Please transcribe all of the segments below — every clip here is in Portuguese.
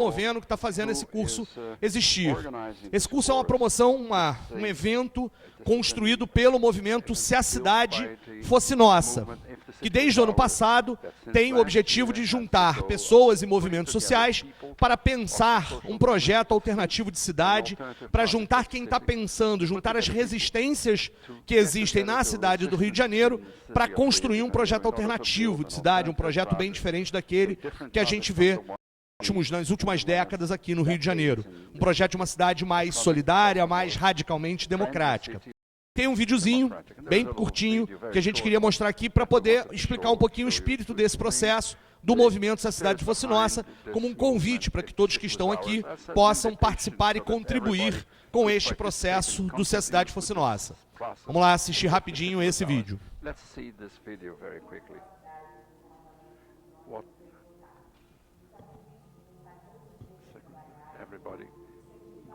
promovendo, que está fazendo esse curso existir. Esse curso é uma promoção, um evento construído pelo movimento Se a Cidade Fosse Nossa, que desde o ano passado tem o objetivo de juntar pessoas e movimentos sociais para pensar um projeto alternativo de cidade, para juntar quem está pensando, juntar as resistências que existem na cidade do Rio de Janeiro, para construir um projeto alternativo de cidade, um projeto bem diferente daquele que a gente vê nas últimas décadas aqui no Rio de Janeiro. Um projeto de uma cidade mais solidária, mais radicalmente democrática. Tem um videozinho, bem curtinho, que a gente queria mostrar aqui para poder explicar um pouquinho o espírito desse processo, do movimento Se a Cidade Fosse Nossa, como um convite para que todos que estão aqui possam participar e contribuir com este processo do Se a Cidade Fosse Nossa. Vamos lá assistir rapidinho esse vídeo. Everybody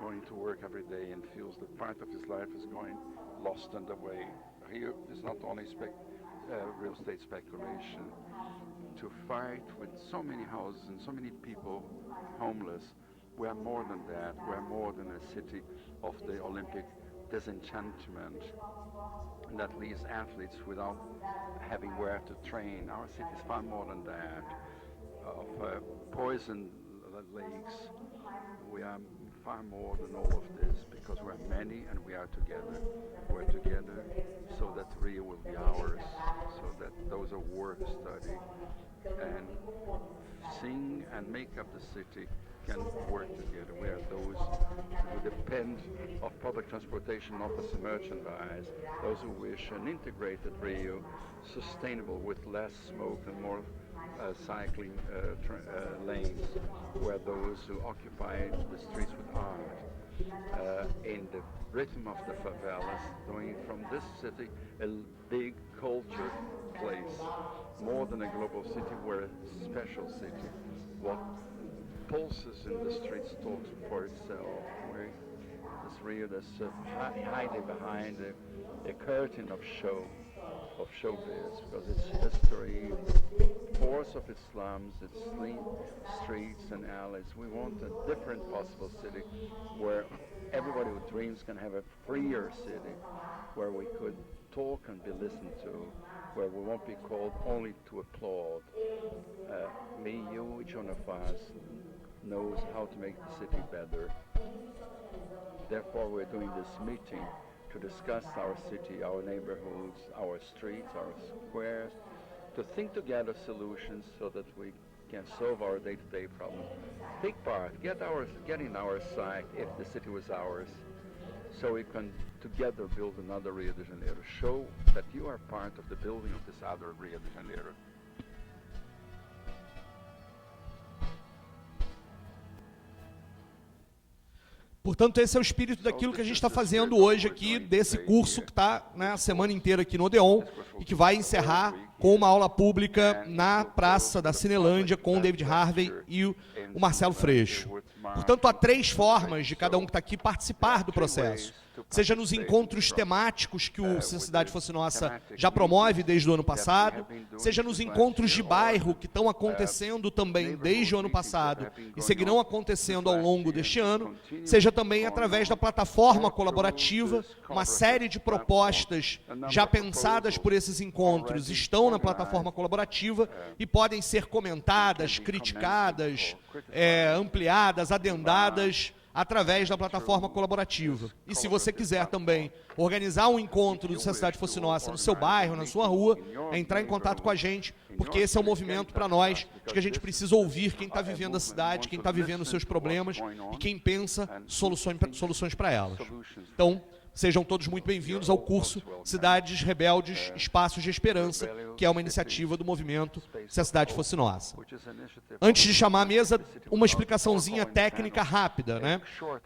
going to work every day and feels that part of his life is going lost on the way. Rio is not only real estate speculation. To fight with so many houses and so many people homeless, we are more than that. We are more than a city of the Olympic disenchantment that leaves athletes without having where to train. Our city is far more than that. Of poisoned lakes, we are far more than all of this, because we're many and we are together. We're together so that Rio will be ours, so that those who work, study, and sing and make up the city can work together. We are those who depend of public transportation not as a merchandise, those who wish an integrated Rio, sustainable with less smoke and more cycling lanes, where those who occupy the streets with art, in the rhythm of the favelas, doing from this city a big culture place, more than a global city, we're a special city. What pulses in the streets talks for itself. This Rio that's hiding behind a curtain of showbiz, because its history, force of its slums, its streets and alleys. We want a different possible city where everybody who dreams can have a freer city, where we could talk and be listened to, where we won't be called only to applaud. Me, you, each one of us knows how to make the city better. Therefore, we're doing this meeting to discuss our city, our neighborhoods, our streets, our squares, to think together solutions so that we can solve our day-to-day problems. Take part, get in our side if the city was ours, so we can together build another Rio de Janeiro. Show that you are part of the building of this other Rio de Janeiro. Portanto, esse é o espírito daquilo que a gente está fazendo hoje aqui, desse curso que está a semana inteira aqui no Odeon e que vai encerrar com uma aula pública na Praça da Cinelândia com o David Harvey e o Marcelo Freixo. Portanto, há 3 formas de cada um que está aqui participar do processo. Seja nos encontros temáticos que o Se a Cidade Fosse Nossa já promove desde o ano passado, seja nos encontros de bairro que estão acontecendo também desde o ano passado e seguirão acontecendo ao longo deste ano, seja também através da plataforma colaborativa. Uma série de propostas já pensadas por esses encontros estão na plataforma colaborativa e podem ser comentadas, criticadas, ampliadas, adendadas, através da plataforma colaborativa. E se você quiser também organizar um encontro do Se a Cidade Fosse Nossa no seu bairro, na sua rua, entrar em contato com a gente, porque esse é um movimento para nós, de que a gente precisa ouvir quem está vivendo a cidade, quem está vivendo os seus problemas e quem pensa soluções para elas. Então, sejam todos muito bem-vindos ao curso Cidades Rebeldes, Espaços de Esperança, que é uma iniciativa do movimento Se a Cidade Fosse Nossa. Antes de chamar a mesa, uma explicaçãozinha técnica rápida, né?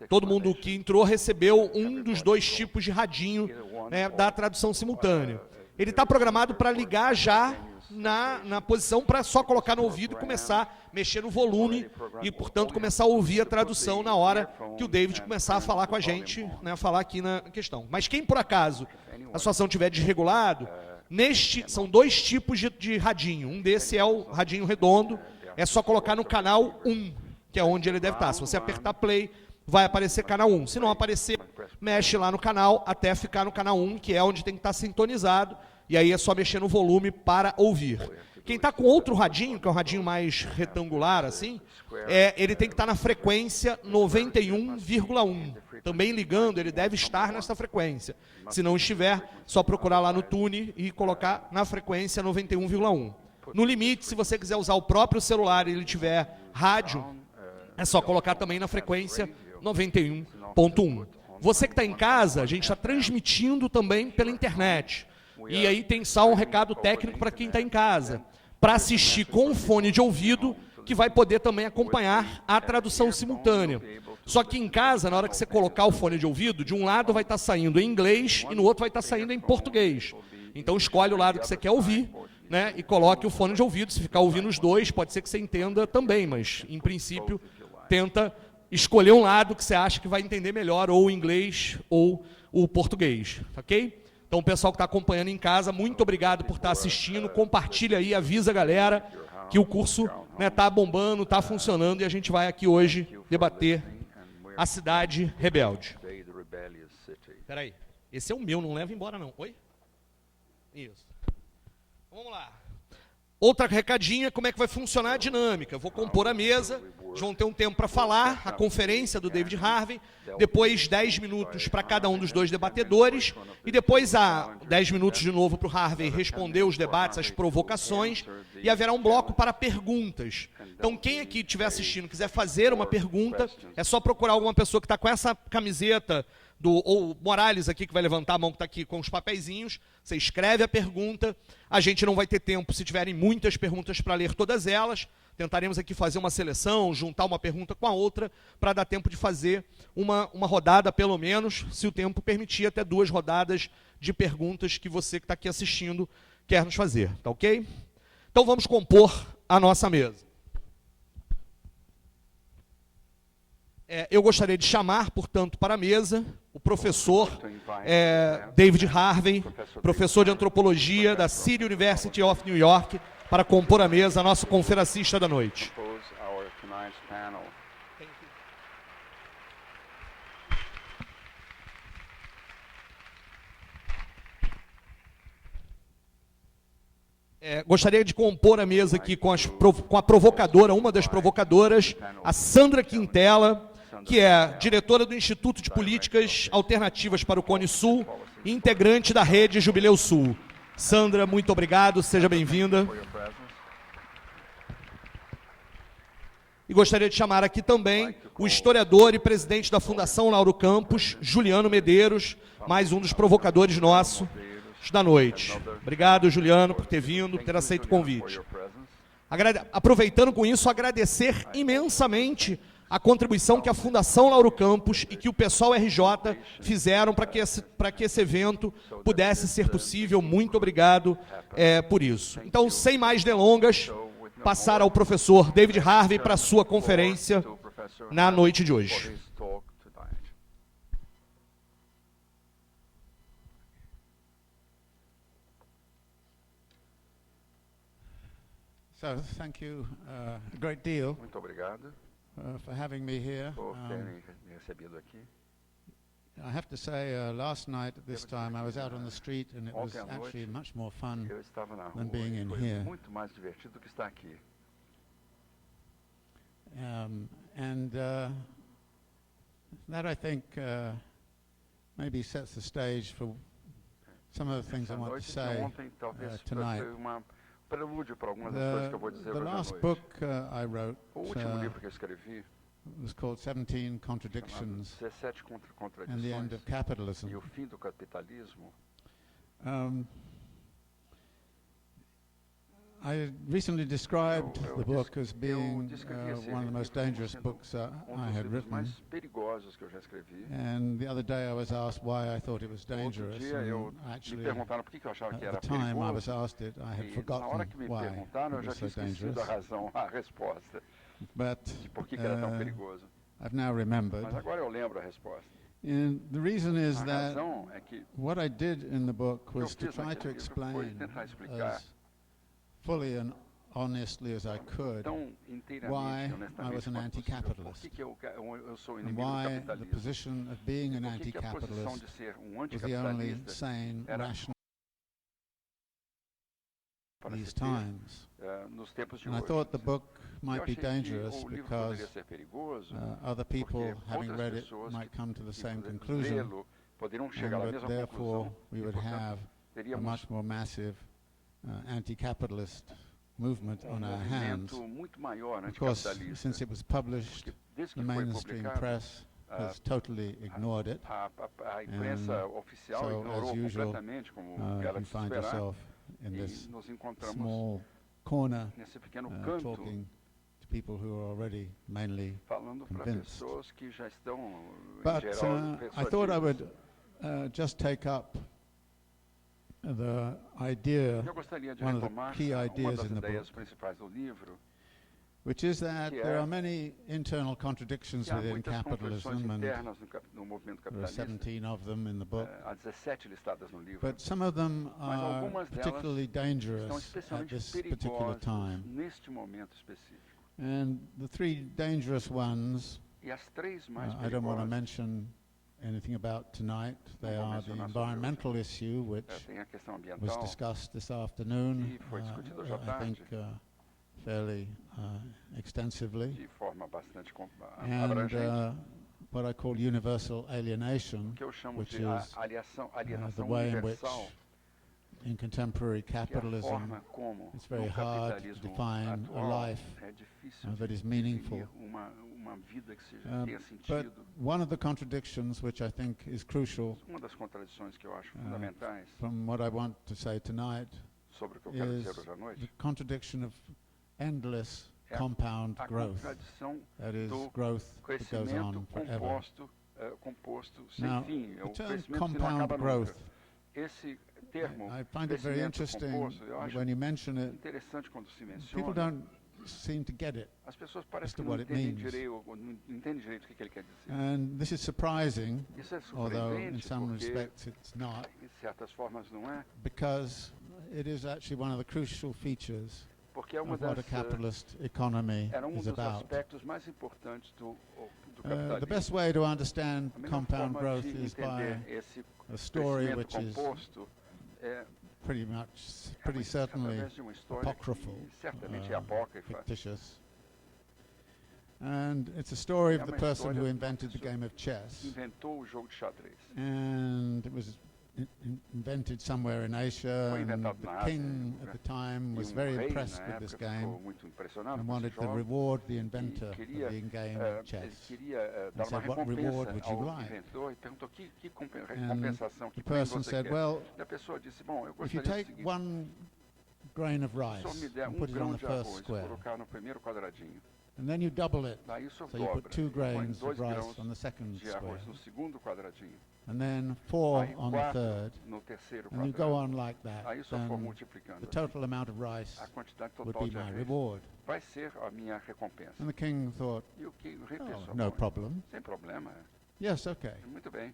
Todo mundo que entrou recebeu um dos 2 tipos de radinho, né, da tradução simultânea. Ele está programado para ligar já na posição para só colocar no ouvido e começar a mexer no volume e, portanto, começar a ouvir a tradução na hora que o David começar a falar com a gente, né, a falar aqui na questão. Mas quem, por acaso, a situação estiver desregulado, são 2 tipos de radinho. Um desse é o radinho redondo, é só colocar no canal 1. que é onde ele deve estar. Se você apertar play, vai aparecer canal 1. Se não aparecer, mexe lá no canal até ficar no canal 1, que é onde tem que estar sintonizado, e aí é só mexer no volume para ouvir. Quem está com outro radinho, que é um radinho mais retangular, assim, ele tem que estar na frequência 91,1. Também ligando, ele deve estar nessa frequência. Se não estiver, só procurar lá no Cune e colocar na frequência 91,1. No limite, se você quiser usar o próprio celular e ele tiver rádio, é só colocar também na frequência 91,1. Você que está em casa, a gente está transmitindo também pela internet. E aí tem só um recado técnico para quem está em casa. Para assistir com fone de ouvido, que vai poder também acompanhar a tradução simultânea. Só que em casa, na hora que você colocar o fone de ouvido, de um lado vai estar saindo em inglês e no outro vai estar saindo em português. Então escolhe o lado que você quer ouvir, né, e coloque o fone de ouvido. Se ficar ouvindo os dois, pode ser que você entenda também, mas em princípio tenta escolher um lado que você acha que vai entender melhor, ou o inglês ou o português, ok? Então, o pessoal que está acompanhando em casa, muito obrigado por estar assistindo. Compartilha aí, avisa a galera que o curso está bombando, está funcionando, e a gente vai aqui hoje debater a Cidade Rebelde. Espera aí, esse é o meu, não leva embora não. Oi? Isso. Vamos lá. Outra recadinha, como é que vai funcionar a dinâmica? Eu vou compor a mesa, eles vão ter um tempo para falar, a conferência do David Harvey, depois 10 minutos para cada um dos dois debatedores, e depois há 10 minutos de novo para o Harvey responder os debates, as provocações, e haverá um bloco para perguntas. Então, quem aqui estiver assistindo quiser fazer uma pergunta, é só procurar alguma pessoa que está com essa camiseta, ou Morales aqui, que vai levantar a mão, que está aqui com os papeizinhos, você escreve a pergunta. A gente não vai ter tempo, se tiverem muitas perguntas, para ler todas elas. Tentaremos aqui fazer uma seleção, juntar uma pergunta com a outra, para dar tempo de fazer uma rodada, pelo menos, se o tempo permitir, até 2 rodadas de perguntas que você que está aqui assistindo quer nos fazer, tá ok? Então vamos compor a nossa mesa. Eu gostaria de chamar, portanto, para a mesa o professor David Harvey, professor de antropologia da City University of New York, para compor a mesa, nosso conferencista da noite. Gostaria de compor a mesa aqui com a provocadora, uma das provocadoras, a Sandra Quintela, que é diretora do Instituto de Políticas Alternativas para o Cone Sul e integrante da Rede Jubileu Sul. Sandra, muito obrigado, seja bem-vinda. E gostaria de chamar aqui também o historiador e presidente da Fundação Lauro Campos, Juliano Medeiros, mais um dos provocadores nossos da noite. Obrigado, Juliano, por ter vindo, por ter aceito o convite. Aproveitando com isso, agradecer imensamente a contribuição que a Fundação Lauro Campos e que o PSOL RJ fizeram para que esse evento pudesse ser possível. Muito obrigado por isso. Então, sem mais delongas, passar ao professor David Harvey para a sua conferência na noite de hoje. So, thank you a great deal. Muito obrigado. For having me here. Por terem me recebido aqui. I have to say, last night at this time I was out on the street and it was actually much more fun than being in here. Muito mais divertido do que estar aqui. And that I think maybe sets the stage for some of the things I want to say tonight. Prelúdio para algumas das coisas que eu vou dizer hoje à noite. The last book I wrote O último livro que eu escrevi was called 17 Contradictions 17 and the End of Capitalism. E o fim do capitalismo. I recently described the book as being one of the most dangerous books I had written. Mais perigosos que eu já escrevi. And the other day I was asked why I thought it was dangerous. And actually, at the time I was asked it, I had forgotten why it was so dangerous. But I've now remembered. Mas agora eu lembro a resposta. And the reason is that what I did in the book was to try to explain as fully and honestly as I could tão why inteiramente, I was honestamente, an quanto possível, por anti-capitalist, que eu sou and inimigo do why the capitalismo. position of being an Por que a posição anti-capitalist de ser was the only anticapitalista sane, era rational para these se ter times. nos tempos de And I hoje. thought the book Eu might be achei que dangerous o livro poderia because ser perigoso, other people, porque having outras read it, pessoas might come to the que same poder conclusion, lê-lo poderiam chegar à and mesma that therefore conclusão, we e, would portanto, have a teríamos much more massive anti-capitalist movement on our hands. movimento muito maior Of course, anticapitalista. since it was published, Porque desde the que foi mainstream publicado, press has totally ignored it. a imprensa oficial So, ignorou as usual, completamente, como you era de se find esperar, yourself in e this nos encontramos small corner nesse pequeno canto, talking to people who are already mainly falando para convinced. pessoas que já estão, em But geral, I thought I persuadidas. would just take up the idea, Eu gostaria de one of the retomar key uma ideas das in the ideias book, principais do livro, which is that que there é are many internal contradictions que há within muitas contradições capitalism, and internas no movimento there are capitalista. 17 of them in the book. Há 17 listadas no livro, But some of them mas are algumas delas particularly estão dangerous at especialmente this particular perigosas time. neste momento específico. And the three dangerous ones, E as três mais I don't want to perigosas, mention anything about tonight. They vou are the mencionar sobre environmental issue, which tem a questão was ambiental, discussed this afternoon, que foi discutido hoje à I think fairly extensively. de forma bastante And abrangente, what I call universal alienation, que eu chamo which de is alienação the way in which universal, in contemporary que é a capitalism forma como it's very no hard to capitalismo define a atual life é difícil that de is meaningful. definir uma vida que seja, tenha But sentido. one of the contradictions which I think is crucial Uma das contradições que eu acho Uh, fundamentais from what I want to say tonight sobre o que eu quero is dizer hoje à the noite contradiction of endless é compound a growth. contradição That is do growth that goes crescimento on forever. composto sem Now, fim. É the o term crescimento que não compound acaba growth, nunca. Esse termo, I find it very crescimento interesting composto, eu acho when you mention it. interessante quando se People menciona. don't seem to get it. As pessoas as parecem to que não what it entendem means. direito, ou não entendem direito o que ele quer dizer. And this is surprising, Isso é although in surpreendente, some porque respects it's not, em certas formas não é, because it is actually one of the crucial features porque é uma of what a das capitalist economy era is dos about. aspectos mais importantes do The capitalismo. best way to understand A melhor compound forma growth de is by entender esse a story crescimento which is composto é pretty certainly através de uma história apocryphal, que certamente é apócrifa. fictitious. And it's a story É of the uma person who história invented the pessoa game of que chess. inventou o jogo de xadrez. And it was invented somewhere in Asia, Foi and inventado the na king Ásia, at the time was E very rei, impressed na with this época, game ficou muito impressionado and com esse wanted to jogo. reward the inventor of queria, the game ele of chess. queria dar uma said, "What reward recompensa would you ao like?" inventor e perguntou que And recompensação, que the prêmio person você said, quer. "Well, E a pessoa disse, bom, eu if you gostaria do take seguinte, one grain of se o senhor me rice der and um put it on grão the de first arroz e square, colocar no primeiro quadradinho, and then you double it, daí o senhor so you dobra, put 2 e põe grains 2 of rice grãos on the second de square, arroz no segundo quadradinho, and then 4 aí on the 4 third, no terceiro and you quadrado, go on like that, aí o senhor for then multiplicando the assim, total amount of rice a quantidade would total be de my arroz reward. vai ser a minha recompensa. And the king thought, E o rei "Oh, pensou, no bom, problem. sem problema, Yes, okay." muito bem.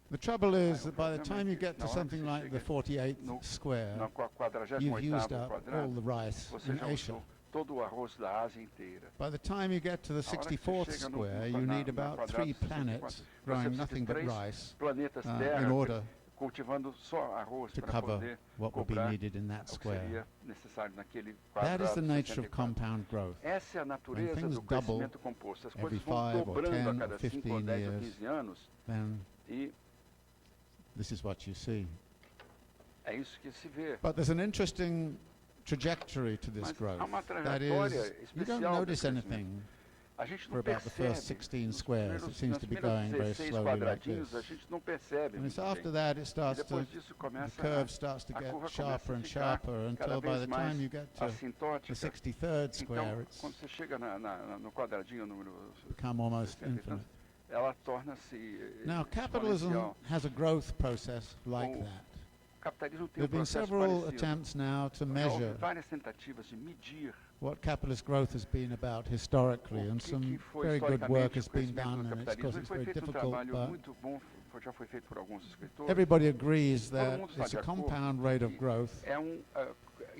The trouble is o that by the problema é time you que get to na hora que something você like the chega 48th no square, No 48º you've used up all quadrado, the rice você in já Asia. usou todo o arroz da Ásia inteira. By the time you get to the A hora que você 64th chega square, you need about 3 planets growing nothing but rice planetas in terra order cultivando só arroz to para cover poder what will be cobrar needed in that o que square. seria necessário naquele That is quadrado the nature of 64. compound growth. Essa é a natureza things do double crescimento composto. As every coisas vão 5 or dobrando 10 a or cada 5 ou 15 10 ou years. 15 anos Then e this is what you see. é isso que se vê. But there's an interesting trajectory to this Mas growth. há uma That trajetória is, you don't especial notice do crescimento. anything A gente for não about the first percebe. 16 Nos squares. It seems nas to be primeiros going very 16 slowly like quadradinhos, a this. gente não percebe. And it's muito after bem. that it E starts to, depois disso the começa curve starts to a get curva sharper começa a and ficar sharper cada until by vez the mais time you get to the assintótica. 63rd square, Então, it's quando você chega no quadradinho número become almost 60 e infinite. tantos, ela torna-se Now, capitalism exponencial. has a growth process like O that. O capitalismo There tem have been processo several parecido. attempts now to Já houve measure várias tentativas de medir what capitalist growth has been about historically, o and que some foi very good work historicamente has o been crescimento done, do and it's, of course capitalismo. E it's foi very feito um difficult, trabalho but muito bom, já foi feito por alguns escritores. everybody agrees Todo that mundo está it's de a acordo compound rate of que growth é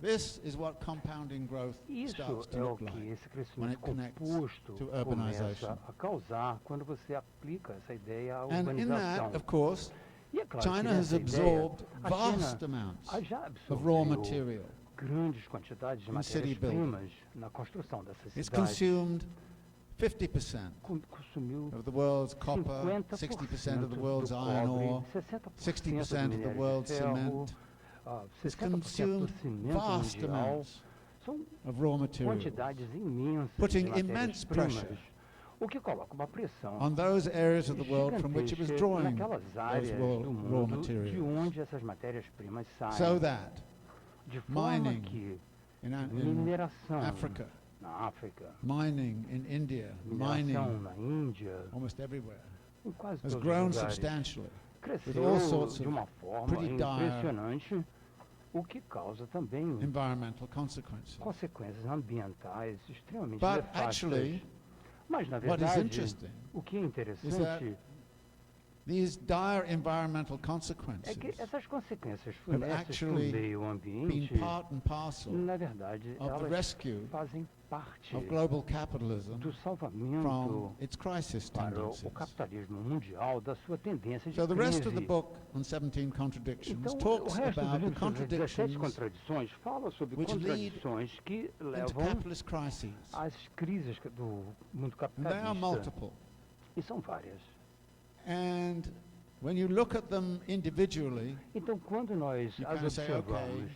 This is what compounding growth Isso starts to é o look que like esse when crescimento it connects composto to começa urbanization. a causar quando você aplica essa ideia à And in urbanização. that, of course, E é claro China que has nessa ideia, absorbed a vast China amounts já of raw absorveu material. grandes quantidades de in city matérias-primas na construção dessas It's cidades. consumed 50% Consumiu of the world's copper, 50% 60% of the do world's iron cobre, ore, 60% do of the minério world's de ferro, cement. It's 60% do consumed cimento vast mundial. amounts São of raw material, quantidades imensas putting de immense matérias-primas, pressure o que coloca uma pressão on those areas of the world from which it was gigantesca drawing naquelas those áreas do raw mundo de materials. onde essas matérias-primas saem. So that De forma mining que in mineração Africa, na África, mining in India, mineração mining na Índia, almost everywhere, em quase has todos os grown lugares, substantially with cresceu all sorts de of uma forma pretty dire impressionante, o que causa também environmental consequences. consequências ambientais extremamente But nefastas. actually, Mas, na what is verdade, interesting o que é is that interessante these dire environmental é consequences que essas consequências have funestas para o actually meio been ambiente, part and parcel na verdade, of the elas rescue fazem parte of global capitalism do salvamento from its crisis para tendencies. o capitalismo mundial da sua tendência de So the rest of the crise. book on 17 contradictions Então, o talks resto do about the livro sobre 17 contradictions contradições fala sobre which lead contradições que into levam capitalist crises. às crises do mundo And they are capitalista. multiple. E são várias. And when you look at them individually, Então, quando nós you as kind of say, observamos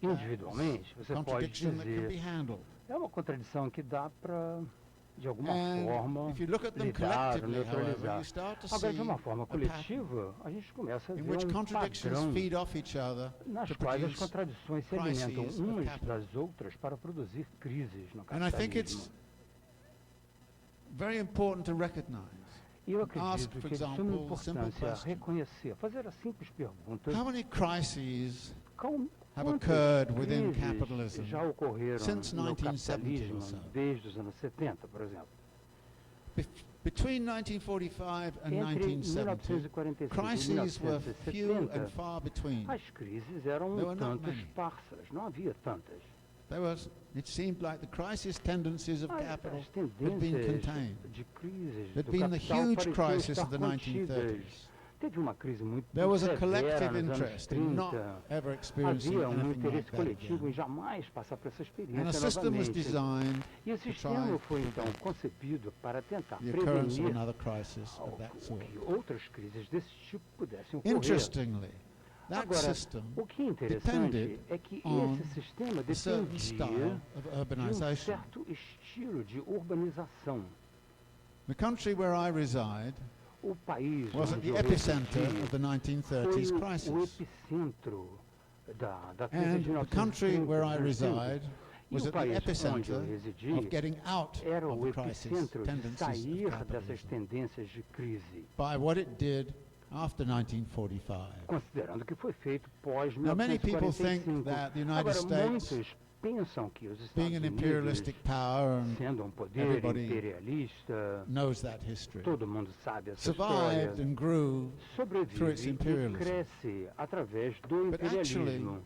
individualmente, você pode contradiction that can be dizer handled. é uma contradição que dá para, de alguma And forma, if you look at them lidar, collectively, however, neutralizar. you start to Agora, see de uma forma a pattern coletiva, a gente começa a in ver which um contradictions padrão feed off each other nas to quais as produce contradições se alimentam crises of umas capital. das outras para produzir crises no And I think it's capitalismo. very important to recognize. E eu ask, acredito for que é de example, suma the simple importância question. reconhecer, fazer a simples pergunta, How many crises com have quantas occurred within crises capitalism já ocorreram since no 1970 capitalismo or so? desde os anos 70, por exemplo? Between 1945 and Entre 1970, 1945 e crises were few 1970, and far between. as crises eram There were not tanto many. esparsas, não havia tantas. It seemed like the crisis tendencies of capital As had been tendências contained. de crises There'd do been the capital huge pareciam crisis estar of the contidas. 1930s. Teve uma crise muito There was a severa collective nos anos interest in not 30. ever experiencing Havia anything like interesse that coletivo again. em jamais passar por essa And a experiência system was novamente. designed E o to try sistema foi to então prevent concebido para tentar the occurrence of prevenir another crisis of that sort. que outras crises desse tipo pudessem ocorrer. Interestingly, that Agora, system o que é interessante depended é que on esse sistema a certain dependia style of de um urbanization. certo estilo de urbanização. The country where I reside O país was at onde the eu epicenter residi of the foi 1930s o crisis. epicentro da crise And de the country 1930. where I reside E was o at the país onde epicenter eu residi of getting out era of o the crisis epicentro de tendencies sair of dessas capitalism tendências de crise, by what it did after 1945. considerando que foi feito pós Now, many people think 1945. that the United Agora, States, muitos pensam que os being Estados an Unidos, imperialistic power, and sendo um poder everybody imperialista, knows that history, todo mundo sabe essa survived história, and grew through its sobrevive e imperialism. cresce através do But actually, imperialismo.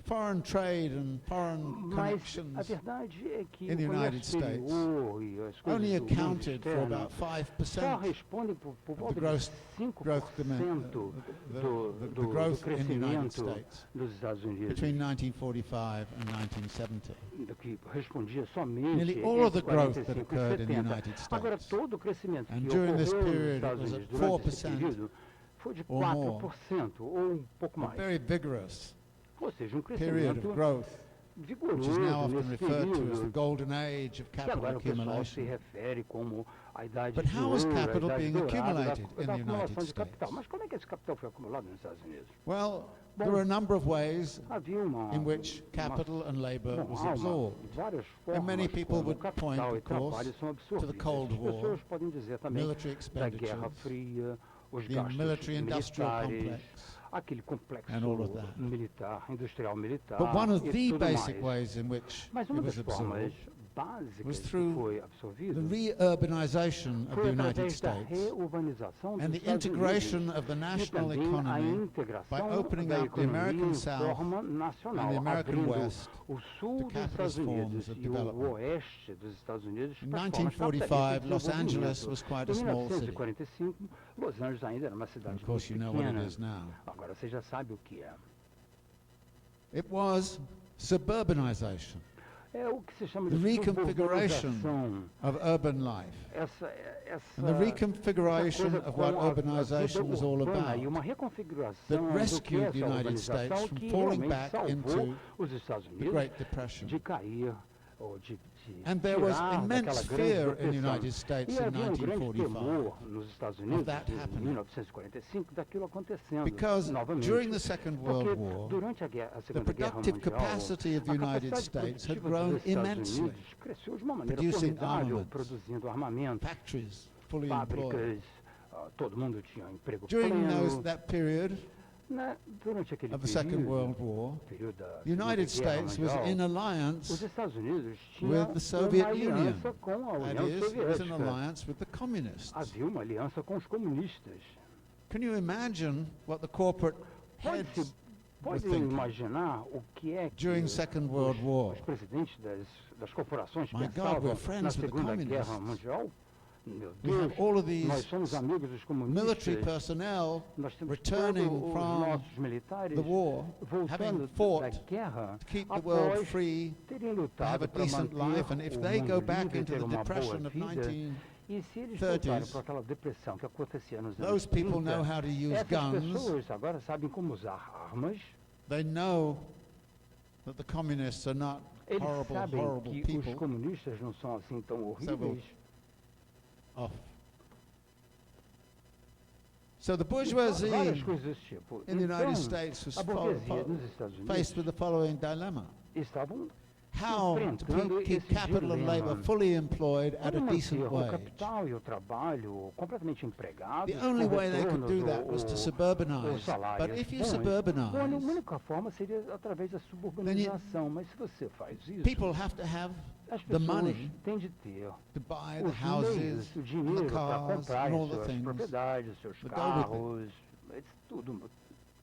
foreign trade and foreign Mas a connections verdade é que in the o United comércio exterior e as coisas only do mundo accounted for externo about só 5% respondem por of volta the de growth 5% the do growth in the United crescimento States dos Estados Unidos, between 1945 and 1970. do que respondia somente Nearly all of the entre growth that 45 e occurred in the 70. United Agora, States, todo o crescimento and que during this ocorreu nos period, Estados it was Unidos at durante esse 4% período foi de or more. 4% ou um pouco a mais. very vigorous Ou seja, um period of crescimento growth, which is now vigoroso often nesse referred to as the período, golden age of que capital agora o pessoal se accumulation. refere como a idade But de how was ouro, a capital idade being dourada accumulated da in the acumulação United de capital. States? Mas como é que esse capital foi acumulado nos Estados Unidos? Well, there were a number of ways Havia in which capital and labor was há absorbed. várias And many formas people como would capital point, e of course, trabalho são to the absorvidos. Cold As War, pessoas podem dizer também military da Guerra expenditures, Fria, os the gastos military-industrial militares, complex, aquele complexo and all of that. militar, industrial militar But one of e the tudo basic mais. ways in which Mas it uma was das formas absorbed básica was que through foi absorvida the reurbanization of the foi United através da States reurbanização dos and the Estados integration Unidos of the e national também a economy by integração opening da up the economia American em South forma nacional, and the American abrindo West o sul to dos capitalist Estados Unidos forms of e o development. oeste dos Estados Unidos In para as formas 1945, capitalistas de Los Angeles desenvolvimento. was quite a Em small city. 1945, Los Angeles ainda era uma cidade Of course, you muito know what pequena. it is now. Agora você já sabe o que é. It was suburbanization, É o que se chama the de reconfiguration suburbanização. of urban life. And the reconfiguration of what urbanization was all about, e uma reconfiguração that do que rescued essa the United urbanização States from que falling realmente back salvou into os Estados the Unidos Great Depression. de cair ou de And there was tirar immense daquela fear grande in the depressão. United States E in havia grande 1945 temor nos Estados Unidos that em happening. 1945 daquilo acontecendo because novamente. during the Second World Porque War, durante a the Segunda Guerra productive Mundial, capacity of the a United capacidade States had produtiva grown dos Estados immensely. Unidos cresceu de uma maneira producing formidável, armaments, produzindo armamento, factories fully employed. fábricas, todo mundo tinha emprego During pleno. that period Durante aquele of the Second World período, War, período da the United Segunda Guerra States was Mundial, in os alliance, Estados Unidos tinham with the Soviet uma Union. aliança com a that União is, it was an Soviética. alliance with the communists. Havia uma aliança com os comunistas. Can you imagine what the corporate heads were Pode thinking imaginar o que é que during Second World War? os presidentes das corporações My God, pensavam we're friends na with the Segunda Guerra communists. Mundial? Meu We Deus, have all of nós these somos amigos dos military comunistas. personnel Nós temos returning todos os from nossos militares the war, voltando having da fought guerra to keep the world após free, terem to have a lutado para decent life, and manter if o they go mundo back livre, into ter the uma boa depression of vida. 1930s, E se eles voltarem para aquela depressão que acontecia nos anos those people 30, know how to use essas guns. pessoas agora sabem como usar armas. They know that the communists are not Eles horrible, sabem horrible que os people. comunistas não são assim tão horríveis. Off. So the Várias bourgeoisie coisas desse tipo. in the United Então, States was a burguesia nos Estados Unidos faced with the following dilemma. estavam How to enfrentando keep esse capital and dilema. labor fully employed at a Como decent manter o wage. capital e o trabalho completamente empregados, The only com way they could do retornos that was to ou suburbanize. salários But if you bons. A suburbanize, única forma seria através da suburbanização, mas se você faz isso, people have to have as the pessoas money têm de ter to buy the os houses, meios, o and dinheiro the para cars, comprar and all as the suas things. propriedades, os seus that go with it. carros, tudo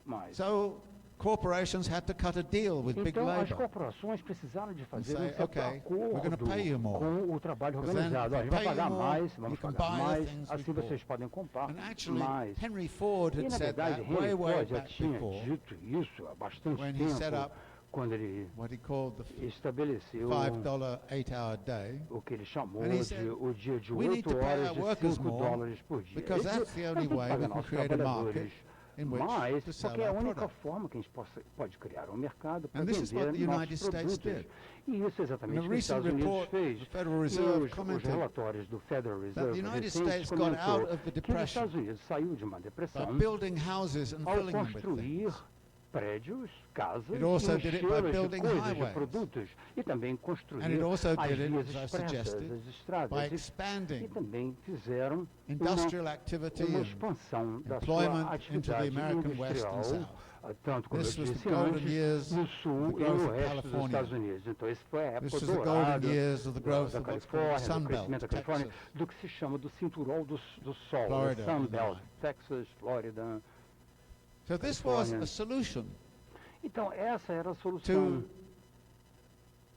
mais. So corporations had to cut a deal with big Então, as labor. corporações precisaram de fazer say, um certo okay, we're gonna acordo pay you more. com o trabalho 'Cause then organizado. if A we gente vai pay you pagar more, mais, you vamos can pagar buy the mais, things we assim bought. vocês podem comprar And actually, mais. Henry Ford E, had na said verdade, that way, Henry way Ford já back tinha before, dito isso há bastante when he set tempo, up quando ele what he called the estabeleceu $5 8-hour day, o que ele chamou And he de said, o dia de "We need 8 to pay horas our de workers $5 por dia. because Ele that's disse, the "Nós only temos que way pagar we can nossos create a trabalhadores." market in which Mas, to sell porque é a our única product. forma que a gente pode criar um mercado para And this is what vender the nossos United States produtos. did. E isso é exatamente In o a que os recent Estados Unidos report, fez. the Federal E Reserve os commented relatórios do Federal that Reserve the United recentes States got comentou out of the que os depression Estados Unidos saiu de uma by depressão building houses and ao filling them with construir things. prédios, casas, It also did it by enchê-las de building coisas, de highways. produtos, e também construir And it also as did it, vias as I expressas, suggested, as estradas, by e expanding também fizeram industrial activity uma and expansão da employment sua into the atividade American West and industrial, South. tanto como eu This was the disse golden antes, years no of sul the e growth no of resto dos California. Estados Unidos. Então, esse foi a época This was the dourada golden years of the growth da of what's called the Califórnia, Sun do Belt, crescimento da Califórnia, Texas, do que se chama do cinturão do sol, Florida, Sun and the Belt, like. Texas, Flórida. So this was California. a solution Então, essa era a solução. to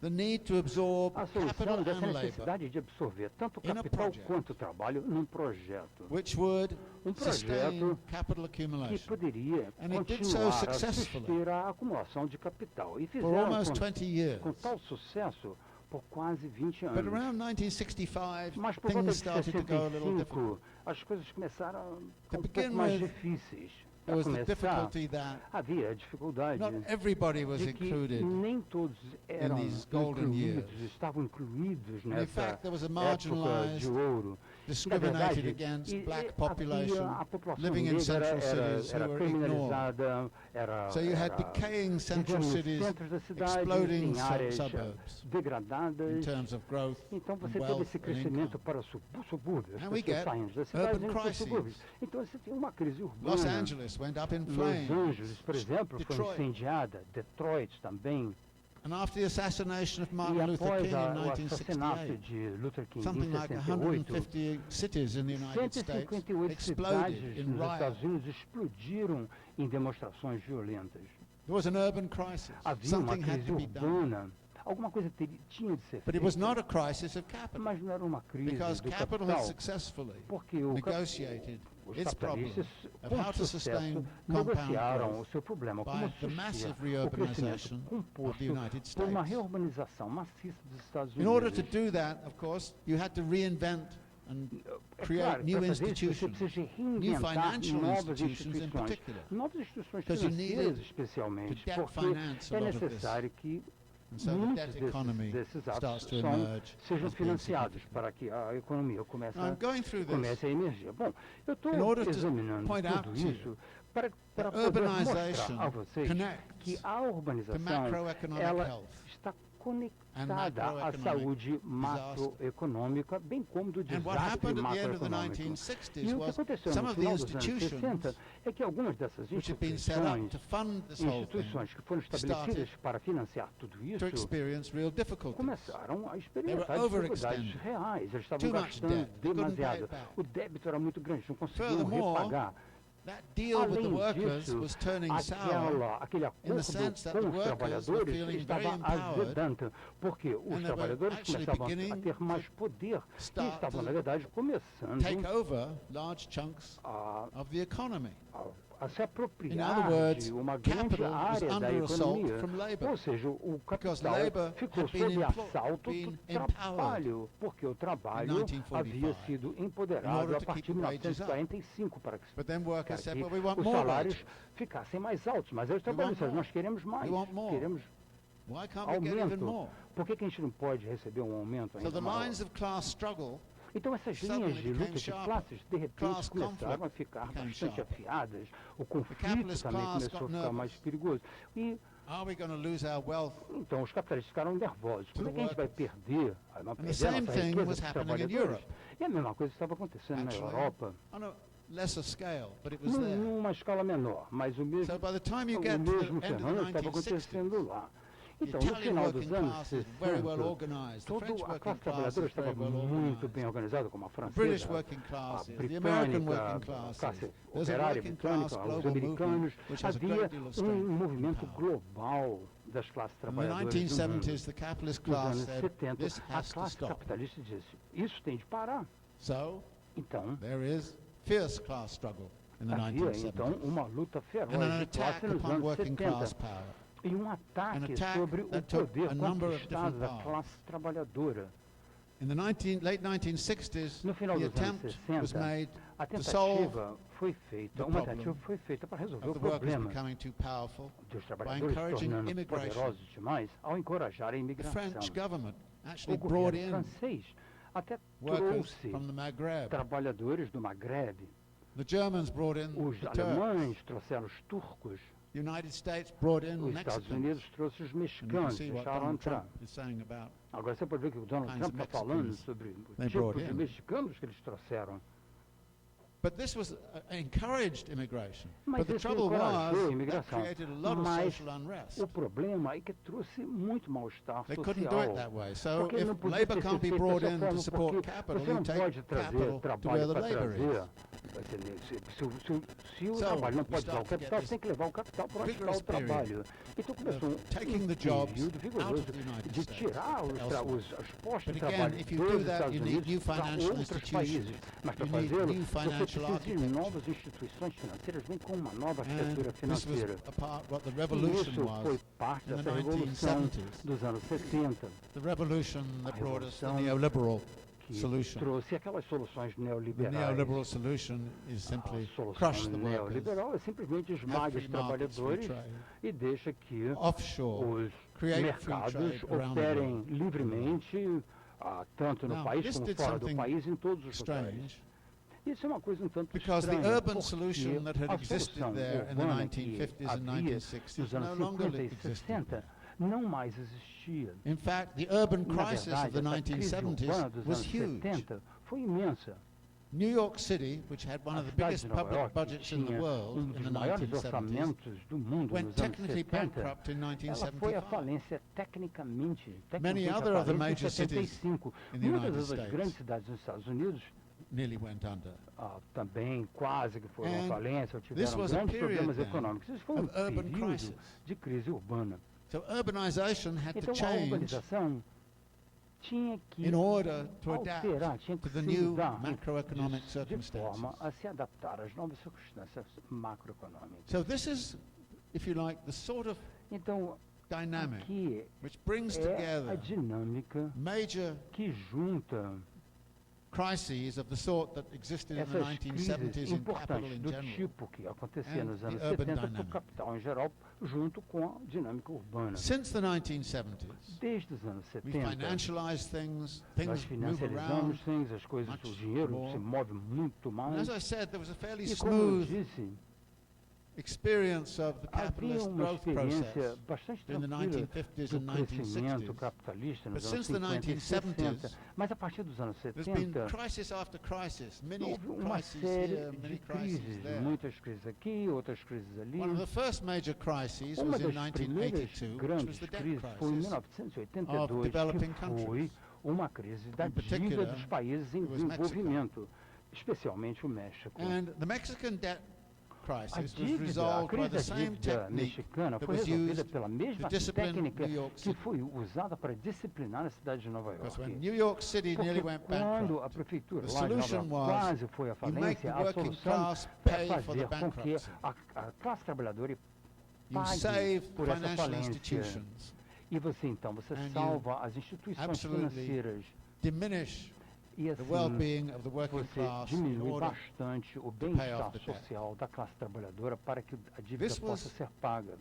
the need to absorb A capital solução dessa and labor, necessidade de absorver tanto in a capital project. quanto trabalho num projeto. which would Projeto sustain capital que accumulation poderia And it did so continuar a successfully. suster a acumulação de capital. E for fizeram almost 20 years. com tal sucesso por quase 20 But anos. around 1965, Mas por volta things de started to go a little different. 65, as coisas começaram a To ficar um begin pouco mais with, difíceis. There Para was the começar, difficulty that havia a dificuldade not everybody was de que included. nem todos eram these golden incluídos, years. estavam incluídos And in nessa fact, there was a época marginalized, de ouro. discriminated Na verdade, against black havia population a população living in negra central cities era who were ignored. criminalizada, era, So you had era decaying central vivendo nos cities, centros da cidade, exploding em áreas suburbs in degradadas. terms of growth Então and você teve wealth esse and crescimento income. para subúrbios, as And we pessoas get saindo das cidades urban indo para os crises. subúrbios. Então você tem uma crise urbana. Los Angeles went up in Los flames. Angeles, por exemplo, foi Detroit. incendiada. Detroit também. And after the assassination of E Martin Luther após King in o assassinato 1968, de Luther King something em like 68, 150 cities in the United States 158 exploded cidades in nos Estados riots. Unidos explodiram em demonstrações violentas. There was an urban crisis. Havia uma Something had crise to be done. urbana. Alguma coisa tinha de ser But it was feita. not a crisis of capital, Mas não era uma crise because do capital capital, has successfully porque os negotiated its problem capitalistas, of how com to sucesso, sustain compound negociaram o growth seu problema by como the massive sustentar o crescimento reurbanization of the composto United por uma States. reurbanização maciça dos Estados In Unidos. order to do that, of course, you had to reinvent and É create claro, new para fazer isso, você institutions, precisa de new reinventar financial novas institutions in instituições, particular. novas instituições Because you financeiras needed especialmente, to debt porque finance a é lot of this. necessário que And so the muitos debt economy desses starts atos to são, emerge sejam as being financiados significant. para que a economia comece Now, I'm going through this a emergir. Bom, eu estou in order to examinando point out tudo to you isso para that poder urbanization mostrar a vocês connects que a to urbanização macroeconomic ela health está conectada à macroeconomic saúde macroeconômica, bem como do And what desastre happened at the end of the macroeconômico. 1960s E o que was aconteceu some no of the final dos anos 60 institutions é que algumas dessas which had been set up instituições, to fund this whole thing instituições que foram estabelecidas para financiar tudo to isso, experience real difficulties. começaram a experimentar They were dificuldades overextended. reais. Eles estavam Too much gastando debt. They couldn't pay demasiado. it back. O débito era muito grande, não conseguiam Furthermore, repagar. That deal with the Além workers disso, was turning sour aquele in the acordo sense that the com os workers were trabalhadores feeling very estava empowered azedante, porque os and they were trabalhadores actually começavam a beginning ter mais poder e start estavam, to na verdade, começando take over large chunks a of the economy. se In apropriar other words, de uma grande capital was área da under assault economia. from labor. Ou seja, o Because capital labor ficou had been sob assalto been do trabalho, porque o trabalho 1945, havia sido in empoderado order a to partir de keep wages up. 1945 para que But then workers said, que well, we want os more salários wages. ficassem mais altos. Mas aí os trabalhadores disseram, more. nós queremos mais, We want more. queremos Why can't we get even aumento. more? Por que a gente não pode receber um aumento So ainda the maior? lines of class struggle Então essas suddenly linhas de became luta de sharper. classes, de repente, Class começaram a conflict ficar became bastante sharper. afiadas. O The conflito capitalist também class começou a got ficar mais nervous. perigoso. E Are we going to lose our wealth? então os capitalistas ficaram nervosos. To Como é the que a gente vai workers. perder a the perder a same nossa thing riqueza was dos happening in trabalhadores? Europe. E a mesma coisa estava acontecendo Actually, na Europa, on a lesser scale, but it was there. numa escala menor, mas o mesmo, So by the time you o get to mesmo the end of fenômeno the estava 1960s, acontecendo lá. the Então, no Italian final dos working anos class is very well 60, organized. The toda French a working classe class trabalhadora is very estava well muito organized. bem organizada, como a The British francesa, working a classes, the American britânica, working a classes. classe There's a operária working class britânica, os global americanos. movement which has a Havia great deal of strength movimento and power. global das classes In the trabalhadoras do mundo. 1970s, the capitalist Nos class anos said, 70, this a has to classe stop. capitalista disse, isso tem de parar. So Então, there is fierce class struggle in the havia então 1970s. uma luta feroz And an de classe attack nos upon anos working 70. class power. E um ataque attack sobre o that took poder a number of conquistado different da paths. classe trabalhadora. In the late 1960s, No final the dos anos attempt 60, was made a to solve tentativa foi feita, the uma problem tentativa foi feita para resolver of o the workers problema becoming too powerful dos by trabalhadores se encouraging tornando immigration. poderosos demais ao encorajar a The imigração. French government actually O brought governo in francês até workers trouxe from the Maghreb. trabalhadores do Maghreb. The Germans brought in Os the Turks. alemães trouxeram os turcos. The United States brought in Os Estados Mexicans. Unidos trouxeram os And you can mexicanos, see what deixaram Donald entrar. Trump is saying about. Agora você pode ver que o Donald kinds Trump of está falando Mexicans sobre they o tipo brought de in. mexicanos que eles trouxeram. But this was encouraged immigration. Mas But the isso trouble encorajou a was that imigração. created a lot of Mas social unrest. o problema é que trouxe muito mal-estar They couldn't do it that social. way. So Porque não if podia labor ter can't be sido feito brought dessa in forma, to support porque capital, você you não take pode trazer capital to where trabalho the para labor trazer. is. Se o So, trabalho não we pode usar o start to get capital, this tem que levar o capital para onde está o vigorous period trabalho. Então começou taking the jobs período out vigoroso of the United de States tirar elsewhere. os postos de But again, trabalho if you dos do that, Estados you need Unidos new para financial outros institutions. países. Mas para You need fazê-lo, new você financial precisa de architecture. novas instituições financeiras, bem com uma nova And arquitetura this was financeira. what the E revolution isso foi was. parte in the dessa revolução 1970s. dos anos 70, The revolution that A brought us the revolução neoliberal que solution. trouxe aquelas soluções The neoliberais. neoliberal solution is simply A solução crush the workers, neoliberal é simplesmente have esmaga free os markets, free trabalhadores trade, e deixa que offshore, os create free mercados trade around the operem world. livremente, tanto no Now, país this como did fora do something país, em todos os lugares. strange, Isso é uma coisa um tanto because the estranha, urban porque solution that had a existed solução there in the urbana que 1950s and havia 1960s nos no anos longer 50 e existed. 60 não mais existia. In fact, the urban Na crisis of verdade, the essa crise urbana 1970s dos was anos huge. 70 foi imensa. New York City, which had one of the biggest public budgets in the world in the 1970s, went technically bankrupt in ela foi à 1975. falência tecnicamente Many other of the major cities in the United Muitas outras grandes States cidades dos Estados Unidos nearly went under. também quase que foram à And falência ou this tiveram was a grandes period problemas then econômicos. Isso foi of urban período crisis. de crise urbana. So urbanization had to Então a change urbanização tinha que in order to adapt alterar, tinha to que the se new mudar macroeconomic de circumstances. forma a se adaptar às novas circunstâncias macroeconômicas. So this is, if you like, the sort of Então, dynamic aqui which brings é a together dinâmica major que junta crises of the sort that existed in the essas crises 1970s in capital importantes in do general. tipo que acontecia and nos the anos urban 70 para o dynamic. capital em geral, junto com a dinâmica urbana. Since the 1970s, Desde os anos we 70, financialized things, nós things move around. financiarizamos things, as coisas, much o dinheiro more. se move muito And mais. as I said, there was a fairly E como eu smooth disse, experience of the havia capitalist uma growth experiência process bastante during the tranquila 1950s do and crescimento 1960s. capitalista But nos anos since the 50 e 60. 1970s, Mas a partir dos anos There's been 70, crisis after crisis, many houve uma crises série here, de many crises crises, there. muitas crises aqui, outras crises ali. One of the first major crises Uma was in das primeiras 1982, which was grandes the debt crises foi em crisis. 1982, developing que foi countries. uma crise da In dívida particular, dos países em it was desenvolvimento, especialmente o México. And the Mexican debt A crisis was dívida, a resolved by crise the da same dívida technique mexicana that foi was resolvida used pela mesma to discipline técnica New York que City. foi usada para disciplinar a cidade de Nova Because York. when New York City nearly Porque went quando a bankrupt, prefeitura the lá de Nova solution York was quase foi à you make the falência, a working solução class é pay for the fazer com que bankruptcy. a classe trabalhadora You pague save por essa financial falência. institutions, E você então, você And you salva as instituições absolutely financeiras diminish e the assim well-being of the working você class in diminui order. bastante o pay bem-estar off the debt. social da classe trabalhadora para que a dívida This possa was ser paga.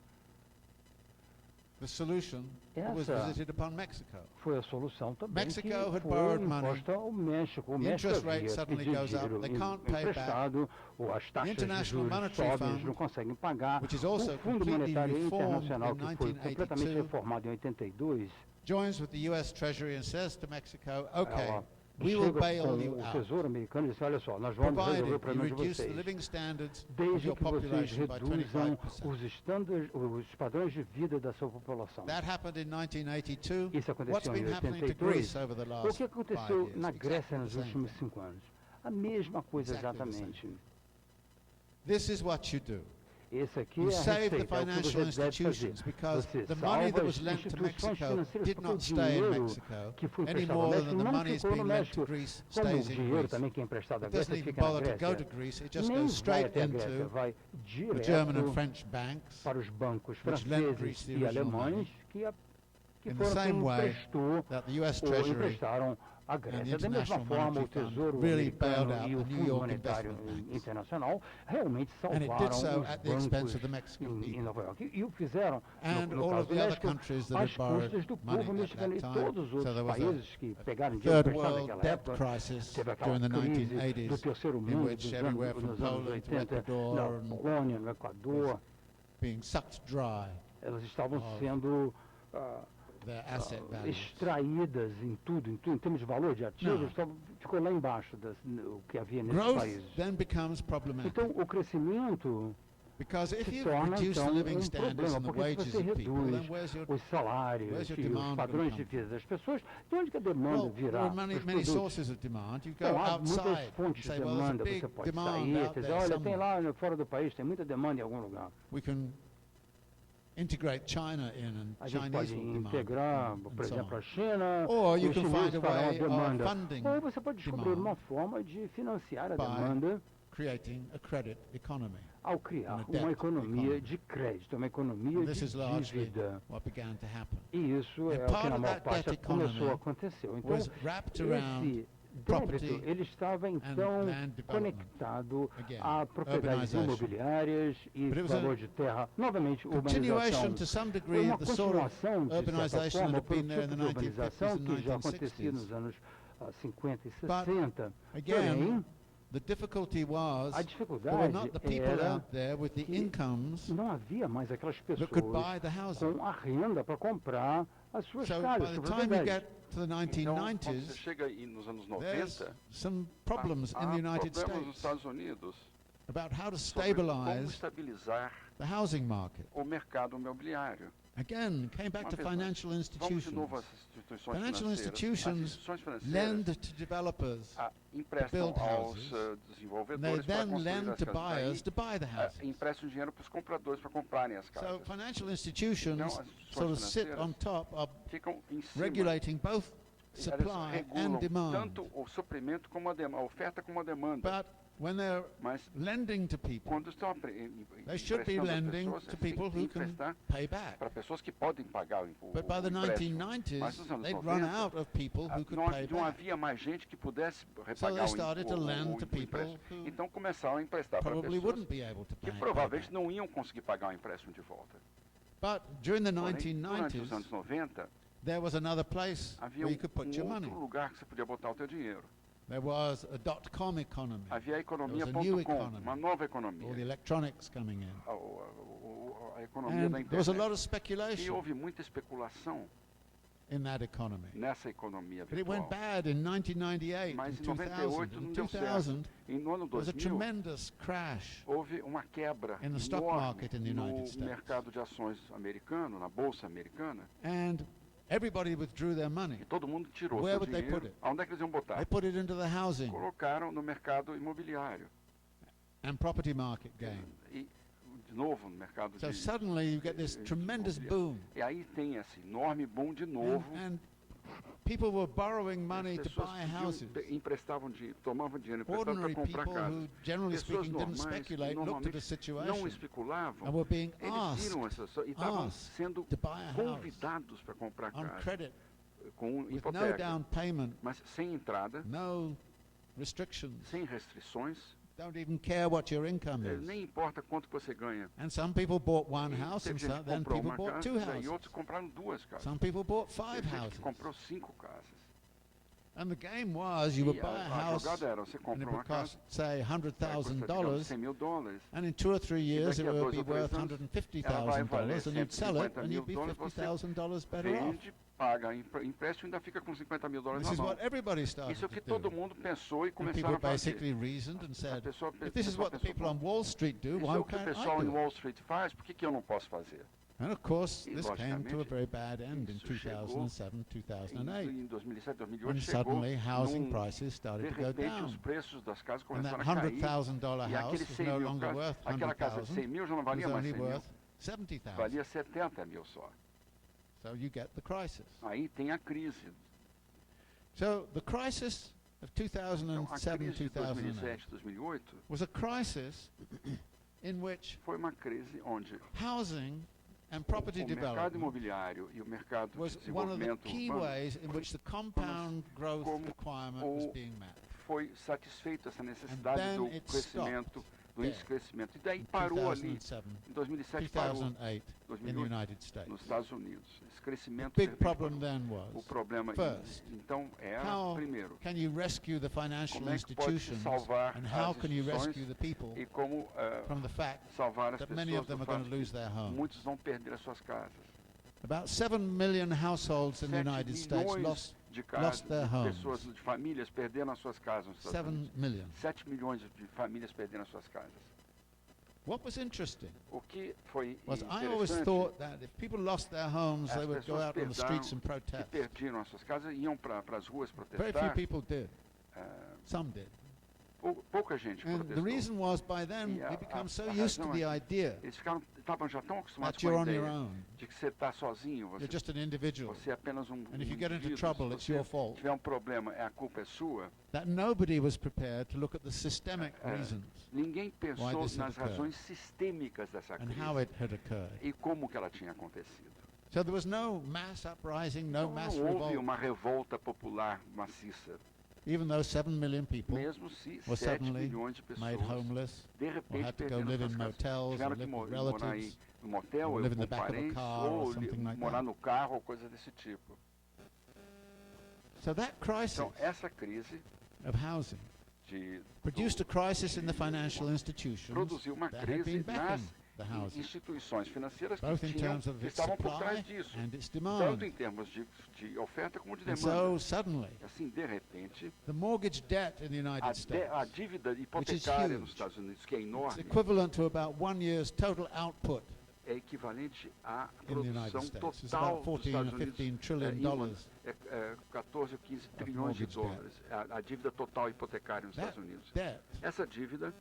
The solution that was Essa visited upon Mexico. foi a solução também Mexico que had foi borrowed money. imposta ao México. O The México interest rate havia suddenly pedido goes up. dinheiro They can't pay back. emprestado, ou as taxas de International juros Monetary sobem, eles Fund, não conseguem pagar. which is also O Fundo completely Monetário reformed Internacional, in que foi completamente 1982, reformado em 82, joins with the US Treasury and says to Mexico, okay, ela we will chega bail com you o out, Tesouro Americano e diz, olha só, nós vamos resolver provided o you problema de reduce the vocês, living standards of desde your que vocês population by reduzam 25%. os padrões de vida da sua população. That happened in 1982. Isso What's aconteceu em been happening to 82. Greece over the O last que 5 aconteceu years? na Grécia Exactly nos the same últimos thing. 5 anos? A mesma coisa Exactly the same exatamente. This is what you do. Esse aqui You é a save the receita, é o que financial você deve fazer. institutions because Você the money that salva was as lent to instituições Mexico financeiras did porque o not stay in dinheiro Mexico que foi any emprestado ao more México than the não money is ficou no being lent to México. Greece Como o stays in dinheiro Greece. também que é emprestado à It doesn't Grécia even fica na bother to go to Grécia. Greece, it just Nem goes vai straight até a Grécia, into vai the German and direto French banks, para os bancos which lent franceses Greece the e original alemães money, que in the foram quem same way emprestou that the US ou Treasury emprestaram a and the Grécia. Da mesma International forma, o Monetary Fund Tesouro really bailed Americano out e o the New Fundo York Monetário investment banks. Internacional realmente And it did salvaram so os at the expense bancos of the Mexican em people. Nova York. E o fizeram, And no all caso of do the other México, countries that às had borrowed custas do money povo at mexicano. E that time. todos os So outros there was países que a pegaram dinheiro third emprestado world naquela debt época, crisis teve during the aquela crise do 1980s, terceiro in mundo which everywhere from nos anos Poland to 80, Ecuador na and Polônia, no Equador, being sucked dry, elas estavam of sendo their asset values. extraídas em tudo, em termos de valor de ativos, Não. ficou lá embaixo o que havia nesses Growth países. then becomes problematic. Então, o crescimento Because if se you torna, reduce the então, living standards problema, and the porque se wages você of people, reduz then where's your... os salários where's your e os demand padrões gonna de come vida das pessoas, de onde que a demanda Well, there virá are para many, os many produtos? sources of demand. You go Então, há outside muitas and fontes say, de well, there's a demanda, big você pode demand sair, out você diz, there olha, tem somewhere. lá fora do país, tem muita demanda em algum lugar. We can integrate China in and A gente Chinese pode will demand integrar, and por so exemplo, on. a China, Or you os can chineses find a farão a way of demanda. funding Ou você pode descobrir demand uma forma de financiar a by demanda creating a credit economy. ao criar and a debt uma economia economy. de crédito, uma economia And this is de largely dívida. what began to happen. E isso And é o que part na of maior that parte debt começou a economy acontecer. Então, was wrapped around esse property débito, ele estava então land development. conectado Again, a propriedades urbanization. imobiliárias e But it was a valor de terra, novamente continuation urbanização. to some Foi degree uma of the sort of continuação, de certa urbanization forma, that had por um been there in tipo the de urbanização 1950s and que já acontecia 1960s. nos anos 50 e But, 60. again, Porém, the difficulty was A there were dificuldade not the people era out there with the que incomes não havia mais aquelas that pessoas could buy the housing. com a renda para comprar as suas So casas, by suas the time you propriedades. get to the Então, quando você 1990s, chega aí nos anos there's 90, some problems in há the United problemas nos States Estados Unidos about how to sobre como stabilize estabilizar the housing market. o mercado imobiliário. Again, came back Uma to vez mais, financial vamos de institutions. novo às instituições Financial financeiras. As institutions instituições financeiras lend to developers. emprestam build aos houses. They desenvolvedores para then construir lend as to casas. buyers Aí, to buy the houses. emprestam dinheiro para os compradores para comprarem as So casas. financial institutions Então, as instituições sort of sit financeiras on top of ficam em cima. regulating both Elas supply regulam and demand. tanto o suprimento como a oferta como a demanda. But when they're Mas lending to people, quando estão they should be emprestando a lending pessoas, to eles têm people que who can emprestar pay back. para pessoas que podem pagar o But by the empréstimo. Mas 1990s, nos anos they'd run 90, out of people who could não, pay não back. havia mais gente que pudesse So repagar they started to lend to o people empréstimo. who Então começaram a emprestar para probably pessoas wouldn't be able to que pay provavelmente back. não iam conseguir pagar o empréstimo de volta. But during the Porém, durante os 1990s, anos 90, there was another place havia where you could put your money. outro lugar que você podia botar o teu dinheiro. There was a dot-com economy, Havia a There was a new economia.com, economy. uma nova all the economia. electronics coming in. A economia And da there was a lot internet. of E speculation houve muita especulação in that economy. nessa economia But it went virtual. bad in 1998 Mas and em 2000. 98 não In deu certo. 2000, E no ano there was a 2000, tremendous crash. houve uma quebra in the stock enorme market in the United no States. mercado de ações americano, na bolsa americana, And everybody withdrew their money. e todo mundo tirou Where seu would they put dinheiro. it? Aonde é que eles iam botar? They put it into the housing Colocaram no mercado imobiliário. and property market game. E, de novo, no mercado So de... suddenly you get this tremendous boom. E aí tem esse enorme boom de novo. And people were borrowing As money to pessoas buy pediam, houses. emprestavam dinheiro, tomavam dinheiro emprestado Ordinary para comprar people casas. who, generally Pessoas speaking, didn't normais que speculate, looked at the normalmente não situation especulavam, and were being eles asked viram e estavam asked sendo to buy a house convidados para comprar on casa credit com with no hipoteca, down payment, mas sem entrada, no restrictions, sem restrições. don't even care what your income is. Nem importa quanto que você ganha. And some people bought one E house and teve gente que then comprou people uma bought two casa e houses. outros compraram duas casas. Some people bought five Teve gente houses. que comprou 5 casas. And the game was you would E buy a a house jogada era, você and it compra uma would casa, cost, say, vai custar, digamos, $100,000, $100.000, and in 2 or 3 years it daqui a would 2 be ou 3 worth anos, ela vai valer $150,000, and you'd sell it, and you'd be $150.000, você $50,000 better off. vende, paga empréstimo e ainda fica com $50.000 This na is mão. what everybody started Isso é o que to do. todo mundo pensou e And começaram people a fazer. basically reasoned and A said, pessoa, if this is what the people on Wall Street do, isso why é o que o can't I pessoal em do it? Wall Street faz, por que que eu não posso fazer? And of course, E, this came to a logicamente, very bad end in isso chegou 2007, 2008. Em 2007, 2008 When chegou, suddenly housing num, prices de started to go repente os down. preços das casas And that começaram a cair. $100,000 E house aquele was 100 no mil longer worth aquela casa de 100 $100,000, mil já não it was valia mais only 100 mil, worth $70,000. valia 70 mil só. So you get the crisis. Aí tem a crise. So the crisis of Então, a 2007, crise de 2008 2007, 2008 was a crisis in which foi uma crise onde housing and property o mercado development imobiliário e o mercado de was one of the desenvolvimento key urbano ways in which the compound growth como requirement was o- being met. foi satisfeita essa necessidade then do it crescimento, do there índice de crescimento. E daí In parou ali, 2007, em 2007 parou 2008 in the 2008 United States. nos Estados Unidos. Esse The crescimento big de repente, problem then o was, problema first, então era how primeiro can you rescue the financial como é que pode se institutions salvar and how as can you rescue instituições the people e como from the fact salvar as that many of pessoas them do are going fato to lose their que homes. muitos vão perder as suas casas. About 7 million households in the 7 United States milhões lost de casas, their de homes. pessoas, de famílias perderam as suas casas nos Estados 7 Unidos. million. 7 milhões de famílias perderam as suas casas. What was interesting O que foi was I always interessante thought that if people lost their homes, they as would go pessoas out on the streets and que protest. perderam as suas casas iam para as ruas Very few protestar. people did. Ah, Some did. pouca gente And the protestou. reason was by then E a- we become a so used to razão the é idea Eles estavam já tão acostumados that com you're a on your ideia own. de que você está sozinho, You're just an individual. você é apenas And if you get into indivíduo. trouble, Se it's você your fault. tiver um problema, a culpa é sua. That nobody was prepared to look at the systemic reasons Ninguém pensou this had nas occurred. razões sistêmicas dessa and crise how it had occurred. e como que ela tinha acontecido. So there was no mass uprising, no Então, mass não houve revolt, uma revolta popular maciça, even though 7 million people mesmo se were 7 suddenly milhões de pessoas made homeless, de or repente had to go perderam live in suas casas. motels, or Tiveram que live with morar em relatives, um motel or ou live in com the back of a parentes, car or ou something like morar that. no carro ou coisa desse tipo. So that crisis Então, essa crise of housing produced a crisis in the financial institutions produziu uma that had been crise nas backing the housing, instituições financeiras both in que terms of its estavam por supply trás disso, and its tanto demand. em termos de oferta como de And demanda. so suddenly, Assim, de repente, the mortgage debt in the United a States, dívida hipotecária huge. nos Estados Unidos, que é it's enorme, equivalent to about 1 year's total output é equivalente à in the United produção States. It's total about dos 14 Estados or Unidos 15 trillion em um ano. dollars. 14 ou 15 trilhões de mortgage dólares, a dívida total hipotecária nos That Estados Unidos. debt Essa dívida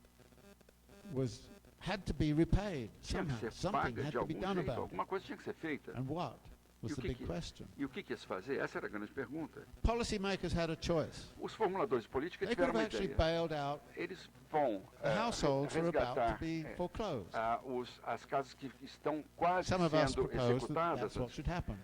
had to be repaid tinha somehow. que ser Something paga had de to be algum done jeito, about it. alguma coisa tinha que ser feita. And what was the big question? E o que quis fazer? Essa era a grande pergunta. Policymakers had a choice. Os formuladores de política They could tiveram have uma actually ideia. bailed out Eles vão the households who are about resgatar to be foreclosed. as casas que estão quase Some of us sendo proposed that executadas. that's what should happen.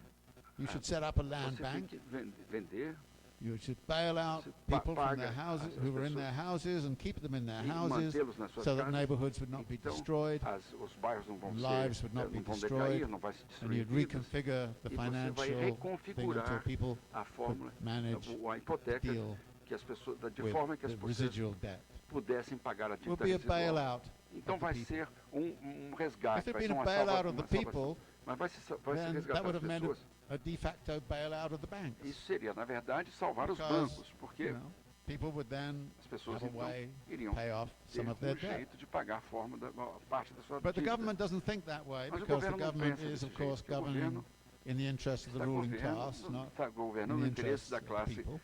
You should set up a land Você tem bank. que vender You should bail out Você people from paga their houses as who were in pessoas their houses and keep them in their e houses mantê-los nas suas so that casas. neighborhoods would not be Então, destroyed, os bairros não vão lives ser, would not be não vão destroyed, decair, não vai se and destruir you'd vidas. reconfigure the E você vai financial thing until reconfigurar people a fórmula, could manage a hipoteca, deal que as pessoas, de with forma que as the pessoas residual debt. pudessem pagar a Will dívida be a residual. bailout. Então of the vai people. ser um resgate, If there'd vai been ser a uma bailout of the salvação. people, Mas vai se then resgatar that would as have meant pessoas. a de facto bailout of the banks. Isso seria, na verdade, salvar os Because, bancos, porque You know, people would then as pessoas have a então way iriam pay off ter some of their debt. jeito de pagar parte da sua But the dívida. government doesn't think that way Mas o because the governo não government pensa is, desse of course, jeito, porque o governing governo in the interest of the está ruling class, not governando in no the interesse interest da of the classe. people.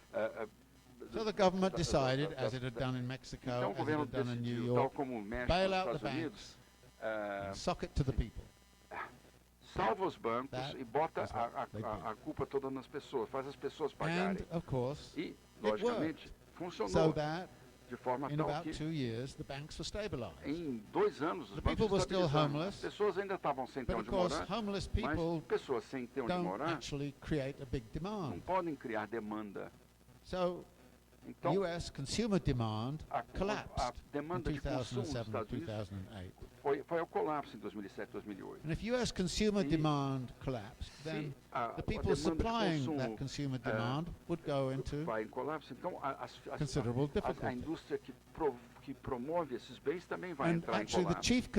So the government decided, as it had done in Mexico, Então o as it governo had done in New decidiu, tal York, como o México bail nos out the Estados Unidos, banks, sock it to the people. salva os bancos That e bota is what they did. a culpa toda nas pessoas, faz as pessoas And, pagarem. of course, E, logicamente, funcionou so that de forma in tal about que 2 years the banks were stabilized. em 2 anos os The bancos people were still estabilizaram. homeless, As pessoas ainda estavam sem ter But of onde course, morar, homeless mas people pessoas sem ter onde don't morar actually create a big não demand. podem criar demanda. So Então, US consumer demand a collapsed in demanda de consumo dos 2007 and Estados Unidos 2008. foi ao colapso em 2007, 2008. And if US consumer E demand collapsed, then the people supplying that consumer demand would go into vai em colapso, então considerable a difficulty. indústria que promove esses bens também vai And entrar em actually, the colapso. chief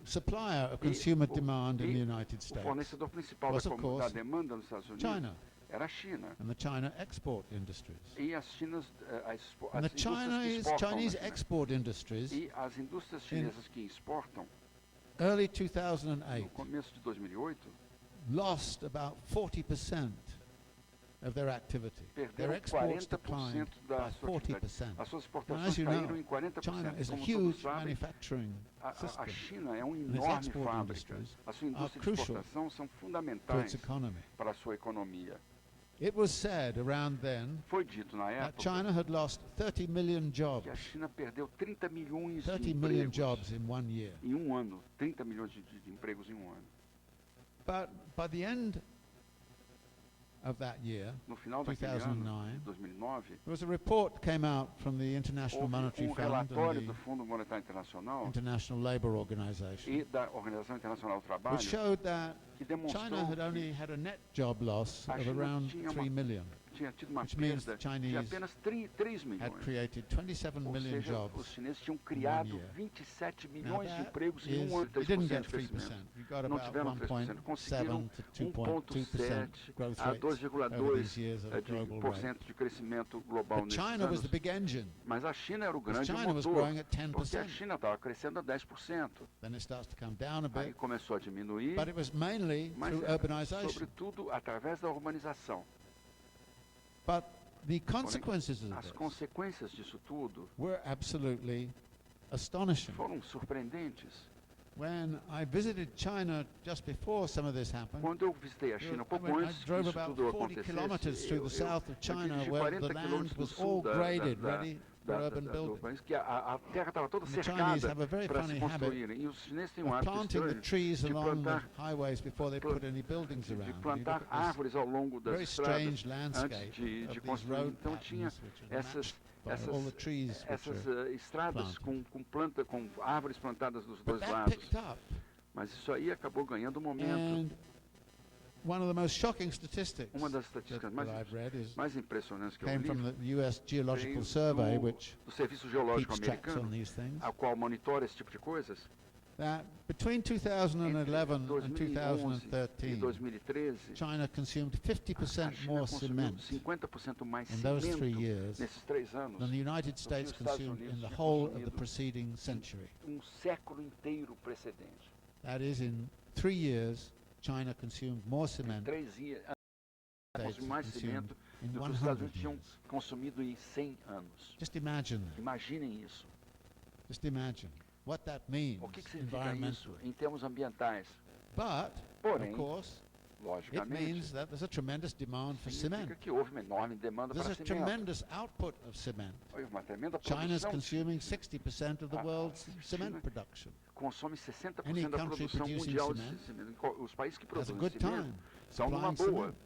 supplier of consumer demand in the United O States fornecedor principal was, da of course, demanda nos Estados Unidos China era a China. and the China export industries. E as And the indústrias que exportam Chinese na China. export industries E as indústrias chinesas que exportam, early no 2008 começo de 2008, lost about 40% of their activity. Their perderam exports 40% declined da by sua atividade. 40%. As suas Now, exportações as you caíram know, em 40%. China is a Como todos huge sabem, manufacturing a system China é uma its enorme export fábrica. industries A sua are indústria de crucial exportação são to its fundamentais economy. para a sua economia. It was said around then Foi dito na that época China had lost 30 million jobs, que a China perdeu 30 milhões 30 de million empregos jobs in 1 year. em um ano. 30 milhões de empregos em um ano. But by the end of that year, No final daquele ano, 2009, 2009, there was a report that came out from the International Monetary Fund relatório and do the Fundo Monetário Internacional International Labour Organization, e da Organização Internacional do Trabalho, which showed that que China demonstrou had only que had a net job loss a of China around tinha 3 million, tinha tido uma which means perda the Chinese de apenas 3 had milhões. created 27 Ou million seja, os jobs. chineses tinham criado year. 27 Now milhões de that empregos em is, um ano, you didn't 3% get de 3%. crescimento. You got Não about tiveram 3%, conseguiram 1.7 to 2.2% 1,7% growth a rates over these 2,2% years at a global por rate. cento de crescimento global But nesses China was anos. the big engine. Mas a China era o Because grande China was motor, growing at porque a 10%. China estava crescendo a 10%. Then it starts to come down a Aí bit, começou a diminuir, but it was mainly mas through urbanization. sobretudo através da urbanização. But the Porém, consequences of as this consequências disso tudo were absolutely astonishing. foram surpreendentes. When I visited China just before some of this happened, Quando eu visitei a China, pouco I antes que drove isso about tudo 40 kilometers acontecesse, through the south of China, dirigi where 40 the land quilômetros do was sul all graded, ready for urban do building. país, que a terra estava toda And the cercada Chinese have a very para se funny habit construírem. E os chineses têm um of hábito planting the estranho trees de along the plantar, highways before they put any buildings de around. You plantar look at this árvores ao longo das very estradas strange landscape antes de of these construir. road Então tinha patterns which are essas matched by all the trees which essas are estradas planted. com árvores plantadas dos But dois that lados. picked up, Mas isso aí acabou ganhando momento. and one of the most shocking statistics Uma das estatísticas that I've read mais impressionantes que eu came li from the U.S. Geological veio Survey, which do Serviço Geológico keeps tracks on Americano, these things. a qual monitora esse tipo de coisas. That between 2011 and 2011 e 2013, 2013, China consumed a 50% China more consumiu cement 50% mais in those 3 cimento years nesses 3 anos than the United do que States os Estados consumed Unidos in the tinha whole of the consumido preceding century. século inteiro precedente. That is, in 3 years, China consumed more Em cement 3 anos, than consumiu mais cimento in do que os Estados 100 Unidos tinham years. consumido em 100 anos. Just imagine that. Imaginem isso. Just imagine what that means O que significa isso environmentally. em termos ambientais? But, Porém, of course, it logicamente, means that there's a tremendous demand for cement. significa que houve uma enorme demanda There's para a cimento. tremendous output of cement. Houve uma tremenda China's produção. consuming 60% of the Ah, world's China cement production. Consome 60% Any da country produção producing mundial de cement cimento. Os países que Has a produzem good cimento time estão numa supplying boa, cement.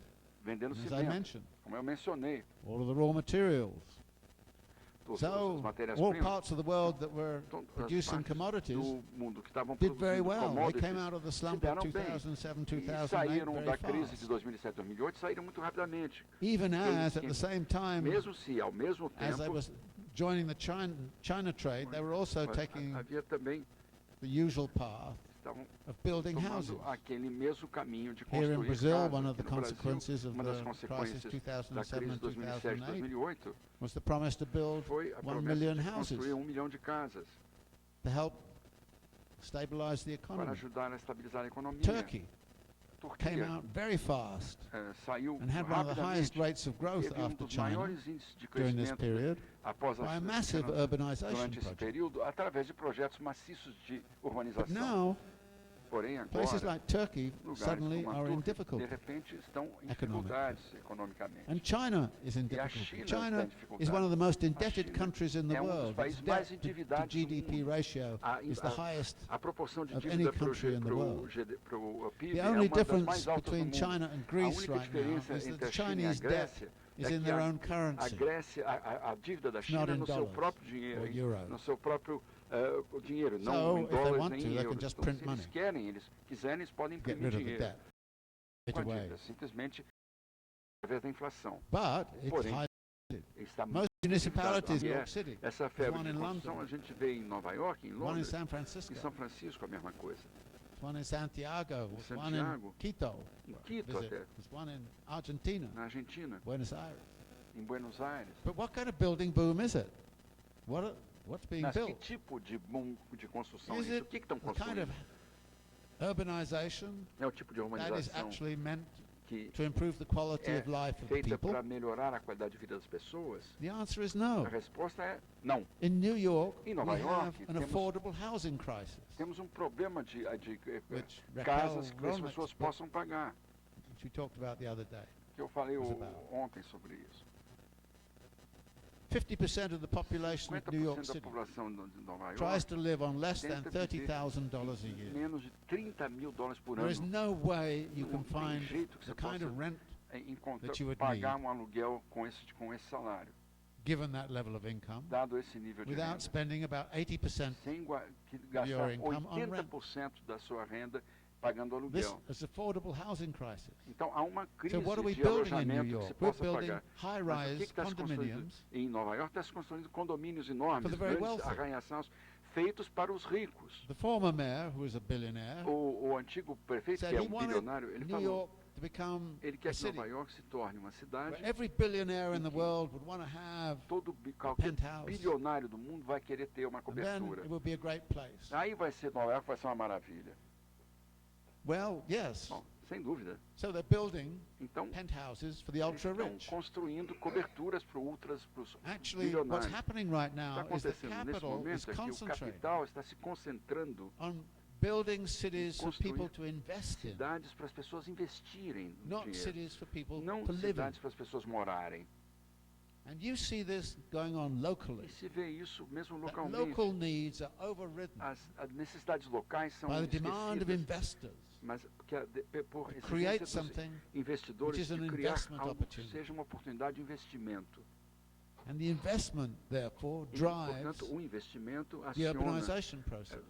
vendendo As I cimento. mentioned, Como eu mencionei, all of the raw materials. as So, all matérias-primas parts of the world that were as producing partes commodities do mundo que estavam did very produzindo well. They commodities came out of the se slump of deram bem 2007, e 2008 saíram very da crise de fast. 2007, 2008, saíram muito rapidamente. Even as, at the same time, Mesmo se ao mesmo as they tempo were joining the China trade, they were also taking havia também the usual path estavam of building houses. tomando aquele mesmo caminho de Here in construir Brazil, casas. one of Aqui the no Brasil, consequences of uma das the crisis consequências da 2007 crise and de 2007 2008 2008 was the promise to build foi a 1 promessa million de houses construir 1 milhão de casas to help stabilize the para economy. ajudar a estabilizar a economia. Turkey came Turquia out very fast saiu and had one of the highest rapidamente, rates of growth teve after dos China maiores índices de during this crescimento period após by a massive urbanization durante esse project. período, através de projetos maciços de But urbanização. now, Porém, places agora, like Turkey lugares suddenly como a are in Turquia, de difficulty. repente, estão em economically. dificuldades economicamente. And China is in E a difficulty. China China está em is one of the most indebted China countries in the é um dos world. Its países mais debt to endividados do GDP mundo. ratio is the highest. A proporção de of dívida any country in the world. para o PIB The é only uma das difference mais altas do between mundo. China and A Greece única right now diferença is that entre the a China e a Chinese debt Grécia is é in que their own a currency. Grécia, a dívida da not China in no seu dollars próprio or dinheiro, euros. no seu próprio dinheiro, So, não em if they dólares want nem to, em they can euros. just Então, print se money. eles querem, eles quiserem, eles podem Get imprimir rid of the dinheiro debt com a right away. dívida, simplesmente através da inflação. But it's Porém, high. Está Most municipalities in New É, York City, essa febre one de in construção London, a gente vê em Nova York, em one in Londres, San em Francisco, São Francisco a mesma coisa. one in Santiago, Em one in Santiago, Quito, em Quito visit. até, There's one in Argentina, na Argentina, Buenos Aires. em Buenos Aires. But what kind of building boom is it? What's being Mas que built? tipo de boom de construção é Is isso? O it que estão the kind construindo? of urbanization É o tipo de that is urbanização actually meant que to improve the quality é of life of the feita people? para melhorar a qualidade de vida das pessoas? The answer is A no. resposta é não. In New York, Em we Nova have York, an temos- affordable housing crisis, Temos um problema de which casas Raquel que as Romack's pessoas book, possam pagar, which we talked about the other day. que eu falei Was about. ontem sobre isso. 50% of the population of New York 50% da City população de Nova York tries to live on less than tenta viver $30,000 a year. menos de $30.000 por There is ano. no way you Não can tem find jeito que the você kind of possa rent encontrar, that you would pagar need. um aluguel com esse salário, given that level of income, dado esse nível de without renda, spending about 80%. sem your gastar income on rent. 80% da sua renda pagando This aluguel. is affordable housing crisis. Então há uma crise So what are we de building in New alojamento que se York? We're possa building pagar. Mas o high-rise que está se construindo condominiums em Nova York? Está se construindo condomínios for enormes, the very grandes wealthy. arranha-céus, feitos para os ricos. The former mayor, who is a billionaire, O antigo prefeito, said que é he wanted bilionário, ele New falou, York to become ele a quer que city Nova York se torne uma cidade. where every billionaire in the world would want to have, Qualquer penthouse. bilionário do mundo vai querer ter uma and then cobertura. it will be a great place. Aí vai ser Nova York, vai ser uma maravilha. Well, yes. Bom, sem dúvida. So they're building Então, penthouses for the eles estão ultra-rich. construindo coberturas para os Actually, what's bilionários. happening right O que está now is the acontecendo nesse capital is momento é que o concentrating capital está se concentrando on building cities for construir people to invest in, cidades para as pessoas investirem no not dinheiro, cities for people não to live in. cidades para as pessoas morarem. And you see this going on E locally. se vê isso mesmo That localmente. local needs are overridden As necessidades locais são by the demand of esquecidas, investors mas por to create exigência dos something, investidores which is de an criar investment algo que opportunity. seja uma oportunidade de investimento. and the investment, therefore, E, drives portanto, o investimento the aciona, urbanization process.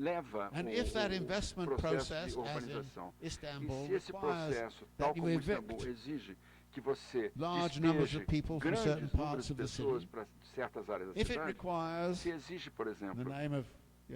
leva And if that o investment processo process, de as urbanização. in Istanbul, E se esse requires processo, tal that you como Istambul, evict exige que você large numbers despeje of people from certain grandes números parts de of the pessoas city, para certas áreas da if it cidade, requires, se exige, por in exemplo, the name of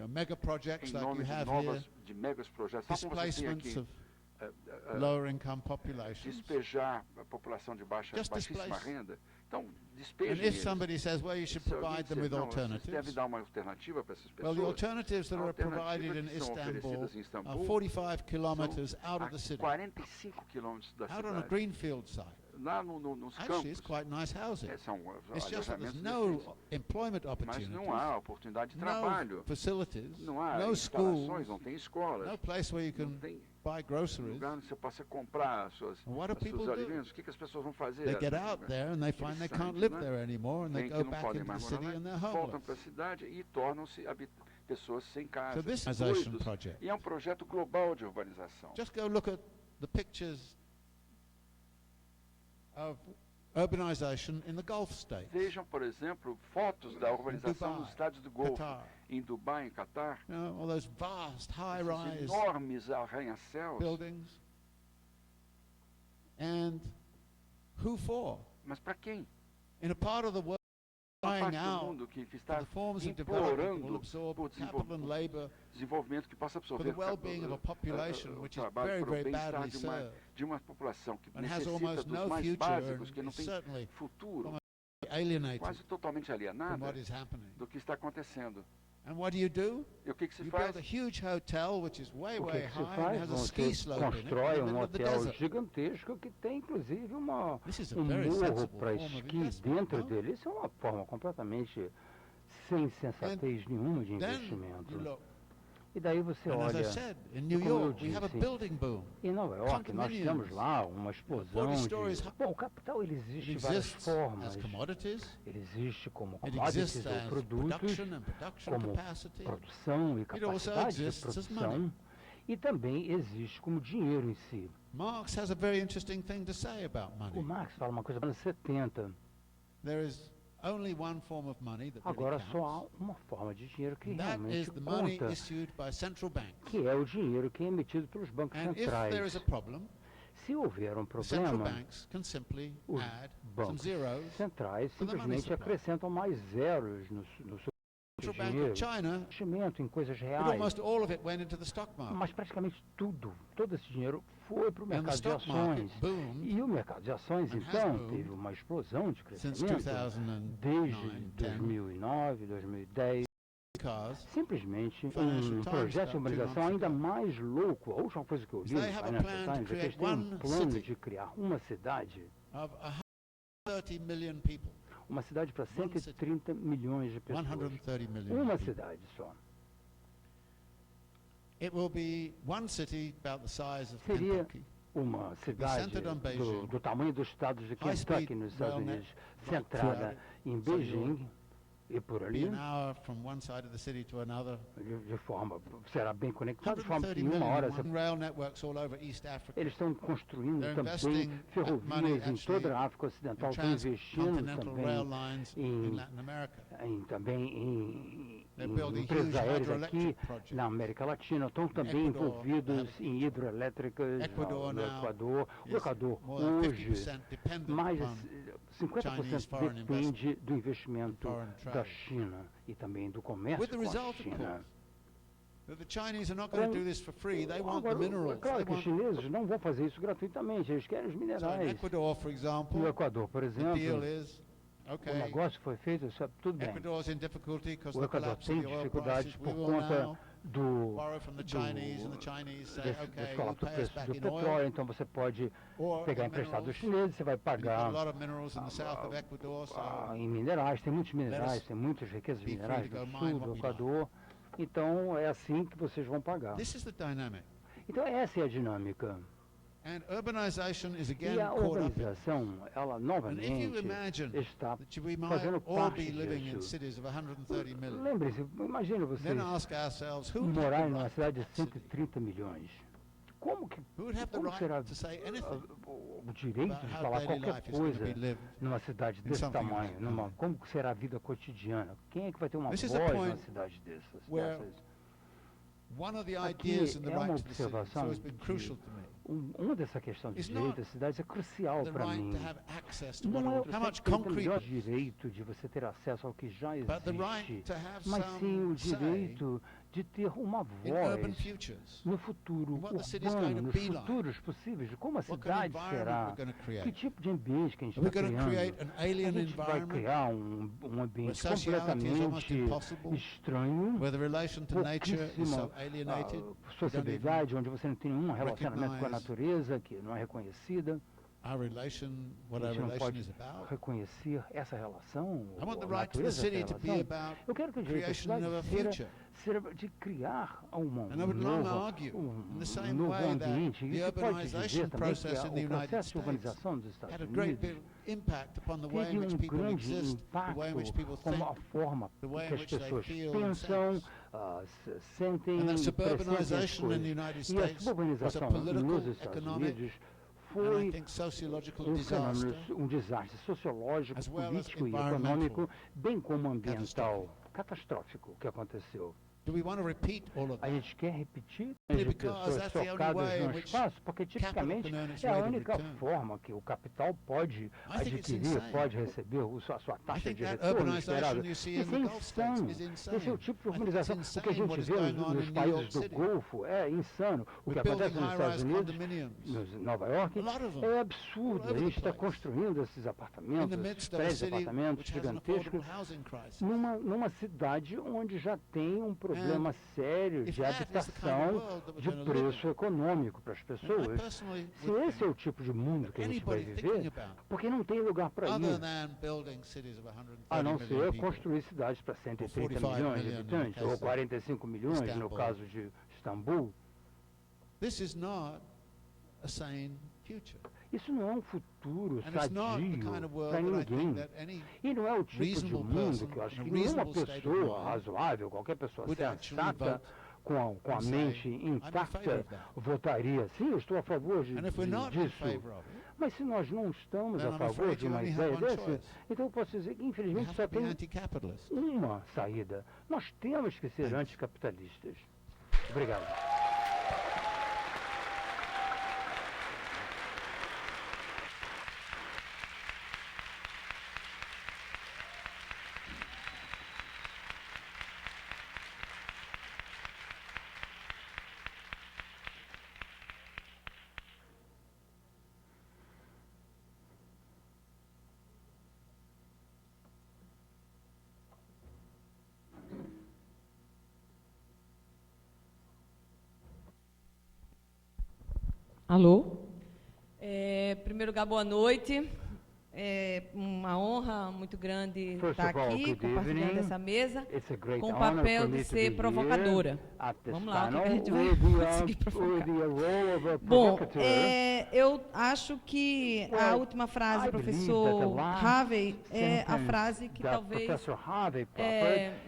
mega projects em like nome you de have novas, here, de megas projetos, tal como você tem displacements aqui, of lower income populations, despejar a população de Just baixíssima displace. renda. Então, and despejem if eles. somebody says, well, you should Se alguém provide them disser, with não, vocês devem alternatives, dar uma alternativa para essas well, the pessoas. alternatives that A are provided alternativa in que são Istanbul oferecidas em are Istambul 45 kilometers out a of the city, 45 quilômetros da out on a cidade. greenfield site. Lá nos Actually, it's campos, quite nice housing. são It's just that there's alojamentos no decentes. employment Mas opportunities, não há oportunidade de no trabalho, facilities, não há no instalações, schools, não tem escolas, no place where you não can tem buy groceries. lugar onde você possa comprar And what do os seus people do? alimentos. O que as pessoas vão fazer? They get out there and they find they can't live there anymore, and they Vêm que go não back podem into the mais city morar and lá, they're voltam homeless. para a cidade e tornam-se pessoas sem casa, So this doidos. project. E é um projeto global de urbanização. Just go look at the pictures of urbanization in the Gulf states. Vejam, por exemplo, fotos da urbanização Dubai, nos estados do Golfo, Qatar. em Dubai, em Catar, You know, all those vast esses high-rise enormes arranha-céus. buildings. And who for? Mas para quem? In a part of the world Uma crying parte do out mundo que for está the forms of development that will implorando absorb por capital and labor desenvolvimento que possa for absorver the well-being of a population o which is trabalho very, para o very bem-estar badly served de uma população que and has necessita almost dos no mais future básicos, and que não is tem certainly futuro, alienated quase totalmente from alienada what is happening. do que está acontecendo. And what do? E o que se You faz? build a huge hotel which is way, O que way que se high and faz? has a ski slope in it in the Constrói middle of the hotel desert. gigantesco que tem inclusive This is a morro very sensible para form of esqui investment, dentro no? dele. Isso é uma forma completamente sem sensatez nenhuma de Then investimento. you look, E daí você and as I olha, said, in New como eu York we have a disse, building boom. em Nova York nós condominiums, temos lá uma explosão 40 de... stories Bom, o capital ele It existe de várias exists formas. as commodities, Ele existe como it commodities exists ou as produtos, production and production como capacity. produção e It also capacidade de exists as produção, money. e também existe como dinheiro em si. Marx has a very interesting thing to say about O money. Marx fala uma coisa nos anos 70. There is only one form of money that Agora really só há counts, uma forma de dinheiro que and that realmente is the money conta, issued by central banks. que é o dinheiro que é emitido pelos bancos And if there is centrais. a problem, Se houver um the central problema, banks can simply os add some bancos zeros. centrais to the money simplesmente supply. acrescentam mais zeros no seu The Central Bank dinheiro, of China, investimento em coisas but reais. almost all of it went into the stock market. Mas praticamente todo esse dinheiro foi para o And the mercado de stock market ações. boomed E o mercado de ações, and has então, boomed teve uma explosão de since crescimento 2009, desde 10, 2009, 2010. because Simplesmente Financial um Times projeto de about 2 urbanização months ainda ago. mais louco. A última coisa que eu li They no have a Financial plan to Times é que eles create têm um one plano city. de criar uma cidade of 130 million people, para One city. 130 milhões de pessoas. 130 million Uma people. cidade só. It will be one city about the size of Seria Kentucky, uma cidade centered on Beijing. do tamanho dos estados de High-speed Kentucky, nos Estados rail Unidos, net centrada throughout em So Beijing e por be ali, an hour from one side of the city to another. de forma, será bem conectado, de forma que 130 em uma hora million, one rail networks all over East Africa. eles estão construindo They're também investing money ferrovias em actually toda a África Ocidental, in estão investindo transcontinental rail também lines em- in Latin America. também em They're building empresas huge aéreas aqui hydroelectric projects. na América Latina, estão também Equador, envolvidos em hidroelétricas Equador no now Equador. O is Equador more than hoje, 50% dependent mais upon 50% foreign depende do investimento foreign da trade. China e também do comércio With the com a result, of China. course, that the Chinese are not going to do this for free. They want the Agora, é minerals. claro They que os want, chineses não vão fazer isso gratuitamente, eles querem os so in minerais. Ecuador, for example, No Equador, por the deal exemplo, is, o okay, negócio foi feito, sabe, tudo bem. Ecuador's in difficulty because O of the Equador collapse of tem the oil dificuldades prices. We por will conta now do borrow from the Chinese, and the Chinese say, desse okay, you'll colapso do pay us preço back do in oil, petróleo, então você pode or pegar in emprestado dos minerals. chineses, você vai You've got a pagar lot of minerals in the south of Ecuador, so em minerais, tem muitos minerais, us tem muitas riquezas be free minerais to no go mine sul what do we Equador, então é assim que vocês vão pagar. this is the dynamic. Então essa é a dinâmica. And urbanization is again E a caught up in. organização, ela And if you novamente imagine está that we might fazendo all parte be living in disso. cities of 130 million, Lembre-se, imagine vocês then ask ourselves, who would have morarem the numa right, cidade de 130 milhões. Como who would have the como será right to say anything o direito about de how falar daily qualquer life is going to coisa be lived? numa cidade in desse something tamanho? like Numa, that? como que será a vida cotidiana? Quem é que vai ter uma voz This is the numa point cidade dessas? where Aqui é uma observação uma dessa questão de direito das cidades é crucial para mim. Não é o melhor direito de você ter acesso ao que já existe, mas sim o direito de ter uma voz no futuro urbano, nos futuros possíveis, de como a cidade será, que tipo de ambiente que a gente está criando. A gente vai criar um ambiente completamente estranho, pouquíssima sociabilidade, onde você não tem nenhum relacionamento com a natureza, que não é reconhecida. A gente não pode reconhecer essa relação, a natureza dessa relação. Eu quero que o direito da cidade seja de criar um novo ambiente. Isso pode dizer também que o processo de urbanização dos Estados Unidos teve um grande impacto como a forma que as pessoas pensam, sentem e pressentem as coisas. E a suburbanização nos Estados Unidos foi um desastre sociológico, político e econômico, bem como ambiental, catastrófico que aconteceu. A gente quer repetir as pessoas focadas no espaço, porque tipicamente é a única forma que o capital pode adquirir, pode receber a sua taxa de retorno esperada. Isso é insano. Esse é o tipo de urbanização. O que a gente vê nos países do Golfo é insano. O que acontece nos Estados Unidos, em Nova York, é absurdo. A gente está construindo esses apartamentos, esses prédios de apartamentos gigantescos, numa cidade onde já tem um problema sério de habitação, de preço econômico para as pessoas. Se esse é o tipo de mundo que a gente vai viver, porque não tem lugar para ir, a não ser construir cidades para 130 milhões de habitantes, ou 45 milhões no caso de Istambul. Isso não é um futuro sadio para ninguém. E não é o tipo de mundo que eu acho que nenhuma pessoa razoável, qualquer pessoa sensata, com a mente intacta, votaria. Sim, eu estou a favor disso. Mas se nós não estamos a favor de uma ideia dessa, então eu posso dizer que, infelizmente, só tem uma saída. Nós temos que ser anticapitalistas. Obrigado. Alô? Em primeiro lugar, boa noite. É uma honra muito grande estar aqui, compartilhando essa mesa, com o papel de ser provocadora. Vamos lá, o que a gente vai conseguir provocar. Bom, eu acho que a última frase do professor Harvey é a frase que talvez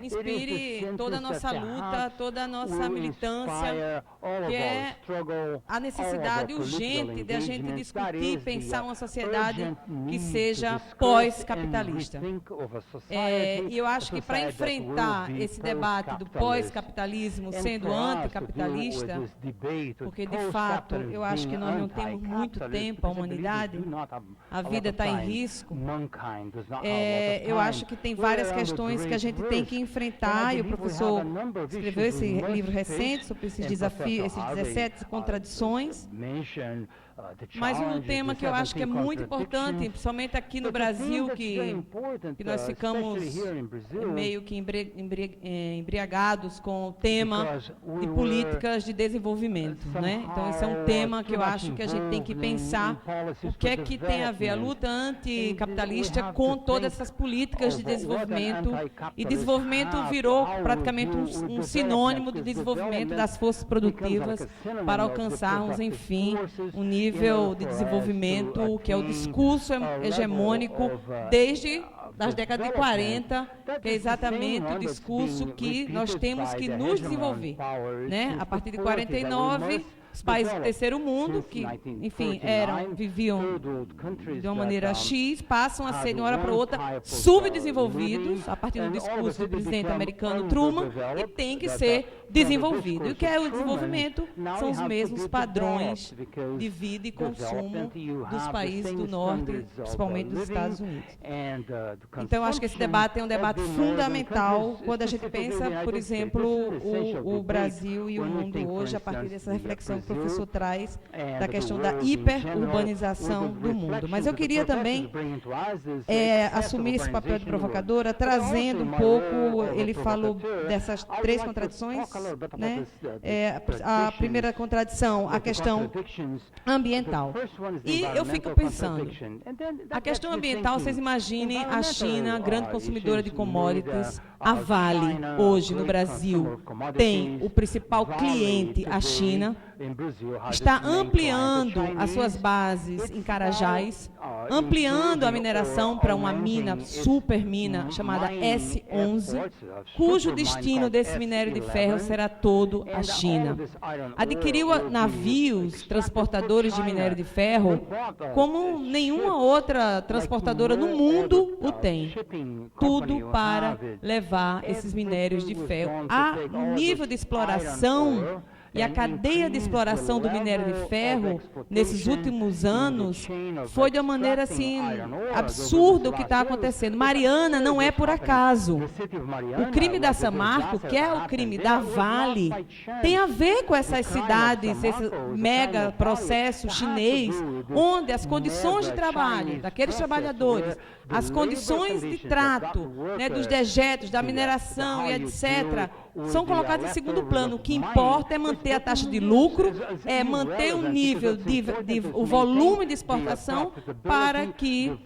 inspire toda a nossa luta, toda a nossa militância, que é a necessidade urgente de a gente discutir e pensar uma sociedade que seja pós-capitalista. E eu acho que para enfrentar esse debate do pós-capitalismo sendo anticapitalista, porque de fato eu acho que nós não temos muito tempo, a humanidade, a vida está em risco, eu acho que tem várias questões que a gente tem que enfrentar, e o professor escreveu esse livro recente sobre esses desafios, esses 17 contradições. Mas um tema que eu acho que é muito importante, principalmente aqui no Brasil, que nós ficamos meio que embriagados com o tema de políticas de desenvolvimento, né? Então, esse é um tema que eu acho que a gente tem que pensar o que é que tem a ver a luta anticapitalista com todas essas políticas de desenvolvimento. E desenvolvimento virou praticamente um sinônimo de desenvolvimento das forças produtivas para alcançarmos, enfim, um nível de desenvolvimento, que é o discurso hegemônico desde das décadas de 40, que é exatamente o discurso que nós temos que nos desenvolver, né? A partir de 49, os países do terceiro mundo, que, enfim, viviam de uma maneira X, passam a ser, de uma hora para outra, subdesenvolvidos, a partir do discurso do presidente americano Truman, e tem que ser desenvolvido. E o que é o desenvolvimento? São os mesmos padrões de vida e consumo dos países do norte, principalmente dos Estados Unidos. Então, eu acho que esse debate é um debate fundamental quando a gente pensa, por exemplo, o Brasil e o mundo hoje, a partir dessa reflexão que o professor traz da questão da hiperurbanização do mundo. Mas eu queria também assumir esse papel de provocadora, trazendo um pouco, ele falou dessas 3 contradições, né? A primeira contradição, a questão ambiental. E eu fico pensando, a questão ambiental, vocês imaginem a China, grande consumidora de commodities, a Vale, hoje no Brasil, tem o principal cliente, a China, está ampliando as suas bases em Carajás, ampliando a mineração para uma mina, super mina, chamada S11, cujo destino desse minério de ferro será todo a China. Adquiriu navios transportadores de minério de ferro como nenhuma outra transportadora no mundo o tem. Tudo para levar esses minérios de ferro. A nível de exploração e a cadeia de exploração do minério de ferro, nesses últimos anos, foi de uma maneira assim, absurda o que está acontecendo. Mariana não é por acaso. O crime da Samarco, que é o crime da Vale, tem a ver com essas cidades, esse mega processo chinês, onde as condições de trabalho daqueles trabalhadores, as condições de trato, né, dos dejetos, da mineração e etc., são colocadas em segundo plano. O que importa é manter a taxa de lucro, é manter o nível, o volume de exportação para que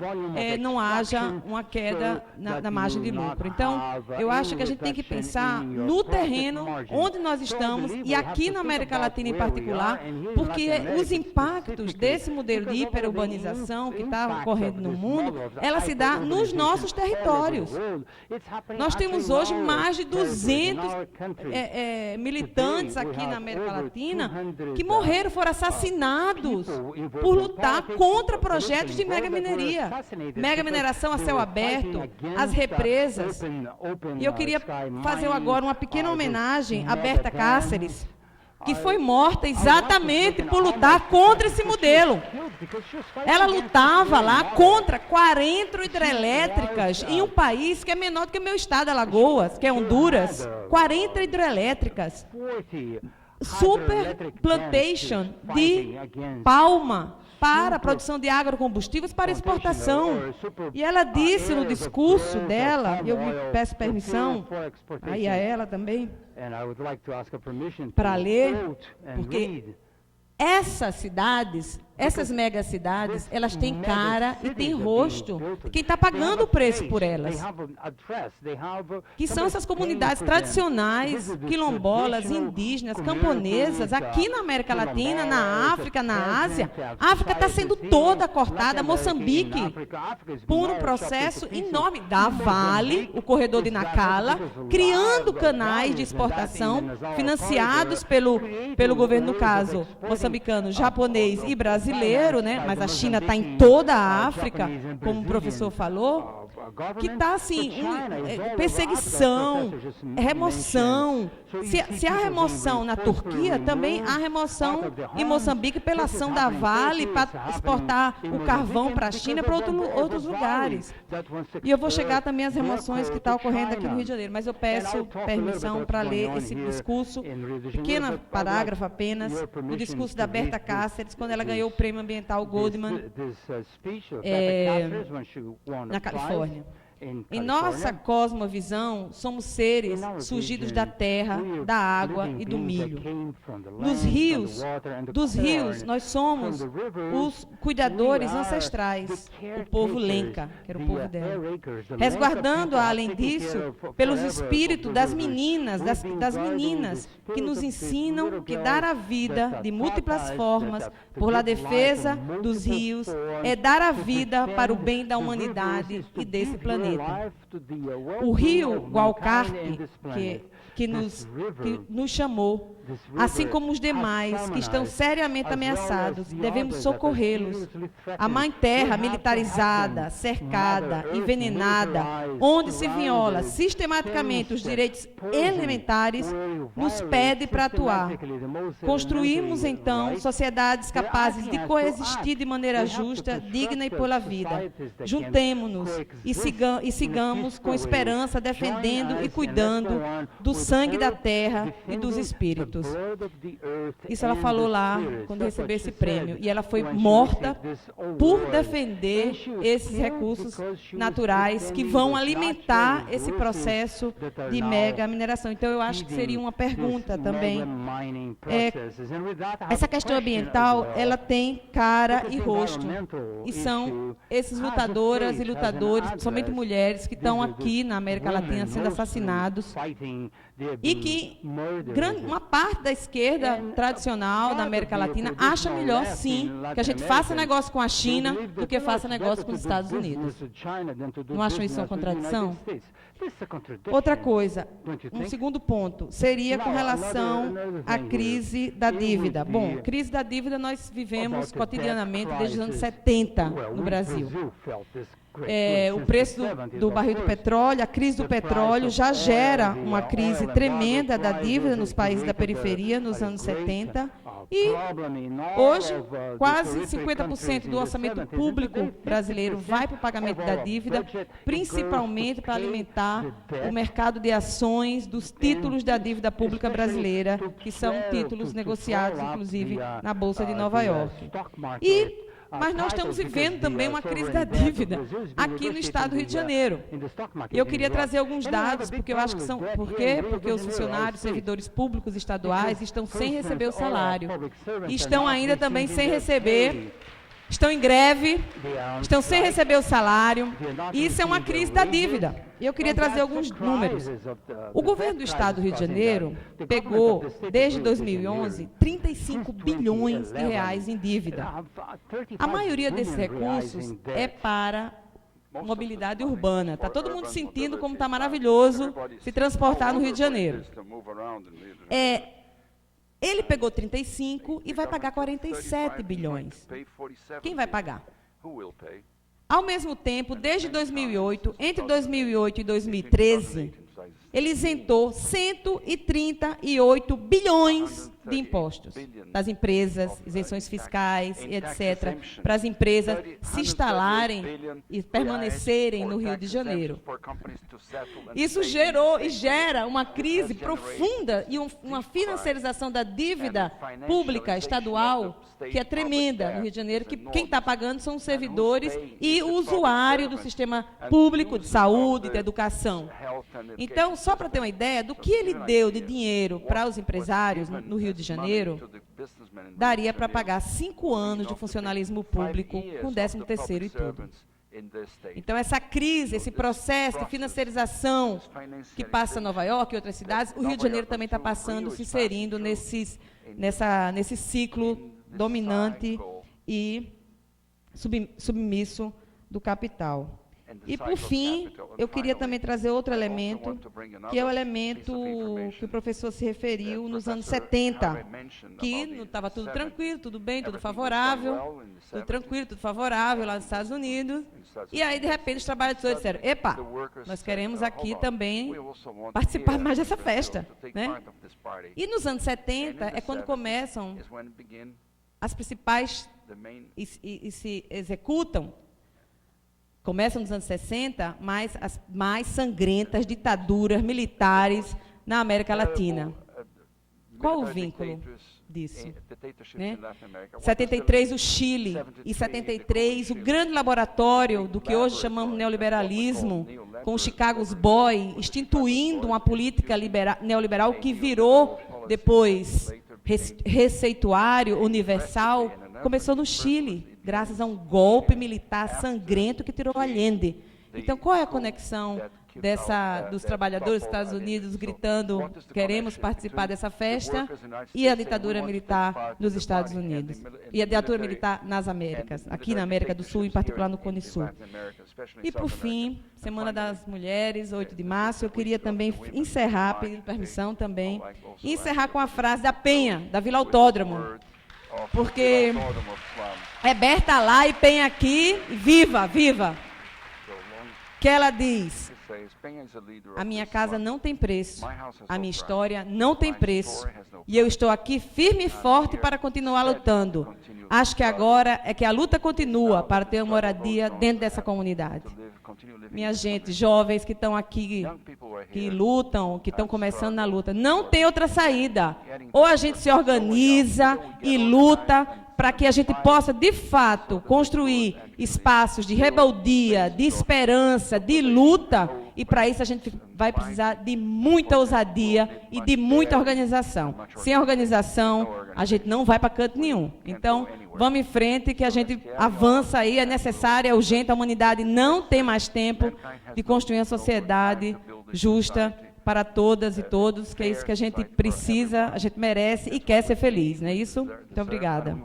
não haja uma queda na margem de lucro. Então, eu acho que a gente tem que pensar no terreno onde nós estamos, e aqui na América Latina em particular, porque os impactos desse modelo de hiperurbanização que está ocorrendo no mundo, ela se dá nos nossos territórios. Nós temos hoje mais de 200 militantes aqui na América Latina que morreram, foram assassinados por lutar contra projetos de megamineria, megamineração a céu aberto, as represas. E eu queria fazer agora uma pequena homenagem à Berta Cáceres, que foi morta exatamente por lutar contra esse modelo. Ela lutava lá contra 40 hidrelétricas em um país que é menor do que o meu estado, Alagoas, que é Honduras. 40 hidrelétricas. Super plantation de palma para a produção de agrocombustíveis para exportação. E ela disse no discurso dela, e eu me peço permissão, aí a ela também, para ler, porque essas cidades, essas megacidades, elas têm cara e têm rosto de quem está pagando o preço por elas. Que são essas comunidades tradicionais, quilombolas, indígenas, camponesas, aqui na América Latina, na África, na Ásia. A África está sendo toda cortada, Moçambique, por um processo enorme da Vale, o corredor de Nacala, criando canais de exportação financiados pelo governo, no caso, moçambicano, japonês e brasileiro, né? Mas a China está em toda a África, como o professor falou, que está assim, perseguição, remoção. Se há remoção na Turquia, também há remoção em Moçambique pela ação da Vale para exportar o carvão para a China e para outros lugares. E eu vou chegar também às remoções que estão ocorrendo aqui no Rio de Janeiro, mas eu peço permissão para ler esse discurso, pequeno parágrafo apenas, o discurso da Berta Cáceres, quando ela ganhou o Prêmio Ambiental Goldman na Califórnia. Em nossa cosmovisão, somos seres surgidos da terra, da água e do milho. Dos rios, nós somos os cuidadores ancestrais, o povo Lenca, que era o povo dela. Resguardando, além disso, pelos espíritos das meninas, que nos ensinam que dar a vida de múltiplas formas, por la defesa dos rios, é dar a vida para o bem da humanidade e desse planeta. O rio Gualcarpe, que nos chamou, assim como os demais que estão seriamente ameaçados. Devemos socorrê-los. A Mãe Terra, militarizada, cercada, envenenada, onde se viola sistematicamente os direitos elementares, nos pede para atuar. Construímos, então, sociedades capazes de coexistir de maneira justa, digna e pela vida. Juntemo-nos e sigamos com esperança, defendendo e cuidando do sangue da terra e dos espíritos. Isso ela falou lá quando recebeu esse prêmio. E ela foi morta por defender esses recursos naturais que vão alimentar esse processo de mega mineração. Então, eu acho que seria uma pergunta também. Essa questão ambiental, ela tem cara e rosto. E são esses lutadoras e lutadores, principalmente mulheres, que estão aqui na América Latina sendo assassinados e que uma parte da esquerda tradicional da América Latina acha melhor, sim, que a gente faça negócio com a China do que faça negócio com os Estados Unidos. Não acham isso uma contradição? Outra coisa, um segundo ponto, seria com relação à crise da dívida. Bom, crise da dívida nós vivemos cotidianamente desde os anos 70 no Brasil. O preço do barril de petróleo, a crise do petróleo já gera uma crise tremenda da dívida nos países da periferia nos anos 70. E hoje, quase 50% do orçamento público brasileiro vai para o pagamento da dívida, principalmente para alimentar o mercado de ações dos títulos da dívida pública brasileira, que são títulos negociados, inclusive, na Bolsa de Nova York. Mas nós estamos vivendo também uma crise da dívida aqui no estado do Rio de Janeiro. Eu queria trazer alguns dados, porque eu acho que são... Por quê? Porque os funcionários, servidores públicos estaduais estão sem receber o salário. E estão ainda também sem receber... Estão em greve, estão sem receber o salário. E isso é uma crise da dívida. E eu queria trazer alguns números. O governo do estado do Rio de Janeiro pegou, desde 2011, 35 bilhões de reais em dívida. A maioria desses recursos é para mobilidade urbana. Está todo mundo sentindo como está maravilhoso se transportar no Rio de Janeiro. Ele pegou 35 e vai pagar 47 bilhões. Quem vai pagar? Ao mesmo tempo, desde 2008, entre 2008 e 2013, ele isentou 138 bilhões de impostos das empresas, isenções fiscais e etc., para as empresas se instalarem e permanecerem no Rio de Janeiro. Isso gerou e gera uma crise profunda e uma financiarização da dívida pública estadual que é tremenda no Rio de Janeiro, que quem está pagando são os servidores e o usuário do sistema público de saúde, de educação. Então, só para ter uma ideia do que ele deu de dinheiro para os empresários no Rio de Janeiro, daria para pagar 5 anos de funcionalismo público com 13º e tudo. Então, essa crise, esse processo de financiarização que passa em Nova York e outras cidades, o Rio de Janeiro também está passando, se inserindo nesse ciclo dominante e submisso do capital. E, por fim, eu queria também trazer outro elemento, que é o elemento que o professor se referiu nos anos 70, que estava tudo tranquilo, tudo bem, tudo favorável, tudo tranquilo, tudo favorável lá nos Estados Unidos. E aí, de repente, os trabalhadores disseram, epa, nós queremos aqui também participar mais dessa festa, né? E nos anos 70 é quando começam as principais e se executam. Começam nos anos 60, mas as mais sangrentas ditaduras militares na América Latina. Qual o vínculo disso? Né? 73, o Chile, e 73, o grande laboratório do que hoje chamamos de neoliberalismo, com o Chicago's Boy, instituindo uma política neoliberal que virou, depois, receituário universal, começou no Chile, graças a um golpe militar sangrento que tirou Allende. Então, qual é a conexão dos trabalhadores dos Estados Unidos gritando: queremos participar dessa festa, e a ditadura militar nos Estados Unidos, e a ditadura militar nas Américas, aqui na América do Sul, em particular no Cone Sul. E, por fim, Semana das Mulheres, 8 de março, eu queria também encerrar, pedindo permissão também, e encerrar com a frase da Penha, da Vila Autódromo, porque é Berta lá e Penha aqui, viva, viva, que ela diz: a minha casa não tem preço, a minha história não tem preço, e eu estou aqui firme e forte para continuar lutando. Acho que agora é que a luta continua para ter uma moradia dentro dessa comunidade. Minha gente, jovens que estão aqui, que lutam, que estão começando na luta, não tem outra saída. Ou a gente se organiza e luta para que a gente possa, de fato, construir espaços de rebeldia, de esperança, de luta, e para isso a gente vai precisar de muita ousadia e de muita organização. Sem organização, a gente não vai para canto nenhum. Então, vamos em frente, que a gente avança aí, é necessário, é urgente, a humanidade não tem mais tempo de construir uma sociedade justa para todas e todos, que é isso que a gente precisa, a gente merece e quer ser feliz, não é isso? Muito obrigada.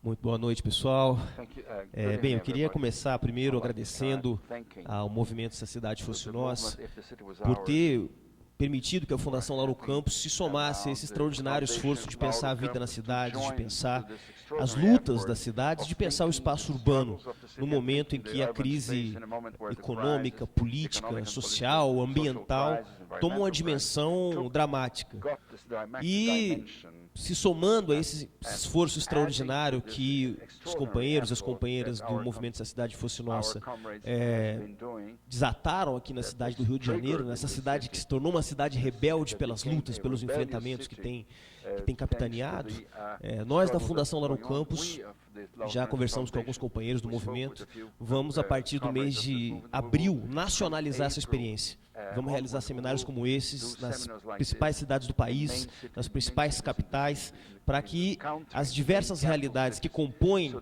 Muito boa noite, pessoal. Bem, eu queria começar primeiro agradecendo ao movimento Se a Cidade Fosse Nossa por ter permitido que a Fundação Lauro se somasse a esse extraordinário esforço de pensar a vida nas cidades, de pensar as lutas das cidades, de pensar o espaço urbano, no momento em que a crise econômica, política, social, ambiental toma uma dimensão dramática. E se somando a esse esforço extraordinário que os companheiros e as companheiras do movimento Se a Cidade Fosse Nossa desataram aqui na cidade do Rio de Janeiro, nessa cidade que se tornou uma cidade rebelde pelas lutas, pelos enfrentamentos que tem capitaneado, nós da Fundação Lauro Campos já conversamos com alguns companheiros do movimento, vamos a partir do mês de abril nacionalizar essa experiência. Vamos realizar seminários como esses nas principais cidades do país, nas principais capitais, para que as diversas realidades que compõem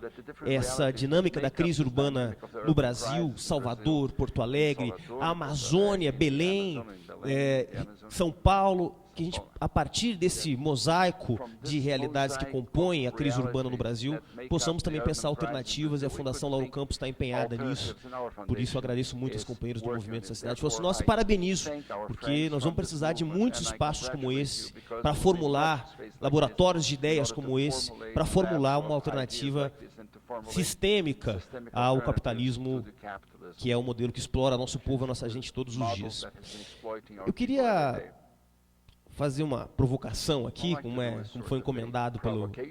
essa dinâmica da crise urbana no Brasil, Salvador, Porto Alegre, a Amazônia, Belém, São Paulo, que a gente, a partir desse mosaico de realidades que compõem a crise urbana no Brasil, possamos também pensar alternativas, e a Fundação Lauro Campos está empenhada nisso. Por isso, eu agradeço muito aos companheiros do movimento Se a Cidade Fosse Nossa e parabenizo, porque nós vamos precisar de muitos espaços como esse para formular laboratórios de ideias como esse, para formular uma alternativa sistêmica ao capitalismo, que é o modelo que explora nosso povo, a nossa gente todos os dias. Eu queria fazer uma provocação aqui, como foi encomendado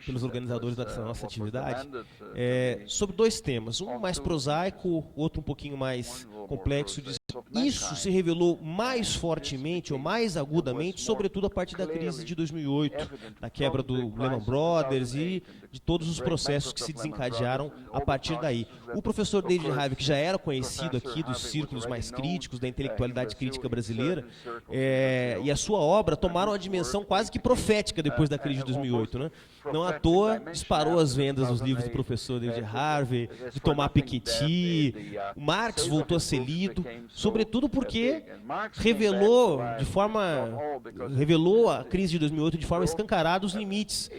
pelos organizadores da nossa atividade, sobre dois temas, um mais prosaico, outro um pouquinho mais complexo. Isso se revelou mais fortemente ou mais agudamente, sobretudo a partir da crise de 2008, da quebra do Lehman Brothers e de todos os processos que se desencadearam a partir daí. O professor David Harvey, que já era conhecido aqui dos círculos mais críticos, da intelectualidade crítica brasileira, e a sua obra tomaram uma dimensão quase que profética depois da crise de 2008. Né? Não à toa disparou as vendas dos livros do professor David Harvey, de Thomas Piketty, o Marx voltou a ser lido, sobretudo porque revelou a crise de 2008 de forma escancarada os limites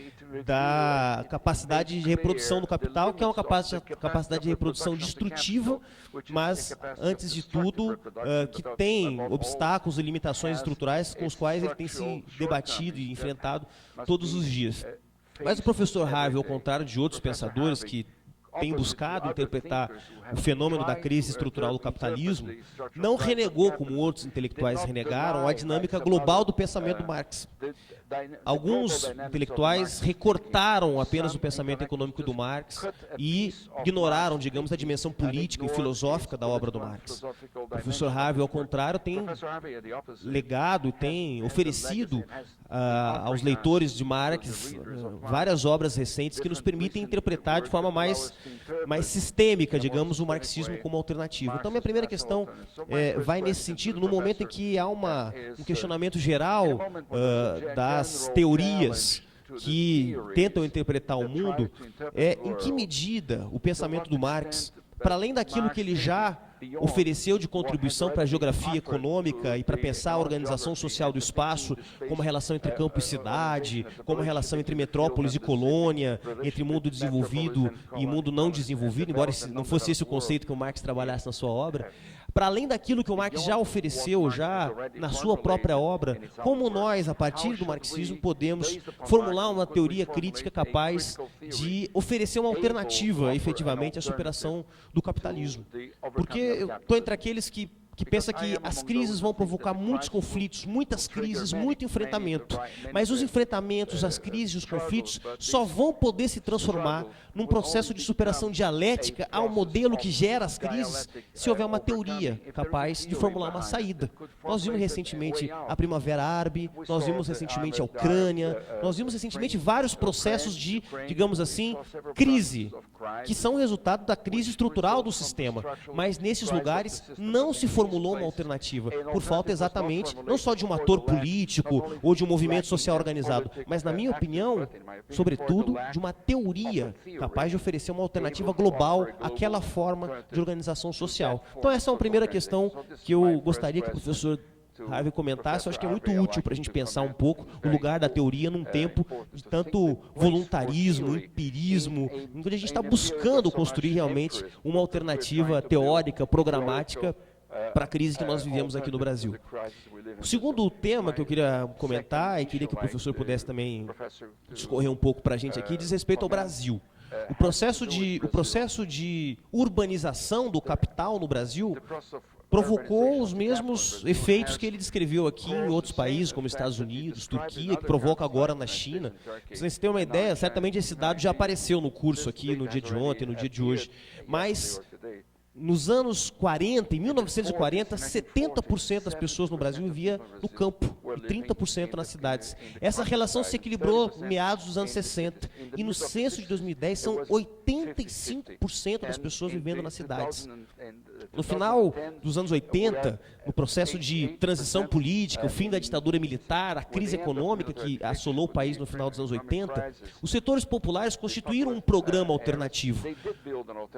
da capacidade de reprodução do capital, que é uma capacidade de reprodução destrutiva, mas, antes de tudo, que tem obstáculos e limitações estruturais com os quais ele tem se debatido e enfrentado todos os dias. Mas o professor Harvey, ao contrário de outros pensadores que tem buscado interpretar o fenômeno da crise estrutural do capitalismo, não renegou, como outros intelectuais renegaram, a dinâmica global do pensamento do Marx. Alguns intelectuais recortaram apenas o pensamento econômico do Marx e ignoraram, digamos, a dimensão política e filosófica da obra do Marx. O professor Harvey, ao contrário, tem legado, tem oferecido aos leitores de Marx várias obras recentes que nos permitem interpretar de forma mais sistêmica, digamos, o marxismo como alternativa. Então, minha primeira questão vai nesse sentido, no momento em que há um questionamento geral das teorias que tentam interpretar o mundo é em que medida o pensamento do Marx, para além daquilo que ele já ofereceu de contribuição para a geografia econômica e para pensar a organização social do espaço, como a relação entre campo e cidade, como a relação entre metrópoles e colônia, entre mundo desenvolvido e mundo não desenvolvido, embora não fosse esse o conceito que o Marx trabalhasse na sua obra, para além daquilo que o Marx já ofereceu, já na sua própria obra, como nós, a partir do marxismo, podemos formular uma teoria crítica capaz de oferecer uma alternativa, efetivamente, à superação do capitalismo. Porque eu estou entre aqueles que pensa que as crises vão provocar muitos conflitos, muitas crises, muito enfrentamento. Mas os enfrentamentos, as crises e os conflitos só vão poder se transformar num processo de superação dialética ao modelo que gera as crises se houver uma teoria capaz de formular uma saída. Nós vimos recentemente a Primavera Árabe, nós vimos recentemente a Ucrânia, nós vimos recentemente vários processos de, digamos assim, crise, que são resultado da crise estrutural do sistema. Mas nesses lugares não se formulou uma alternativa, por falta exatamente, não só de um ator político ou de um movimento social organizado, mas, na minha opinião, sobretudo, de uma teoria capaz de oferecer uma alternativa global àquela forma de organização social. Então essa é uma primeira questão que eu gostaria que o professor Harvey comentasse. Eu acho que é muito útil para a gente pensar um pouco o lugar da teoria num tempo de tanto voluntarismo, empirismo, onde a gente está buscando construir realmente uma alternativa teórica, programática, para a crise que nós vivemos aqui no Brasil. O segundo tema que eu queria comentar, e queria que o professor pudesse também discorrer um pouco para a gente aqui, diz respeito ao Brasil. O processo de urbanização do capital no Brasil provocou os mesmos efeitos que ele descreveu aqui em outros países, como Estados Unidos, Turquia, que provoca agora na China. Para vocês terem uma ideia, certamente esse dado já apareceu no curso aqui, no dia de ontem, no dia de hoje, mas nos anos 40, em 1940, 70% das pessoas no Brasil vivia no campo e 30% nas cidades. Essa relação se equilibrou em meados dos anos 60 e no censo de 2010 são 85% das pessoas vivendo nas cidades. No final dos anos 80, no processo de transição política, o fim da ditadura militar, a crise econômica que assolou o país no final dos anos 80, os setores populares constituíram um programa alternativo.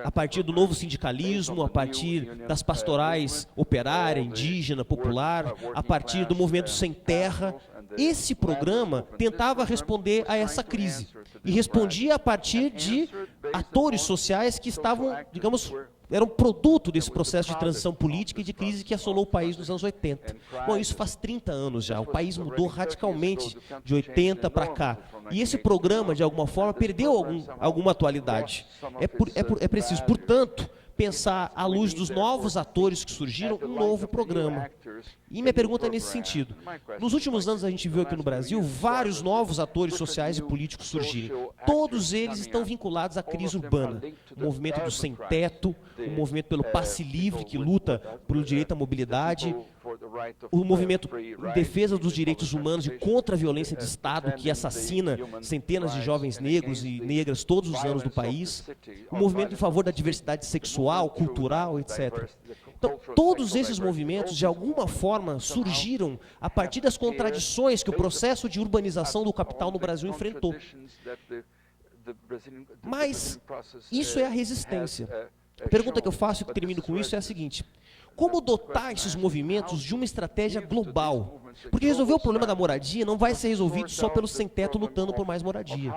A partir do novo sindicalismo, a partir das pastorais operária, indígena, popular, a partir do movimento sem terra, esse programa tentava responder a essa crise. E respondia a partir de atores sociais que estavam, digamos, eram produto desse processo de transição política e de crise que assolou o país nos anos 80. Bom, isso faz 30 anos já. O país mudou radicalmente de 80 para cá. E esse programa, de alguma forma, perdeu alguma atualidade. É preciso, portanto, pensar, à luz dos novos atores que surgiram, um novo programa. E minha pergunta é nesse sentido. Nos últimos anos, a gente viu aqui no Brasil vários novos atores sociais e políticos surgirem. Todos eles estão vinculados à crise urbana. O movimento do sem-teto, o movimento pelo passe livre, que luta pelo direito à mobilidade, o movimento em defesa dos direitos humanos e contra a violência de Estado, que assassina centenas de jovens negros e negras todos os anos no país, o movimento em favor da diversidade sexual, cultural, etc. Então, todos esses movimentos, de alguma forma, surgiram a partir das contradições que o processo de urbanização do capital no Brasil enfrentou. Mas isso é a resistência. A pergunta que eu faço e que termino com isso é a seguinte: como dotar esses movimentos de uma estratégia global? Porque resolver o problema da moradia não vai ser resolvido só pelo sem-teto lutando por mais moradia.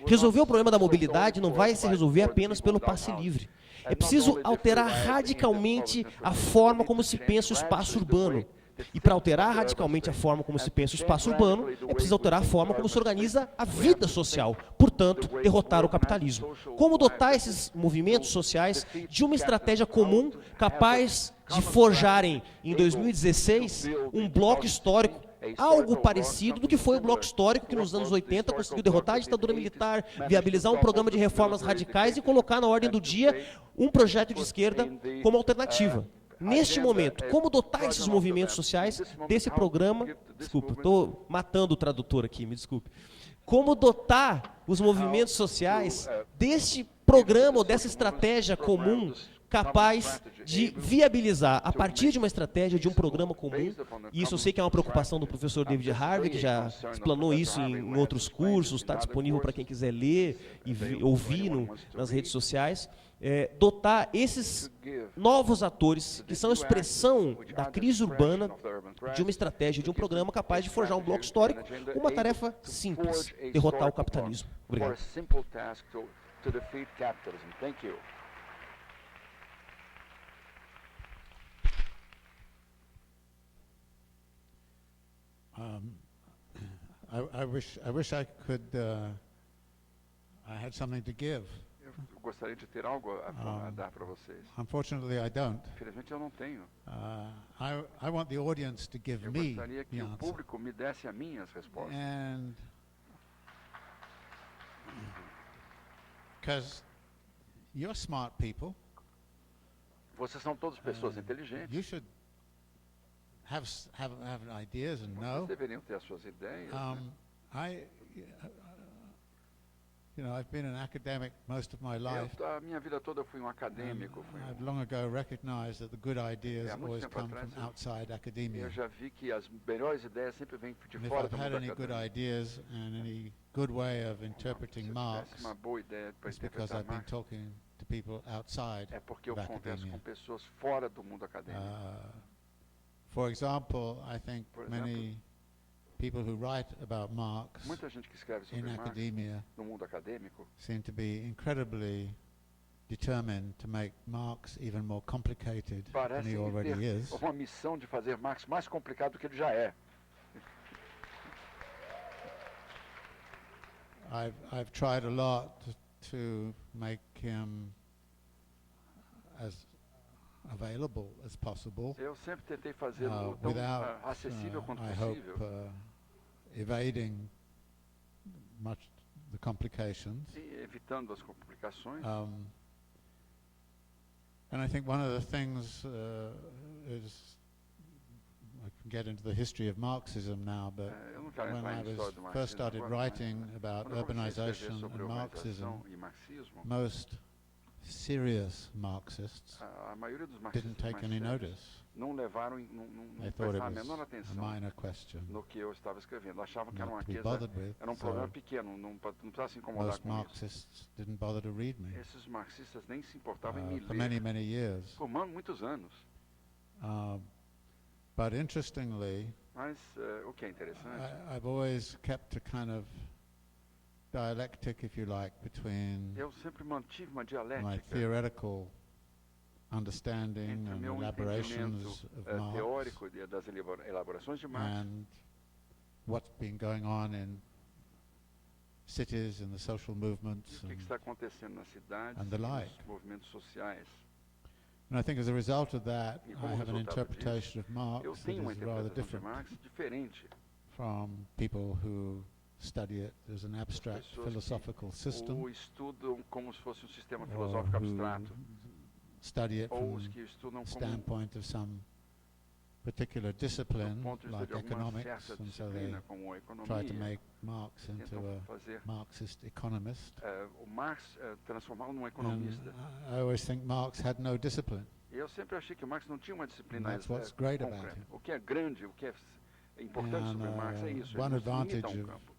Resolver o problema da mobilidade não vai se resolver apenas pelo passe livre. É preciso alterar radicalmente a forma como se pensa o espaço urbano. E para alterar radicalmente a forma como se pensa o espaço urbano, é preciso alterar a forma como se organiza a vida social, portanto, derrotar o capitalismo. Como dotar esses movimentos sociais de uma estratégia comum capaz de forjarem, em 2016, um bloco histórico algo parecido do que foi o bloco histórico que nos anos 80 conseguiu derrotar a ditadura militar, viabilizar um programa de reformas radicais e colocar na ordem do dia um projeto de esquerda como alternativa. Neste momento, como dotar esses movimentos sociais desse programa... Desculpa, estou matando o tradutor aqui, me desculpe. Como dotar os movimentos sociais deste programa ou dessa estratégia comum capaz de viabilizar, a partir de uma estratégia, de um programa comum, e isso eu sei que é uma preocupação do professor David Harvey, que já explanou isso em outros cursos, está disponível para quem quiser ler e ouvir nas redes sociais, dotar esses novos atores, que são expressão da crise urbana, de uma estratégia, de um programa capaz de forjar um bloco histórico, com uma tarefa simples: derrotar o capitalismo. Obrigado. I wish I could. I had something to give. Eu gostaria de ter algo a dar para vocês. Unfortunately, I don't. Infelizmente, eu não tenho. I want the audience to give me Eu gostaria que o público me desse a mim as respostas. And because you're smart people. Vocês são todas pessoas inteligentes. You should have ideas and know. Vocês deveriam ter as suas ideias. I've been an academic most of my life. A minha vida toda eu fui acadêmico. I've long ago recognized that the good ideas always come from outside academia. Eu já vi que as melhores ideias sempre vêm de And fora if do I've had mundo any good acadêmico. ideas and any good way of interpreting Marx, Uma boa ideia para it's because interpretar I've been Marx. talking to people outside É porque eu of converso academia. com pessoas fora do mundo acadêmico. For example, I think many people who write about Marx Muita gente que escreve sobre in Marx academia no mundo acadêmico seem to be incredibly determined to make Marx even more complicated than parecem he already ter is. uma missão de fazer Marx mais complicado do que ele já é. I've tried a lot to make him as available as possible, Eu sempre tentei fazê-lo tão without, acessível quanto I possível. hope, evading much the complications. E evitando as complicações. And I think one of the things is, I can get into the history of Marxism now, but Eu não quero when entrar I na história do first marxismo started agora, writing about quando eu comecei a escrever urbanization sobre and Marxism, urbanização e marxismo, most serious Marxists a maioria dos didn't marxistas take any mais sérios notice. não levaram, They thought prestaram a it menor was a atenção minor question, no que eu estava escrevendo. Achavam que era uma not to be questão, bothered with. era problema So pequeno, não precisava se incomodar most com isso. Marxists didn't bother to read me Esses marxistas nem se importavam em me for many, ler many years. por muitos anos. But interestingly, Mas o que é interessante, I've always kept a kind of dialectic, if you like, between eu sempre mantive uma my dialética theoretical understanding entre and meu elaborations entendimento of Marx teórico das elaborações de Marx and what's been going on in cities and the social e movements. o que está acontecendo nas cidades and the e like. nos movimentos sociais. And I think as a result of that, E I como have an resultado interpretation of Eu Marx that tenho uma is rather interpretação de different Marx diferente. from people who study it as an abstract pessoas que philosophical system, ou estudam como se fosse um sistema or filosófico who abstrato, study it ou from os que estudam the como standpoint of some particular do discipline, ponto de vista like de alguma economics, certa and so they disciplina, como a try to economia, make Marx into tentam a fazer Marxist economist. o Marx transformá-lo num And economista. I always think Marx had no discipline. E eu sempre achei que o Marx não tinha uma disciplina And that's what's great about concreta. him. O que é grande, o que é importante And, sobre o Marx é isso, ele one não se limita a advantage um of campo.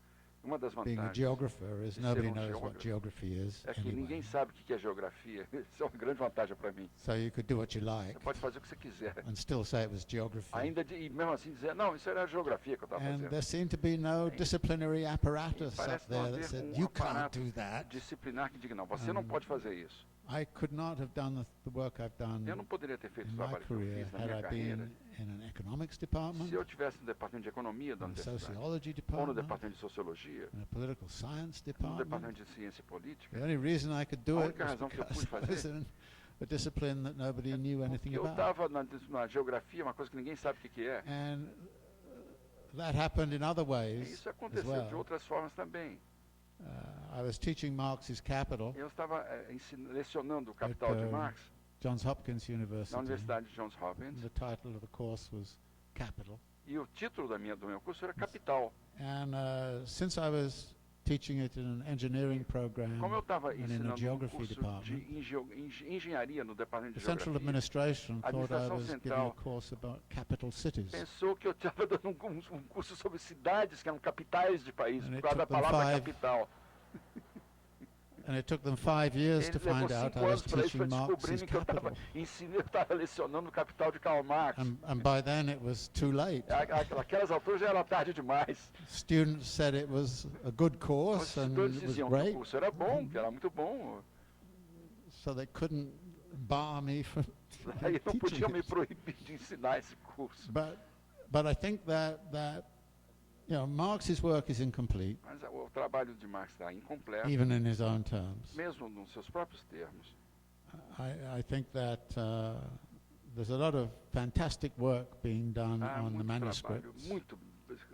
Uma das being a vantagens geographer is de nobody ser knows what geógrafo geography is é que anyway. ninguém sabe o que é geografia. Isso é uma grande vantagem para mim. So you could do what you like Você pode fazer o que você quiser. and still say it was geography. E mesmo assim dizer, não, isso era a geografia que eu estava And fazendo. there seemed to be no disciplinary apparatus up Parece não there that haver said, um you can't aparato do that. disciplinar que diga, não, você não pode fazer isso. I could not have done the work I've done Eu não poderia ter feito in o my trabalho que eu career fiz na had minha I carreira been in an economics se department, eu tivesse no departamento de economia da in a universidade, sociology ou no department, departamento de sociologia, in a political science no department. departamento de ciência e política. The only reason I could do A it única was razão que eu because pude I was fazer in a discipline that nobody knew anything eu about. estava na geografia, uma coisa que ninguém sabe o que é. And that happened in other E ways isso as aconteceu de well. outras formas também. I was teaching Marx's Capital Eu estava lecionando o Capital de At, Marx Johns Hopkins na University. Universidade de Johns Hopkins. The title of the course was Capital. E o título do meu curso era Capital. And since I was teaching it in an engineering program Como eu estava and in a ensinando geography curso department, de engenharia no departamento the de central geografia, administration a thought I administração was giving a central course about capital cities. pensou que eu estava dando um curso sobre cidades que eram capitais de países, And por causa da palavra capital. And it took them 5 years to Levou find out 5 I was anos para isso, teaching para Marx's descobrirem que eu capital. estava lecionando o Capital de Karl Marx. And by then it was too late. Aquelas alturas já era tarde demais. Students said it was a good Os course and estudantes it was diziam que o great, curso era bom, que era muito bom. so they couldn't bar me from Aí não teaching podiam me it. proibir de ensinar esse curso. But I think that Marx's work is incomplete, Mas o trabalho de Marx está incompleto, even in his own terms. mesmo nos seus próprios termos. I think that there's a lot of fantastic work being done Há on the muito trabalho, manuscripts,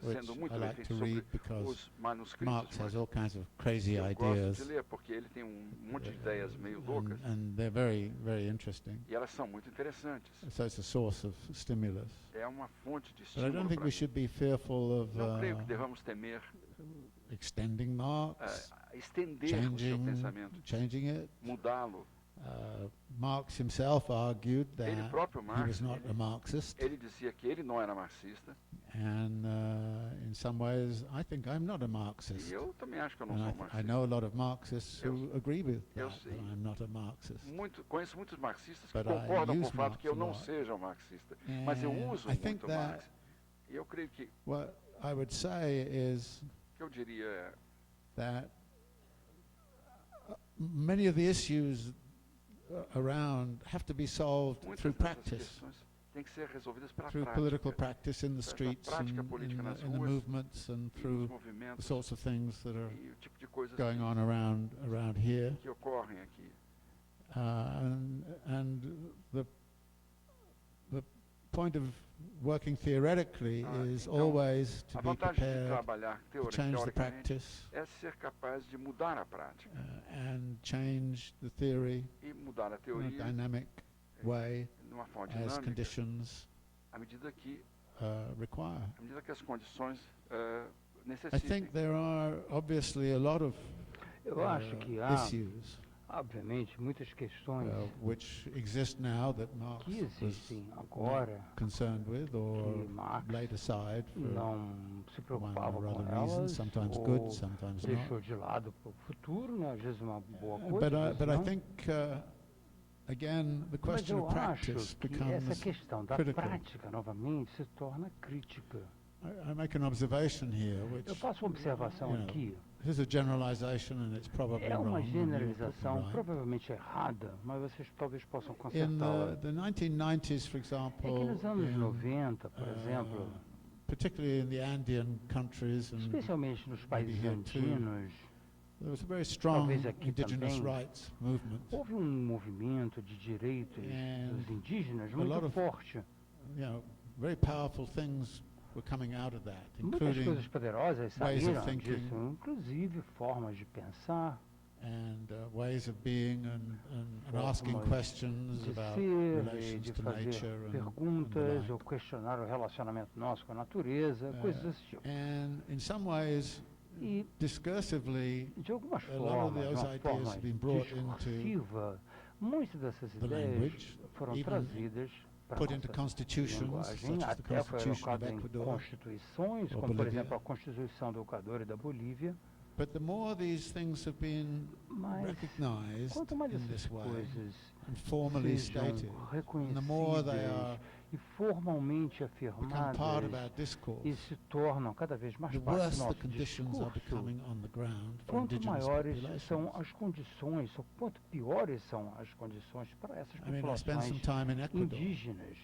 sendo which muito I bem like feito to sobre read because os manuscritos. Marx has all kinds of crazy Eu gosto ideas, de ler porque ele tem monte de ideias meio loucas and they're very, very interesting. e elas são muito interessantes. So it's a source of stimulus. É uma fonte de But I estímulo. don't think we should be fearful of Não creio que devamos temer extending Marx, estender o seu pensamento, changing it. mudá-lo. Marx himself argued that Ele próprio he Marx, was not a Marxist, ele dizia que ele não era marxista, and in some ways I think I'm not a e Marxist. eu também acho que eu não And sou I marxista. know a lot of Marxists who agree with eu that sei. I'm not a Marxist. Conheço muitos marxistas que But I concordam com o use fato que eu Marx a não lot. seja um marxista, mas eu And uso I think muito that Marx. E eu creio que what I would say is eu diria é, that many of the issues around have to be solved muitas through dessas practice, questões têm que ser resolvidas pela through prática, political practice in the essa streets prática and política nas in the ruas, movements and e through os the movimentos sorts of things that are e o tipo de coisas going on around here. que ocorrem aqui. And the point of working theoretically is então, always to A be vantagem de prepared trabalhar to change the teoricamente practice é ser capaz de mudar a prática and change the theory e mudar a in a teoria dynamic way numa forma as dinâmica conditions à medida que require. as condições I necessitem. think there are obviously a lot of Eu acho que há, issues obviamente, muitas questões which exist now that Marx que was existem not agora concerned with or que Marx laid aside for não se one preocupava or com other reason, elas, sometimes ou good, sometimes not. deixou de lado para o futuro, né? Às vezes uma boa coisa, But às vezes I não. think again the Mas question eu of practice acho que essa becomes questão da critical. prática, novamente, se torna crítica. I make an observation here, Eu which faço uma observação you know, aqui. is a generalization and it's probably É uma wrong. and you're generalização right. provavelmente errada, mas vocês talvez possam In consertá-la. the 1990s, for É example, que nos anos in, 90, por exemplo, particularly in the Andean countries, and especialmente nos países here too, andinos, there was a very strong talvez aqui indigenous também, rights movement. houve um movimento de direitos And dos indígenas a lot muito of forte. Very powerful things were coming out of that, Muitas including coisas poderosas ways of saíram thinking disso, inclusive formas de pensar, and ways of being and asking formas questions de about ser, e relations de to fazer nature and the perguntas ou like. questionar o relacionamento nosso com a natureza, coisas desse tipo. And in some ways, E, discursively, de algumas a lot of formas, de those uma ideas forma have been brought into discursiva, muitas dessas the ideias language, foram even trazidas para a put into nossa constitutions, linguagem, such as the até foi Constitution of colocado em Ecuador. constituições, or como por Bolívia. exemplo a Constituição do Equador e da Bolívia, But the more these things have been mas recognized quanto mais in essas this way coisas and formally sejam stated, and the more they reconhecidas are e formalmente become part of our afirmadas discourse, e se tornam cada vez mais the parte do worse the nosso conditions are discurso, becoming on the ground for quanto indigenous maiores são populations. as condições, ou quanto piores são as condições para essas I mean, I spent some populações time in Ecuador, indígenas.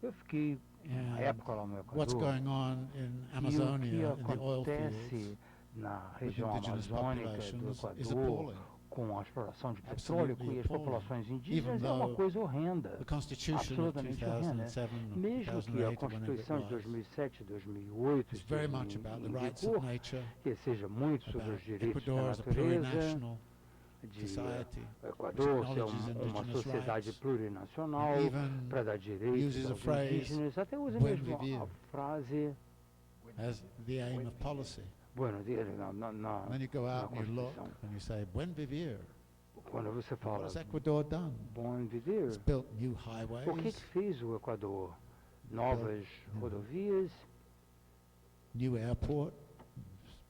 Eu fiquei na and época lá no what's Equador, going on in e o Amazonia, que in the oil acontece fields, na with região indigenous amazônica do populations is Equador, appalling. com a exploração de petróleo Absolutely e as appalling. populações Even indígenas, é uma though coisa horrenda. The Constitution of Absolutamente horrenda. 2007, Mesmo que a 2008, or whenever it Constituição de was, 2007 e 2008 is very much esteja about the em rights of vigor, nature, que seja muito sobre about os direitos da Ecuador as a natureza, plurinational de society, o Equador ser acknowledges uma indigenous sociedade rights, plurinacional, and even para dar direitos uses a aos phrase, indígenas, até usa buen mesmo vivir, a frase as the aim of policy. Buenos dias na Then you go out and you look Constituição. and you say, Buen Vivir. Quando você What fala has Ecuador done? Bom Viver, It's built new o que highways, fez o Equador? Novas rodovias, new airport,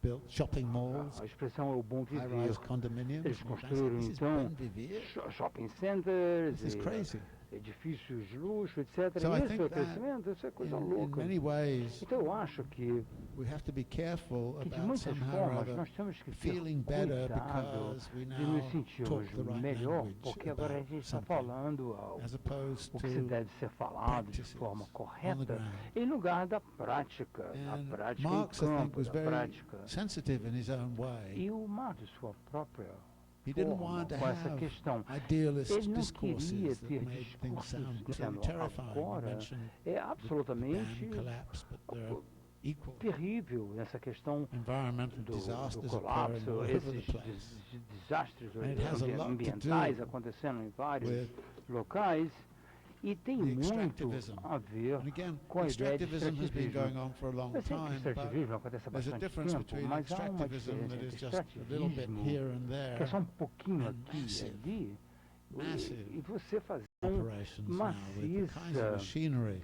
built shopping malls, a expressão é o bom viver. high-rise condominiums. Eles construíram This is então Buen Vivir. shopping centers, This is crazy. edifícios de luxo, etc. So I Isso think é that crescimento, isso é coisa In louca. many ways, Então eu acho que we have to be careful de about muitas somehow or formas other nós temos que ter feeling better cuidado because we de now nos sentirmos talk the right melhor, language porque agora a about gente está something, falando as opposed o que se to deve ser falado de practices forma on the correta, ground. em lugar da prática, a And prática Marx, em I think, campo, was da very prática. sensitive in his own way. E o Marx, de sua própria He didn't forma, want to com essa have questão, idealist ele não queria discourses that ter made things sound discursos so dizendo terrifying. You agora mentioned é the absolutamente dam collapse, but there are equal terrível nessa questão environmental do disasters occurring colapso, all over the esses place. desastres And it has a lot to ambientais do acontecendo em vários with locais, e tem the muito extractivism. a ver And again, com a ideia de extractivism has been extrativismo. going on for a long Eu sei que o time, but extrativismo acontece há there's a bastante difference tempo, between mas há uma extractivism diferença that entre is just a little bit extrativismo, here and que é there, só um pouquinho and aqui e massive, ali, massive e você fazer operations now with the kinds of maciça machinery.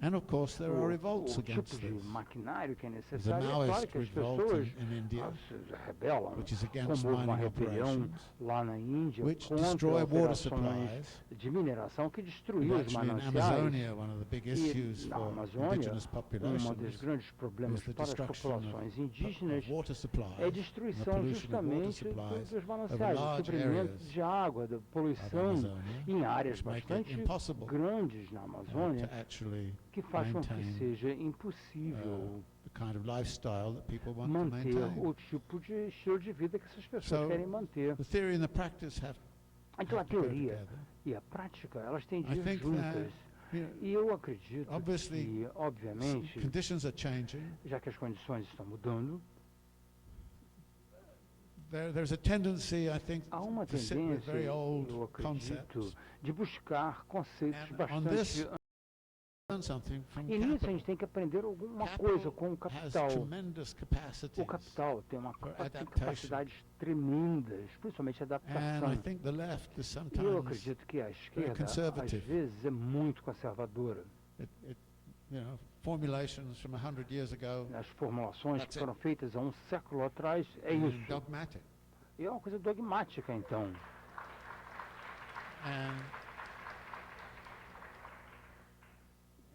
And of course there are revolts o tipo against de this. maquinário que é There's necessário. a É claro Maoist que as revolt pessoas in India, se rebelam, which is against como houve uma mining rebelião operations, lá na Índia which contra destroy water operações supplies. de mineração que And destruiu os actually in mananciais. Amazonia, one of the big issues E na for Amazônia, indigenous um dos populations grandes problemas was the para as destruction populações of indígenas water supplies, é a and the destruição pollution of water justamente supplies dos over mananciais, do large suprimento areas de água, da of poluição Amazonia, em áreas which make it bastante impossible grandes na Amazônia, to actually que faz com que maintain seja impossível the kind of lifestyle that people want to manter maintain. o tipo de estilo de vida que essas pessoas So, querem manter. the theory and the practice have Então a to go teoria together. e a prática, elas têm de I ir think juntas. that, you know, E eu acredito obviously, que, obviamente, conditions are changing. já que as condições estão mudando, There's a tendency, I think, há uma to sit with tendência, very old eu acredito, concepts. de buscar conceitos And on bastante... this, learn something from E nisso a capital. gente tem que aprender alguma coisa com o Capital capital. has tremendous capacities. O capital tem for tem adaptation. capacidades tremendas, principalmente And I adaptação. think the left is E eu sometimes, acredito que a esquerda, às conservative. vezes, é muito conservadora. you know, formulations from 100 years ago, As formulações That's que foram feitas há um século atrás, é and isso. dogmatic. E é uma coisa dogmática, então.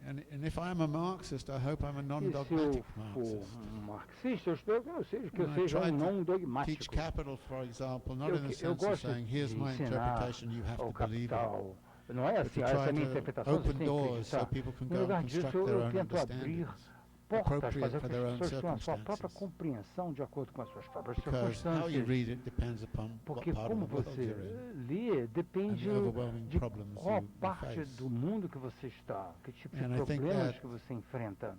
And if I'm a Marxist, I hope I'm a E se eu non-dogmatic for Marxist. marxista, eu espero que eu seja And I um try não to teach dogmático. capital, for example, not Eu, in the eu sense of gosto saying, here's de my ensinar interpretation, you have ao to believe it. capital. Não é But assim, to essa é a try minha to interpretação, você open tem que doors so acreditar. people can No go and lugar disso, construct their eu own tento abrir understandings, portas, appropriate fazer for com que their as own pessoas tenham a sua própria circumstances. compreensão de acordo com as suas próprias Because how you circunstâncias. read it depends upon what Porque part como of the world você you're in. lê And depende the overwhelming de problems qual you parte face. do mundo que você está, que tipo de And I think problemas that que você enfrenta.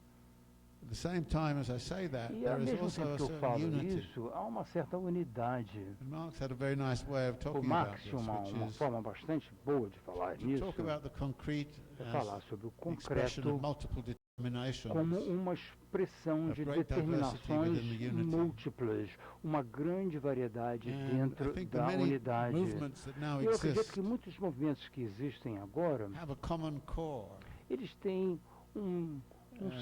At the same time as I say that, E ao there is mesmo also tempo a que eu certain falo unity. isso, há uma certa unidade. And Marx had a very nice way of O talking about Marx this, tinha uma which is forma bastante boa de falar to nisso, talk about the concrete é as falar sobre o the expression concreto of multiple determinations. como uma expressão of de great diversity determinações within the unity. múltiplas, uma grande variedade And dentro I think the da many unidade. movements that now Eu acredito exist que muitos movimentos que existem agora, have a common core. eles têm um And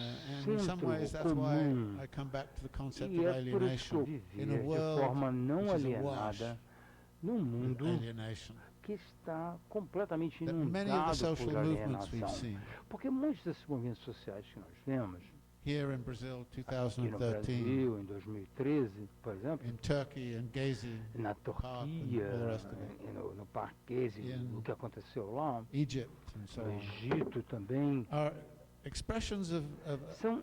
in some centro ways that's why comum. I come back to the concept E of é por isso que eu alienation. viver In a de world forma não which is alienada num with mundo alienation, que está completamente that many of the inundado social por movements we've alienação. seen Porque muitos desses movimentos sociais que nós vemos, here in Brazil aqui no 2013, Brasil, em 2013, por exemplo, in Turkey and Gezi, na Park and Turquia, all the rest of it. e no Parque Gezi, In o que aconteceu lá, Egypt and so no on, Egito também, are expressions of são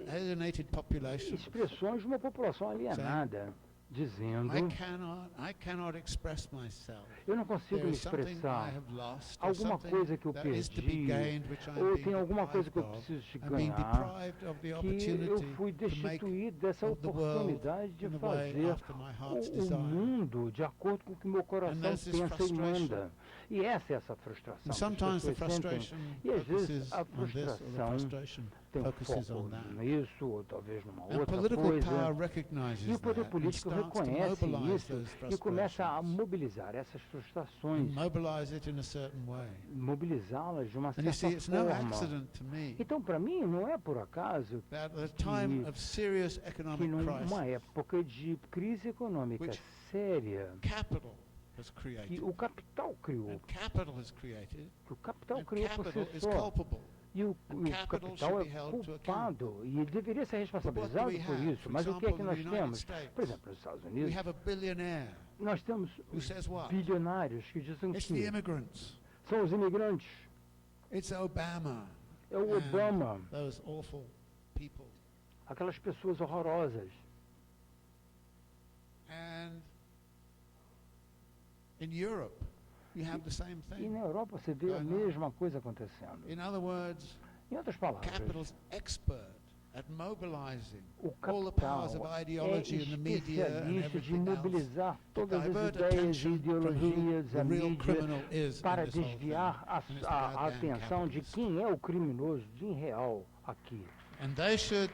alienated populations. expressões de uma população alienada, dizendo: I cannot express myself. eu não consigo There me is something I expressar, have lost, or alguma something coisa que eu that is to be perdi, gained, which I'm ou being tem alguma coisa que eu deprived preciso de of. I'm being ganhar, deprived of the que eu opportunity fui to make destituído dessa of the world oportunidade de in the way fazer after my heart's o desire. mundo de acordo com o que meu coração there's this pensa e frustration. manda. E essa frustração. Sometimes the frustration e às vezes focuses a on this, or the frustração frustration tem focuses foco on that. nisso, ou talvez numa And outra political coisa. power recognizes E o poder that and político starts to reconhece mobilize isso those e começa a frustrations mobilizar essas frustrações, and mobilize it in a certain way. mobilizá-las de uma And you see, certa it's no forma. accident to me Então, para mim, não é por acaso that at a time of serious que economic numa crisis, época de crise econômica which séria, capital has que created, o capital criou, and capital has created, que o capital and criou por capital si is só, culpable. e o capital capital should é be held to culpado, e ele deveria ser But what do responsabilizado we por have? isso. For Mas o que é que example, nós in the United temos? States, Por exemplo, nos Estados we Unidos, have a billionaire nós temos who says what? bilionários que dizem It's the que immigrants. são os imigrantes, It's Obama. é o and Obama, Those awful people. aquelas pessoas horrorosas. And in Europe, you have the same E thing. na Europa você vê a Going on. mesma coisa acontecendo. In other words, Em outras palavras, capital's expert at mobilizing o all the powers capital of é ideology and the media and especialista de everything else mobilizar to todas as divert ideias e attention from who ideologias, the a real mídia, criminal is para in this whole thing. desviar And it's the a goddamn atenção de capitalist. quem é o criminoso de real aqui. And they should.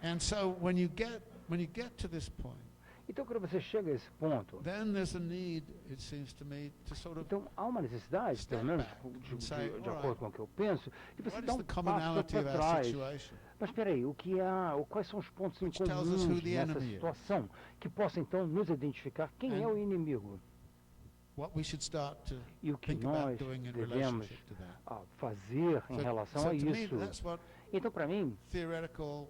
And so when you get to this point, Então, quando você chega a esse ponto, then there's a need, it seems to me, to sort of então há uma necessidade, step pelo menos back de and say, acordo "Alright, com o que eu penso, de você what dar is um the passo commonality of para our trás. situation? Mas espera aí, quais são os pontos em Which tells us who comuns the nessa enemy is. situação que possa então nos identificar quem é And o inimigo What we should start to e o que think about nós doing in devemos relationship to that. fazer em relação So a to me, isso. that's what Então, para mim, theoretical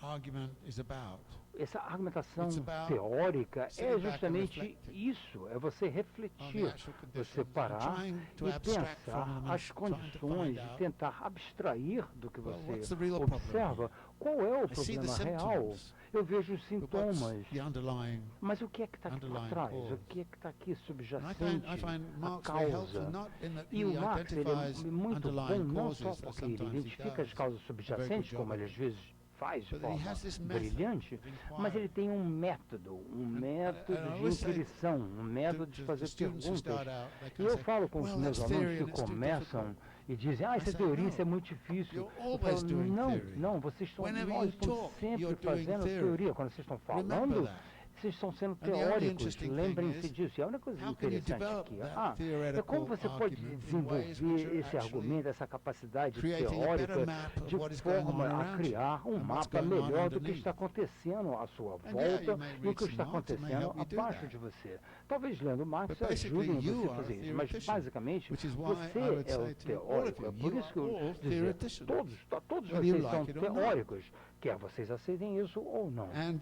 argument is about. essa argumentação It's about teórica sitting é back and justamente reflecting isso, é você On the refletir, actual você conditions and parar trying to e abstract from pensar them and as trying to condições find de out, tentar abstrair do que well, what's você the real problem observa. Qual é o I see the problema real? symptoms, Eu vejo os but what's sintomas, the underlying? mas o que é que está aqui por underlying trás? cause? O que é que está aqui And subjacente? I find A Marx very helpful, causa. not in that E he o Marx ele identifies é muito bom, underlying não só causes, that porque ele sometimes he identifica as does, causas a very subjacentes, good como job ele of às vezes faz de but that he forma has this method brilhante, of mas ele inquiry. tem um método I de always say inquirição, um método de to fazer the students who perguntas. start out, they E can eu say, falo com os well, meus that's alunos theory and que it's too começam difficult. e dizem, I essa say, teoria, no, isso é muito difícil. you're Eu always falo, doing não, theory. não, vocês estão, Whenever nós you estamos talk, sempre you're doing fazendo theory. teoria. Quando vocês estão Remember falando, that. vocês estão sendo And the only teóricos, interesting thing lembrem-se is, disso. E a única coisa how can you interessante develop aqui that é como você pode theoretical argument in ways which desenvolver are esse actually argumento, essa capacidade creating a better teórica map of de what is going on forma a around you criar um and what's mapa going on melhor do que underneath. está acontecendo à sua And yeah, you volta may e o read que some está Marx, it may acontecendo help you do abaixo that. de você. Talvez lendo Marx But basically, ajudem you você a are a fazer isso, mas theoretician, basicamente which is why você I would é o say to all of teórico. you, É por you isso que are eu all dizer, theoreticians, todos whether you vocês são like it or not. teóricos, quer vocês aceitem isso ou não. And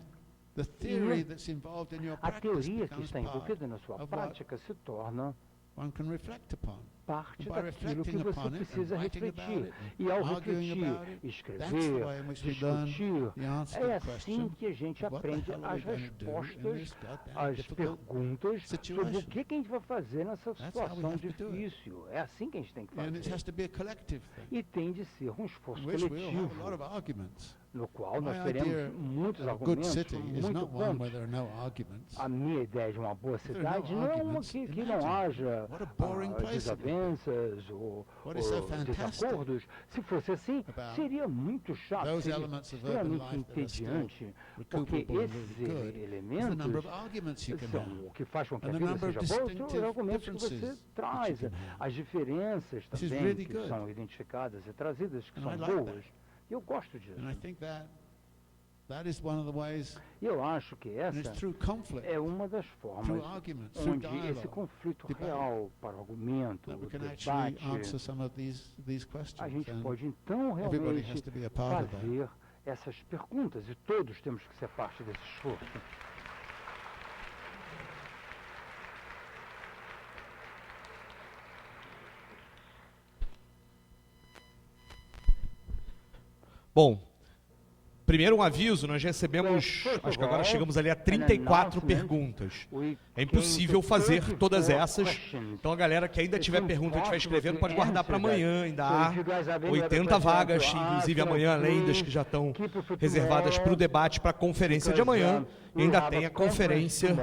the theory that's involved in your A practice teoria que becomes está part envolvida na sua of what prática se torna one can reflect upon. parte By daquilo que reflecting você upon it and precisa writing about refletir. it and E ao arguing refletir, about it, that's the escrever, way in which we learn discutir, the answer é to the assim question, que a gente what the aprende hell are we as going to do in respostas this goddamn às difficult perguntas sobre situation? o que a gente vai fazer nessa That's how we situação have to do it. difícil. É assim que a gente tem que And it has fazer. to be a collective thing, E tem de ser um esforço in which we'll have a lot coletivo, of arguments. no qual nós My idea teremos muitos of a good argumentos city is muito not one bons. where there are no arguments. A minha ideia de uma boa there are no cidade não é uma arguments, que não imagine haja what a boring place it would be. desavenças ou What is so fantastic desacordos. Se fosse assim, about seria muito chato, those seria elements of urban extremamente life that are still entediante, porque recuperable and esses really good is the elementos number of arguments you can são have. o que faz com que And a the vida number of seja boa, distinctive os argumentos que você differences traz, that you can have. as diferenças This is também really que good. são identificadas e trazidas, que And são I like boas. that. E eu gosto disso. And I think that is one of the ways, E eu acho que and it's essa through conflict, é uma das formas through arguments, through onde esse dialogue, conflito debate, real para o argumento, that we o can actually debate, answer some of these questions. a gente And pode então everybody has realmente to be a part of that. fazer essas perguntas e todos temos que ser parte desse esforço. Bom, Primeiro um aviso, nós recebemos, acho que agora chegamos ali a 34 perguntas. É impossível fazer todas essas, então a galera que ainda tiver pergunta que estiver escrevendo pode guardar para amanhã, ainda há 80 vagas, inclusive amanhã, além das que já estão reservadas para o debate, para a conferência de amanhã, e ainda tem a conferência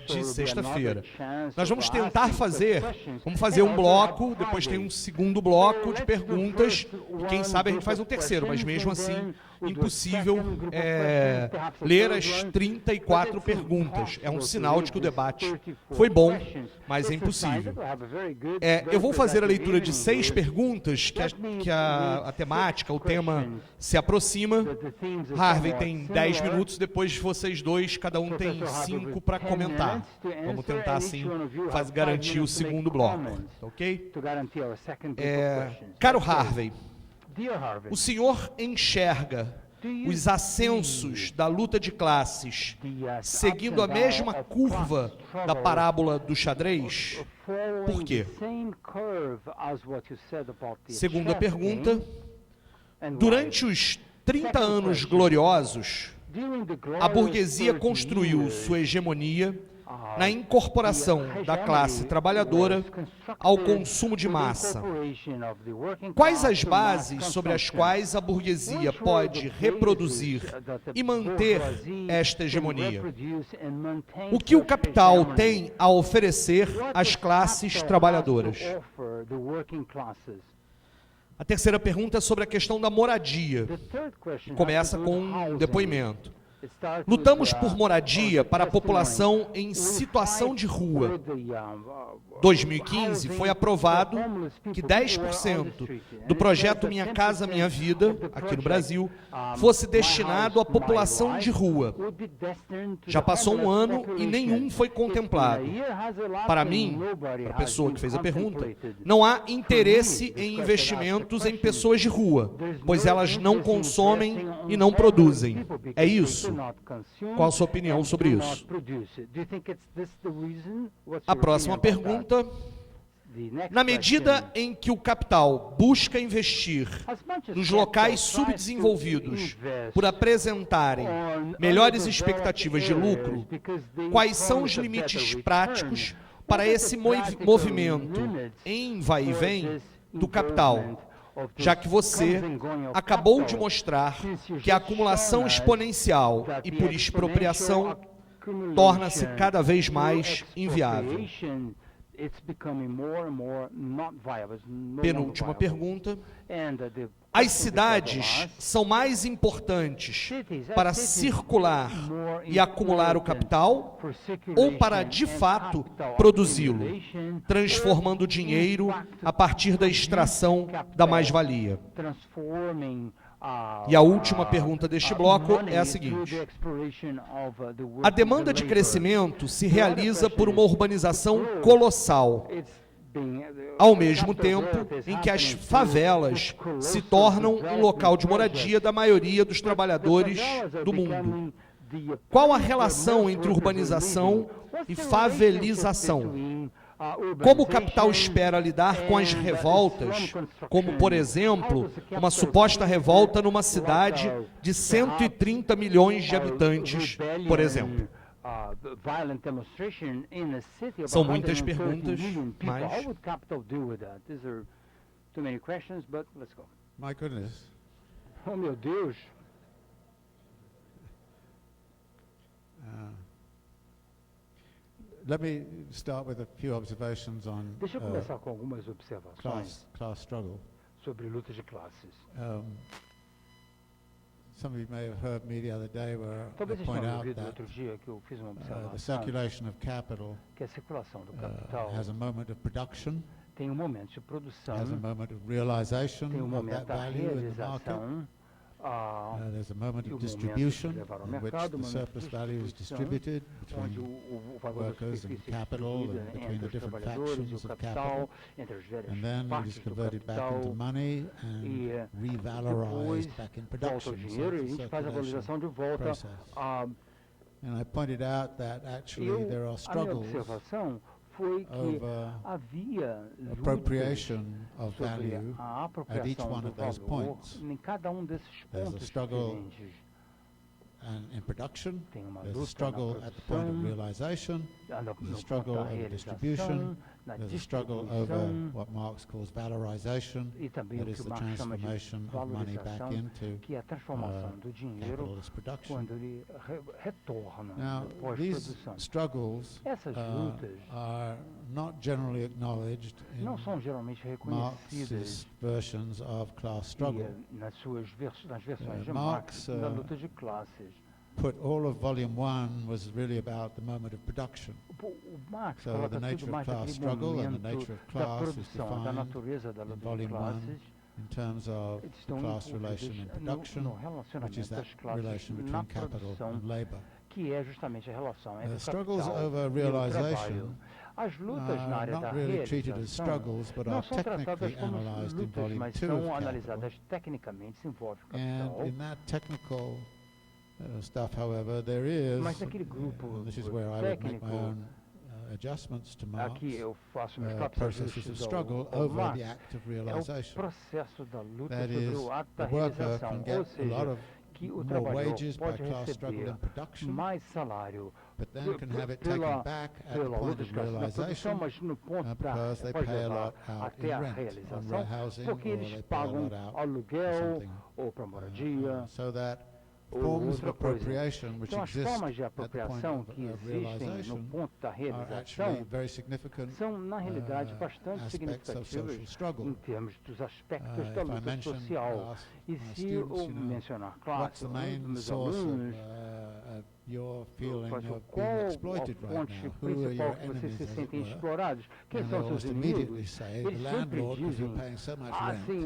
de sexta-feira. Nós vamos tentar vamos fazer um bloco, depois tem um segundo bloco de perguntas, e quem sabe a gente faz um terceiro, mas mesmo assim, impossível ler as 34 perguntas. É um sinal de que o debate foi bom, mas é impossível. Eu vou fazer a leitura de 6 perguntas, que a temática, o tema se aproxima. Harvey tem 10 minutos, depois vocês dois, cada um tem 5 para comentar. Vamos tentar, assim, garantir o segundo bloco, ok? Caro Harvey, o senhor enxerga os ascensos da luta de classes seguindo a mesma curva da parábola do xadrez? Por quê? Segunda pergunta. Durante os 30 anos gloriosos, a burguesia construiu sua hegemonia na incorporação da classe trabalhadora ao consumo de massa. Quais as bases sobre as quais a burguesia pode reproduzir e manter esta hegemonia? O que o capital tem a oferecer às classes trabalhadoras? A terceira pergunta é sobre a questão da moradia. Começa com um depoimento. Lutamos por moradia para a população em situação de rua. 2015 foi aprovado que 10% do projeto Minha Casa Minha Vida, aqui no Brasil, fosse destinado à população de rua. Já passou um ano e nenhum foi contemplado. Para mim, para a pessoa que fez a pergunta, não há interesse em investimentos em pessoas de rua, pois elas não consomem e não produzem. É isso? Qual a sua opinião sobre isso? A próxima pergunta. Na medida em que o capital busca investir nos locais subdesenvolvidos por apresentarem melhores expectativas de lucro, quais são os limites práticos para esse movimento em vai e vem do capital? Já que você acabou de mostrar que a acumulação exponencial e por expropriação torna-se cada vez mais inviável. Penúltima pergunta. As cidades são mais importantes para circular e acumular o capital ou para, de fato, produzi-lo, transformando o dinheiro a partir da extração da mais-valia? E a última pergunta deste bloco é a seguinte. A demanda de crescimento se realiza por uma urbanização colossal, ao mesmo tempo em que as favelas se tornam um local de moradia da maioria dos trabalhadores do mundo. Qual a relação entre urbanização e favelização? Como o capital espera lidar com as revoltas, como, por exemplo, uma suposta revolta numa cidade de 130 milhões de habitantes, por exemplo? São muitas perguntas, mas... My goodness. Oh, meu Deus. Let me start with a few observations on Deixa eu começar com algumas observações class struggle. sobre luta de classes. Some of you may have heard me the other day where I Talvez point tenham out ouvido that outro dia que eu fiz uma the observação circulation of capital que a circulação do capital has a moment of production, tem um momento de produção, has a moment of realization tem um of momento that da value in the market. realização, There's a moment e o of momento de distribution levar ao in which mercado, the o momento surplus de value is distribuição, distributed onde between o valor da workers and superfície é capital distribuído and between entre the os different trabalhadores e o factions of capital, capital, entre as várias and then it partes is do converted back into capital, money e and depois revalorized back in volta production. o So dinheiro e a it's a gente faz a valorização de volta. process. And I pointed out that actually there are A minha struggles observação foi que over havia lutas appropriation of sobre value a at each apropriação one do of those valor points. em cada um desses There's a pontos struggle diferentes. and in production, tem uma there's a luta struggle na at the point of produção, realization, there's a no struggle ponto da over distribution, realização, na there's a struggle over distribuição, what Marx calls valorization, e também that o is que the Marx chama de transformation of money back valorização, into que é a transformação do dinheiro capitalist production. quando ele retorna Now, these pós-produção. struggles Essas lutas are not generally acknowledged in não são geralmente reconhecidas Marx's versions of class struggle. nas versões de Marx, Marx da luta de classes. Put all of volume 1 was really about the moment of production. O Marx So coloca the nature tudo of mais class naquele struggle and the nature momento of da class is produção, da defined natureza da in luta de volume 1 classes. in terms of Eles the estão class relation in envolvidos production, no which is relacionamento that das classes relation na between capital produção, and labor. que é justamente a relação entre o Struggles capital over e o realization trabalho. As lutas na are área da not really treated as realização struggles, but não are são tratadas technically como analyzed in lutas, volume mas 2 são of Capital. analisadas tecnicamente, se envolve o And capital. in that technical stuff, however, there is, Mas naquele grupo and this is where I would make técnico, my own adjustments to Marx, aqui eu faço meus próprios processes of ajustes struggle ao over Marx, the act of é o realization. processo da luta That sobre is, o ato the da worker realização, can ou get a lot seja, of que o more trabalhador wages by pode class struggle receber in production, mais salário but then can have it taken back at the pela point luta of de classe na produção, realization, mas no ponto da because they pode pay a levar lot out até in a rent, on realização, housing, porque or eles they pay a pagam lot out for aluguel something. ou para moradia. So that ou forms of outra coisa. appropriation which Então, as exist formas de at the point apropriação of que existem no realization ponto da are actually realização very significant são, na realidade, bastante aspects of social significativas em struggle. termos dos aspectos da If I luta mention social. E my se students, eu mencionar what's classe, the um main dos meus source alunos, of your feeling of being qual a exploited right fonte now? Who are principal your que vocês enemies, se as it sentem were? explorados? Quem And são they'll seus almost immediately inimigos? say the Eles sempre landlord, because you're dizem, paying so much rent. sim,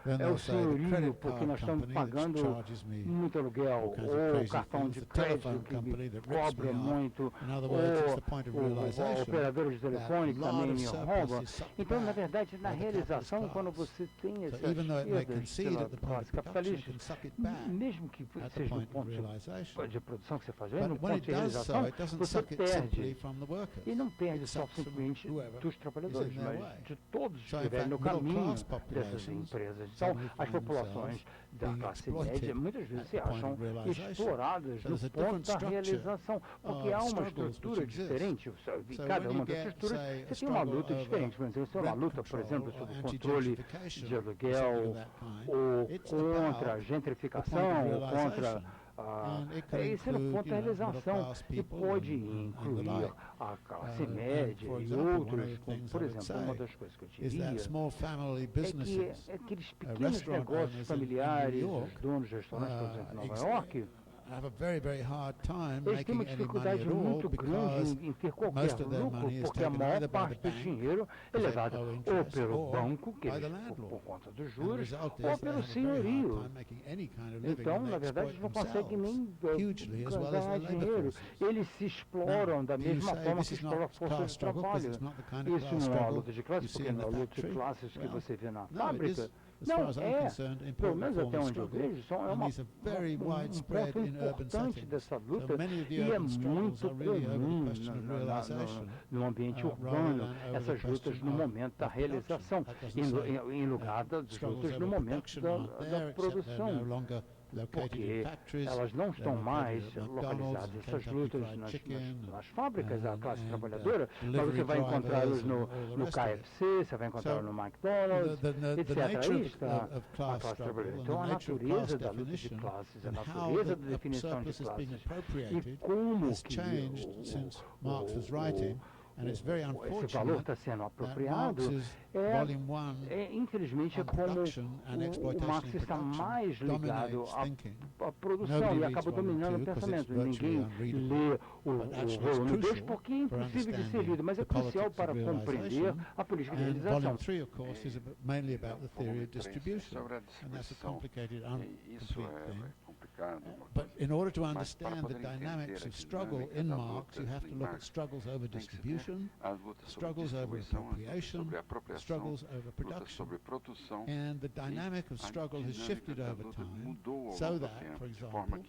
Then é they'll o say the senhorio, credit porque card nós estamos company that pagando charges me muito aluguel, all kinds of ou o crazy cartão things, de the crédito telephone que company me that rips cobra me off. muito, In other words, it's the ou point of o realization operador de telefone que that a lot também of me surplus rouba. is sucked Então, na back verdade, na by the capitalist realização, quando class. você tem essas So even though it may perdas concede pela at the point classe of production, it capitalista, can suck it back mesmo que at the seja no point of ponto realization. de produção que você faz, But no when ponto it de does so, realização, it doesn't você suck it simply perde. from the workers. E não perde It só sucks from simplesmente whoever dos is trabalhadores, in their mas way. de todos que So, in estiverem no fact, middle caminho class dessas populations empresas. Então, suddenly as find populações da being classe exploited média muitas vezes se at the point acham of realization. exploradas So no there's a ponto different da structure realização, porque of há uma struggles estrutura which exist. diferente, e So cada when uma you das get, estruturas, say, a você tem uma struggle luta over diferente. Por exemplo, você tem uma rent luta, por control exemplo, or sobre o controle anti-gentrification de or something of aluguel, that kind, ou it's contra a about the gentrificação, point of ou contra realization. And it can isso é no include, ponto da middle realização class e people pode and the incluir like. a classe And média for e example, one of outros, the como, things por I would exemplo, uma say das coisas que eu is diria that small family é que businesses, aqueles pequenos restaurant negócios owners familiares, in New os York, donos de restaurantes, por exemplo, em Nova York, have a very, very hard time eles têm making uma any money dificuldade at all muito grande because em ter qualquer most of their lucro, money is porque a taken maior either by parte the do bank, dinheiro é because they levado owe ou interest, pelo or banco, que by eles, the landlord. por conta dos And the juros, result ou is they pelo have a very hard senhorio. time making any kind of living, Então, and they na verdade, exploit eles não conseguem themselves nem hugely as well as ganhar their labor dinheiro. forces. Eles se exploram da Do you mesma say forma this que is exploram a not força class de struggle because trabalho. it's not the kind of Isso class não é a struggle luta de you classes, see porque in não é a the luta de factory? classes que Well, você vê na no, it fábrica. is, as Não, far as I'm é, concerned, pelo important menos form até of onde eu struggle, vejo, é and these are very widespread ponto in urban importante settings. dessa So luta many of the e é urban struggles muito are really over the comum question of realization, no ambiente rather urbano, than over the essas lutas question no of momento da production. realização, That doesn't say, em lugar das struggles lutas no over momento production da aren't there, except they're no produção. longer located Porque in factories, elas não they're estão mais located at localizadas, McDonald's, essas Kentucky lutas Fried Chicken, nas fábricas da classe and, trabalhadora, mas delivery você vai encontrá-los drivers and all the no rest of it. KFC, você vai encontrá-los So, no McDonald's, the etc. nature Aí of está a class classe struggle trabalhadora. and Então, the a nature of natureza class da luta de definition classes, a and how natureza da the definição de surplus is being classes appropriated e como has que changed since Marx was writing, and it's very esse valor unfortunate está sendo that apropriado. Marx's É, volume 1 infelizmente, é on como production and o exploitation Marx in está production mais ligado dominates thinking. à produção Nobody e reads acaba volume dominando o 2 because it's pensamento. virtually Ninguém unreadable. lê o But actually it's volume 2 crucial porque é for impossível de ser understanding lido, mas é the crucial politics para of compreender realization. a política de And realização. volume 3, of course, is mainly about the theory of distribution, sobre a and that's a distribuição. complicated, Isso incomplete thing. complicado. But in order to Mas para understand the poder entender dynamics a of struggle dinâmica in da Marx, luta you have to em look at Marx, struggles over tem que se ter distribution. as lutas sobre distribuição, as lutas sobre apropriação, lutas sobre produção, and the dynamic of struggle has shifted over time, so that, for example,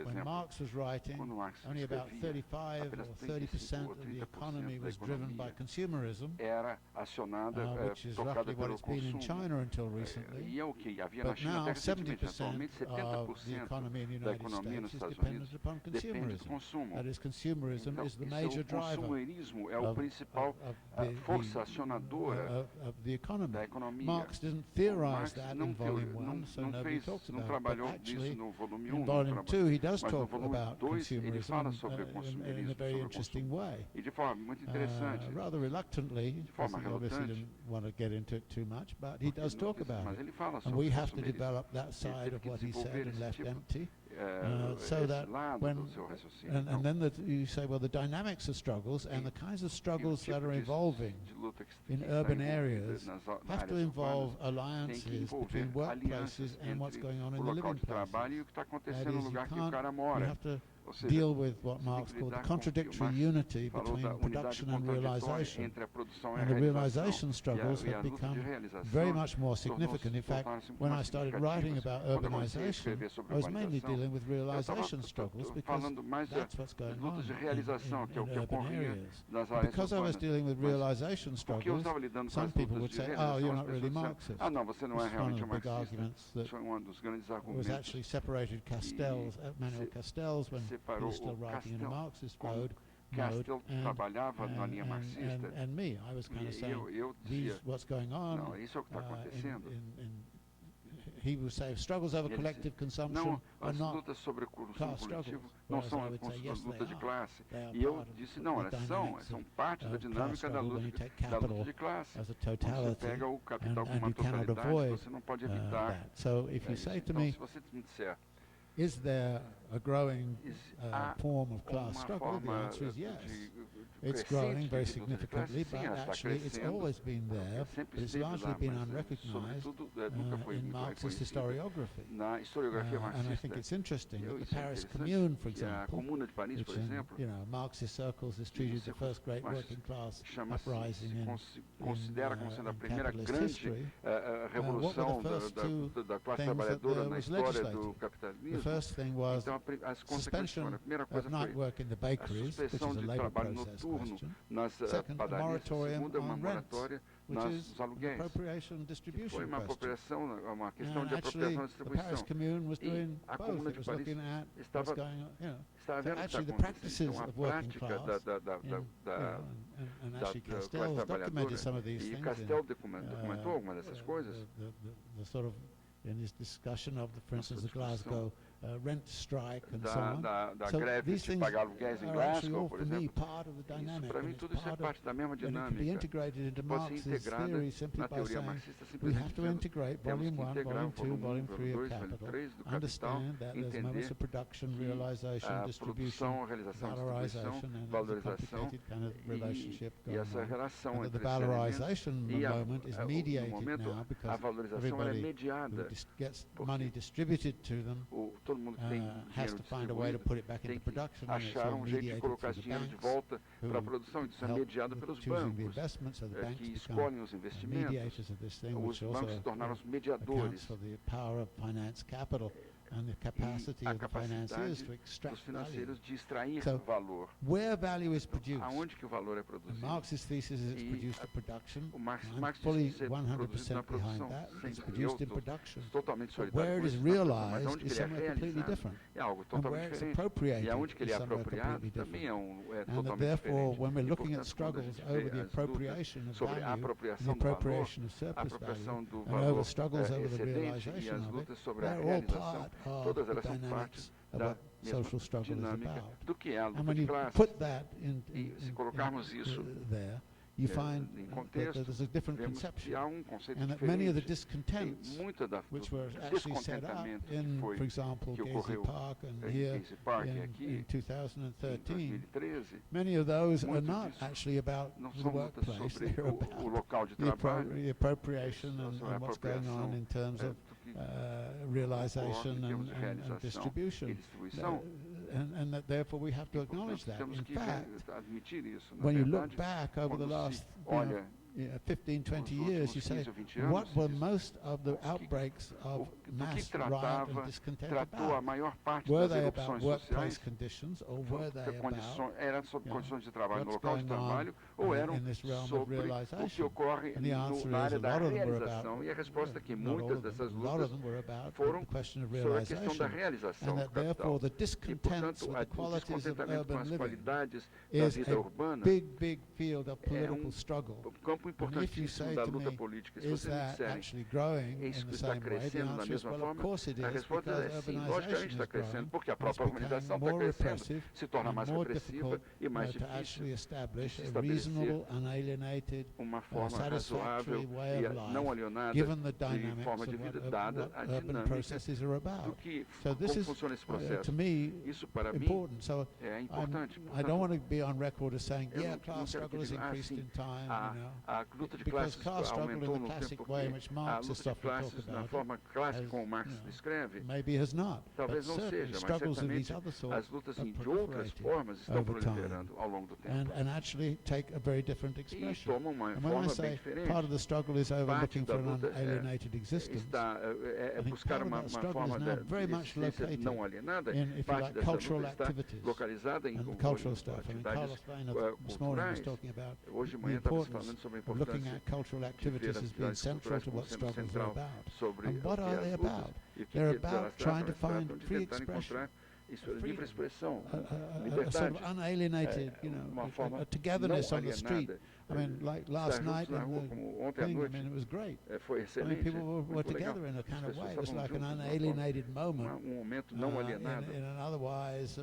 when Marx was writing, only about 35 or 30% of the economy was driven by consumerism, which is roughly what it's been in China until recently. But now 70% of the economy in the United States is dependent upon consumerism. That is, consumerism is the major driver of the economy. Marx didn't theorize that in Volume 1, so nobody talks about it. But actually, in Volume 2, he does talk about consumerism in a very interesting way. Rather reluctantly, because he obviously didn't want to get into it too much, but he does talk about it. And we have to develop that side of what he said and left empty. So that when, and then you say, well, the dynamics of struggles and the kinds of struggles that are evolving in urban areas have to involve alliances between workplaces and what's going on in the living places. That is, you have to deal with what Marx called the contradictory unity between production and realization. And the realization struggles have become very much more significant. In fact, when I started writing about urbanization, I was mainly dealing with realization struggles because that's what's going on in urban areas. Because I was dealing with realization struggles, some people would say, oh, you're not really Marxist. This is one of the big arguments that was actually separated Castells, Manuel Castells, when he was still writing in a Marxist mode, and me. I was kind of saying, what's going on he would say struggles over collective consumption are not class struggles. Não são lutas de classe. E eu disse, não, elas são parte da dinâmica da luta de classe. Você pega o capital como uma totalidade, você não pode evitar. So if you say to me, se você me disser, is there a growing form of class struggle? The answer is yes. It's growing very significantly, but actually it's always been there, but it's largely been unrecognized in Marxist historiography. And I think it's interesting that the Paris Commune, for example, which in Marxist circles is treated the first great working class uprising in capitalist history, what were the first two things that was legislated? The first thing was suspension of night work in the bakeries, which is a labour process question. Second, a moratorium on rents, which is an appropriation and distribution question. And actually, the Paris Commune was doing both. It was looking at what's going on, so actually the practices of working class, and actually Castell has documented some of these things the sort of in his discussion of, for instance, the Glasgow rent strike and so on. So these things are actually all, for me, part of the dynamic. And it's part of, and it can be integrated into Marx's theory simply by saying we have to integrate Volume 1, Volume 2, Volume 3 of Capital, understand that there's moments of production, realization, distribution, valorization, and a complicated kind of relationship going on. And that the valorization moment is mediated now because everybody who gets money distributed to them has to find a way to put it back into production, and it's all mediated through the banks who help choosing the investments, so the banks become mediators of this thing, which also accounts for the power of finance capital and the capacity of the financiers to extract value. So, where value is produced, Marx's thesis is it's produced in production. I'm fully 100% behind that. It's produced in production. But where it is realized is somewhere completely different. And where it's appropriated is somewhere completely different. And that therefore, when we're looking at struggles over the appropriation of value, the appropriation of surplus value, and over struggles over the realization of it, they're all part of the dynamics of what social struggle is about. And when you put that in there, you find that there's a different conception, and that many of the discontents, which were actually set up in, for example, Gezi Park and here in 2013, many of those are not actually about the workplace, they're about the appropriation and what's going on in terms of realization and distribution. and that therefore we have to acknowledge that. Temos In que fact, admitir isso. Na when you verdade, look back over the quando last se olha 15, 20 os years, you últimos say, 15 ou 20 anos, what were diz, most of the outbreaks of do que mass riot tratava, and discontent tratou a about? maior parte Were das they about erupções workplace sociais? conditions, or were they about Eram sobre condições de trabalho no what's local de going on trabalho, ou eram in this realm of sobre o que realization? ocorre And the answer na área is a da lot of them were realização. about, E a resposta é que not all muitas of them, dessas a lot of lutas them were about foram the question of sobre a questão da realization, realização and do that therefore capital. the E, discontents portanto, with the o qualities of descontentamento com urban as living qualidades da is vida a urbana big field of political struggle. campo And if you importantíssimo say da to luta me, política. Se is vocês me that disserem, actually growing in isso the está same way? The crescendo da answer is, mesma well, of forma? course it A is, resposta because é sim, logicamente urbanization está is crescendo, growing. porque a It's própria urbanização becoming está more crescendo, repressive se torna and mais more repressiva difficult e mais to actually difícil de establish se a estabelecer reasonable, unalienated, uma forma satisfactory razoável way e of life, não alienaada given the de dynamics forma of de vida, what dada a urban dinâmica processes are about. do que So this como is, funciona esse to processo. me, Isso para mim important. So é importante. I don't want to be on record as saying, Eu yeah, não class quero que struggle has diga, increased sim, in time, a luta de because classes class struggle aumentou in the no tempo classic porque way in which a Marx luta has de often talked classes na about forma clássica it como Marx has, descreve, maybe has not, but talvez não certainly seja, mas struggles of these certamente other sorts as lutas have de outras proliferated formas estão over time proliferando ao longo do tempo. and actually take a very different E expression. tomam uma And when I forma bem say diferente. part of the struggle is over Parte looking da for an luta unalienated existence, é I think buscar part of uma that struggle forma is now de very much existência located não alienada. in, if you Parte like, dessa cultural luta está activities localizada em and cultural stuff. I mean, atividades Carlos Feiner this morning was culturais. talking about Hoje de the manhã estávamos importance falando sobre a of looking importância at cultural de ver activities as as being atividades central culturais to como what sendo struggles are central about. sobre And o what que are é they as lutas about? e o que They're elas about trying to tratam find de free tentar expression, encontrar isso, livre freedom, expressão, a sort of liberdade, unalienated, uma forma a togetherness não on the street. alienada. I mean, like last Estar night juntos na rua, in como the ontem à thing, I noite, mean, it was great. foi I mean, excelente, people were muito legal. together in a kind As of way. pessoas It was estavam like an juntas, de uma unalienated moment momento não alienado. in an otherwise,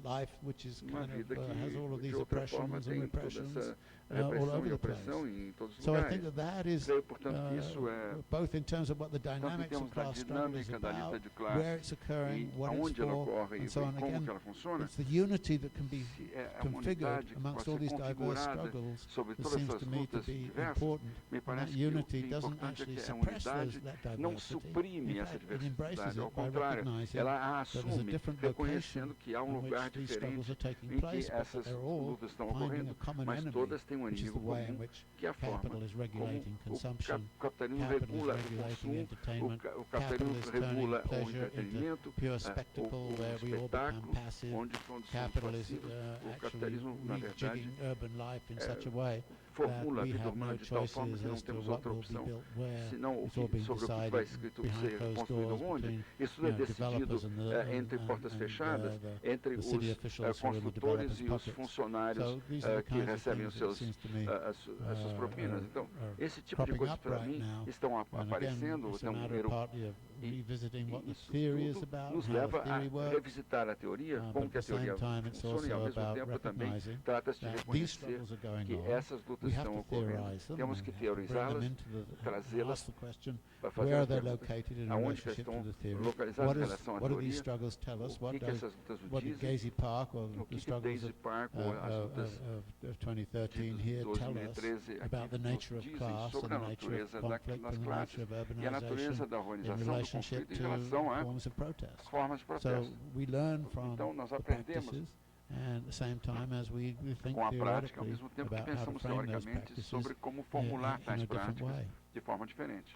life which is Uma kind of vida que has all of de these outra forma oppressions and tem toda repressions essa all repressão over e the place. opressão em todos os So I lugares. think that is Creio, portanto, que isso é both in terms of what the tanto em dynamics termos of da class struggle is dinâmica da about, luta de classe where it's occurring, e what it's aonde ela for, ocorre e and so on. como Again, que ela funciona. it's the unity that can be Se é a configured humanidade que amongst pode all ser these diverse configurada struggles sobre that todas seems essas to me to lutas be diversas, important. me And parece that que o unity que é doesn't importante é actually que a suppress unidade that não diversity. suprime In essa fact, it embraces diversidade, ao it by contrário, recognizing ela a that there's a assume, different reconhecendo location que há in lugar which these struggles diferente are taking em place, que but essas that they're all lutas estão finding a ocorrendo, common mas enemy, todas têm which is the inimigo way in comum, which que é a forma capital is como regulating o consumption, capitalismo capital is regula o regulating consumo, entertainment, o capital capitalismo is turning regula o pleasure into entretenimento, pure spectacle o where we all become espetáculo, passive. onde somos Capital is passivos. O actually capitalismo, na verdade, rejigging urban life in such a way that formula a we vida have urbana no de tal forma choices que não as to temos what outra will be opção, built where. senão It's all being sobre o que vai decided escrito behind ser closed construído doors onde. between Isso é decidido developers and the, entre portas fechadas, entre the city os officials who are in the construtores developers' e os pockets. funcionários So these are the que kinds of recebem things that seems to me as suas propinas. Então, esse tipo de cropping coisas up para right mim now. estão And again, aparecendo, it's a estão matter partly of revisiting what the isso theory is tudo about nos and how leva the a theory works. revisitar a teoria, But como at que a the same teoria time, it's funciona e ao also mesmo about tempo também recognizing trata-se de that these reconhecer struggles are going que on. essas lutas We have estão to ocorrendo. theorize them. Temos We que have to bring them teorizá-las, into the, trazê-las ask the question, para fazer where as they're perguntas. located in Aonde que relationship estão to the theory. localizadas em relação à What do these teoria? struggles tell us? O que que essas lutas nos What did dizem? Gezi Park or O the que struggles Daisy Park ou as lutas of 2013 here de tell us 2013 about the aqui nature nos of dizem class and sobre the a nature of natureza conflict das and the classes nature of e a natureza urbanization da in urbanização do relationship conflito em to relação a forms of protest. formas de So protesto. we learn from Então nós the aprendemos practices and at the same time as we think com a prática, ao theoretically mesmo tempo que about how to pensamos frame those teoricamente practices sobre como formular in tais a different práticas way. de forma diferente.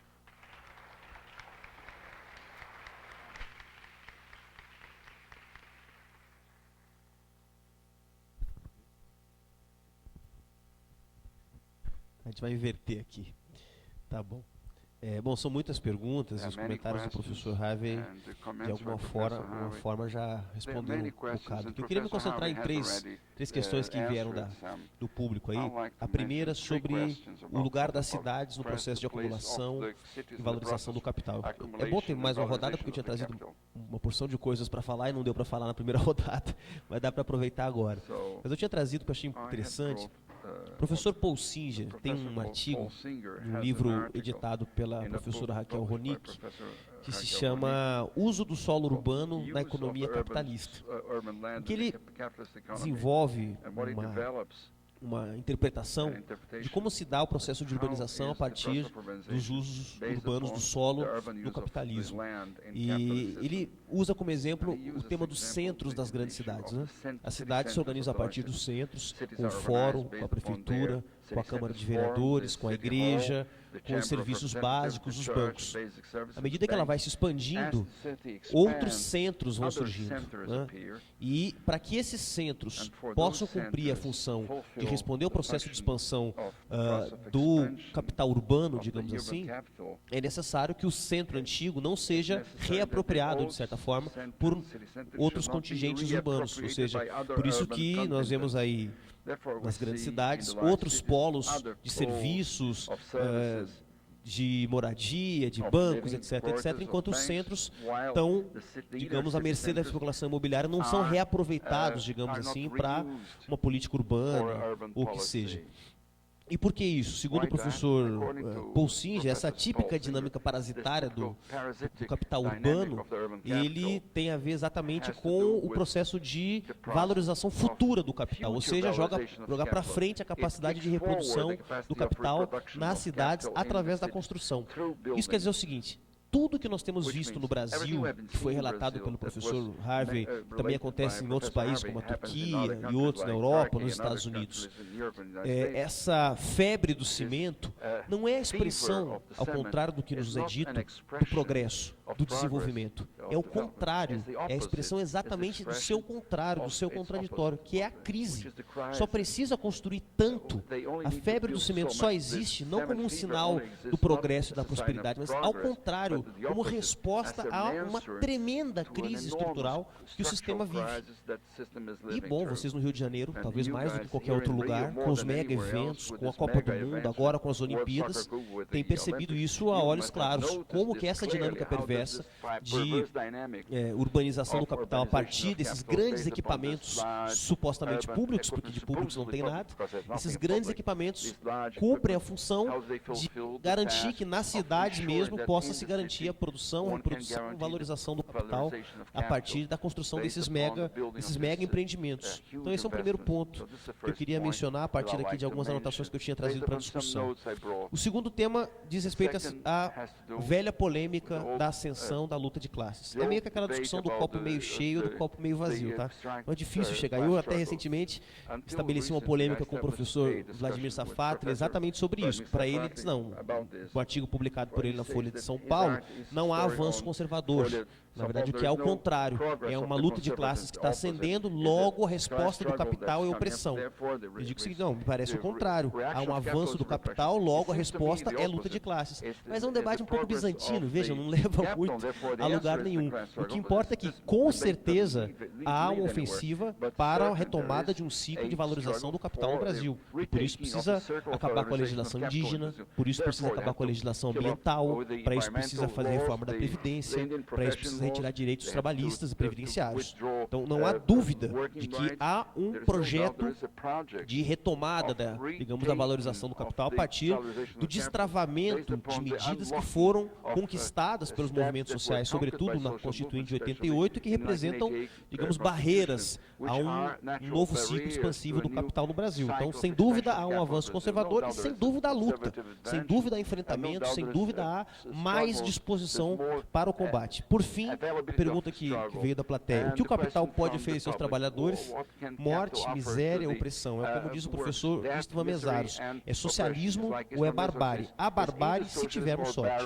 A gente vai inverter aqui. Tá bom. Bom, são muitas perguntas, e os comentários do professor Harvey, de alguma forma já responderam um bocado. Eu queria me concentrar em três questões que vieram do público aí. A primeira sobre o lugar das cidades no processo de acumulação e valorização do capital. É bom ter mais uma rodada, porque eu tinha trazido uma porção de coisas para falar e não deu para falar na primeira rodada, mas dá para aproveitar agora. Mas eu tinha trazido, que eu achei interessante, o professor Paul Singer tem um artigo, um livro editado pela professora Raquel Ronick, que se chama Uso do Solo Urbano na Economia Capitalista, em que ele desenvolve uma interpretação de como se dá o processo de urbanização a partir dos usos urbanos do solo no capitalismo. E ele usa como exemplo o tema dos centros das grandes cidades, né? A cidade se organiza a partir dos centros, com o fórum, com a prefeitura, com a Câmara de Vereadores, com a igreja, com os serviços básicos, os bancos. À medida que ela vai se expandindo, outros centros vão surgindo, né? E para que esses centros possam cumprir a função de responder ao processo de expansão do capital urbano, digamos assim, é necessário que o centro antigo não seja reapropriado, de certa forma, por outros contingentes urbanos. Ou seja, por isso que nós vemos aí nas grandes cidades outros polos de serviços, de moradia, de bancos, etc., enquanto os centros estão, digamos, à mercê da especulação imobiliária, não são reaproveitados, digamos assim, para uma política urbana ou o que seja. E por que isso? Segundo o professor Paul Singer, essa típica dinâmica parasitária do capital urbano, ele tem a ver exatamente com o processo de valorização futura do capital, ou seja, jogar para frente a capacidade de reprodução do capital nas cidades através da construção. Isso quer dizer o seguinte: tudo que nós temos visto no Brasil, que foi relatado pelo professor Harvey, que também acontece em outros países, como a Turquia e outros na Europa, nos Estados Unidos, essa febre do cimento não é a expressão, ao contrário do que nos é dito, do progresso, do desenvolvimento. É o contrário, é a expressão exatamente do seu contrário, do seu contraditório, que é a crise. Só precisa construir tanto. A febre do cimento só existe não como um sinal do progresso e da prosperidade, mas ao contrário, como resposta a uma tremenda crise estrutural que o sistema vive. E, bom, vocês no Rio de Janeiro, talvez mais do que qualquer outro lugar, com os mega eventos, com a Copa do Mundo, agora com as Olimpíadas, têm percebido isso a olhos claros, como que essa dinâmica perversa de urbanização do capital a partir desses grandes equipamentos supostamente públicos, porque de públicos não tem nada, esses grandes equipamentos cumprem a função de garantir que nas cidades mesmo possa se garantir a produção, reprodução e valorização do capital a partir da construção desses mega empreendimentos. Então esse é o primeiro ponto que eu queria mencionar a partir aqui de algumas anotações que eu tinha trazido para a discussão. O segundo tema diz respeito à velha polêmica da ascensão da luta de classes. É meio que aquela discussão do copo meio cheio do copo meio vazio, tá? Não é difícil chegar. Eu até recentemente estabeleci uma polêmica com o professor Vladimir Safatli exatamente sobre isso. Para ele, ele diz, não, o artigo publicado por ele na Folha de São Paulo, não há avanço conservador. Na verdade, o que é o contrário. É uma luta de classes que está ascendendo, logo a resposta do capital é opressão. Eu digo o seguinte, não, me parece o contrário. Há um avanço do capital, logo a resposta é luta de classes. Mas é um debate um pouco bizantino, veja, não leva muito a lugar nenhum. O que importa é que, com certeza, há uma ofensiva para a retomada de um ciclo de valorização do capital no Brasil. E por isso precisa acabar com a legislação indígena, por isso precisa acabar com a legislação ambiental, para isso precisa fazer reforma da Previdência, para isso precisa retirar direitos trabalhistas e previdenciários. Então, não há dúvida de que há um projeto de retomada digamos, da valorização do capital a partir do destravamento de medidas que foram conquistadas pelos movimentos sociais, sobretudo na Constituinte de 88, que representam, digamos, barreiras a um novo ciclo expansivo do capital no Brasil. Então, sem dúvida, há um avanço conservador e, sem dúvida, há luta. Sem dúvida, há enfrentamento, sem dúvida, há mais disposição para o combate. Por fim, a pergunta que veio da plateia: o que o capital pode oferecer aos trabalhadores? Morte, miséria, opressão. É como diz o professor Istvan Mesaros: é socialismo ou é barbárie? A barbárie se tivermos sorte.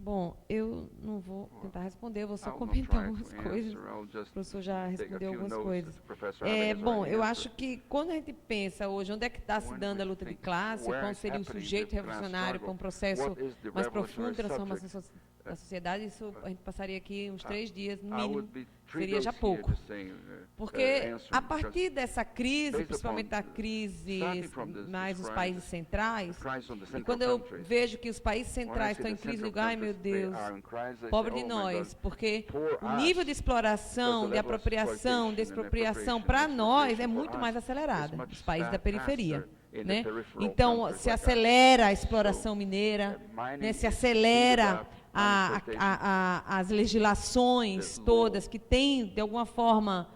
Bom, eu não vou tentar responder, eu vou só comentar algumas coisas. O professor já respondeu algumas coisas. Bom, eu acho que quando a gente pensa hoje, onde é que está se dando a luta de classe, qual seria o sujeito revolucionário com um processo mais profundo de transformação da sociedade, isso a gente passaria aqui uns 3 dias, no mínimo, seria já pouco. Porque a partir dessa crise, principalmente da crise mais nos países centrais, e quando eu vejo que os países centrais estão em crise, eu digo, ai meu Deus, pobre de nós, porque o nível de exploração, de apropriação, de expropriação, para nós é muito mais acelerado, nos países da periferia. Né? Então, se acelera a exploração mineira, né? Se acelera as legislações todas que têm, de alguma forma,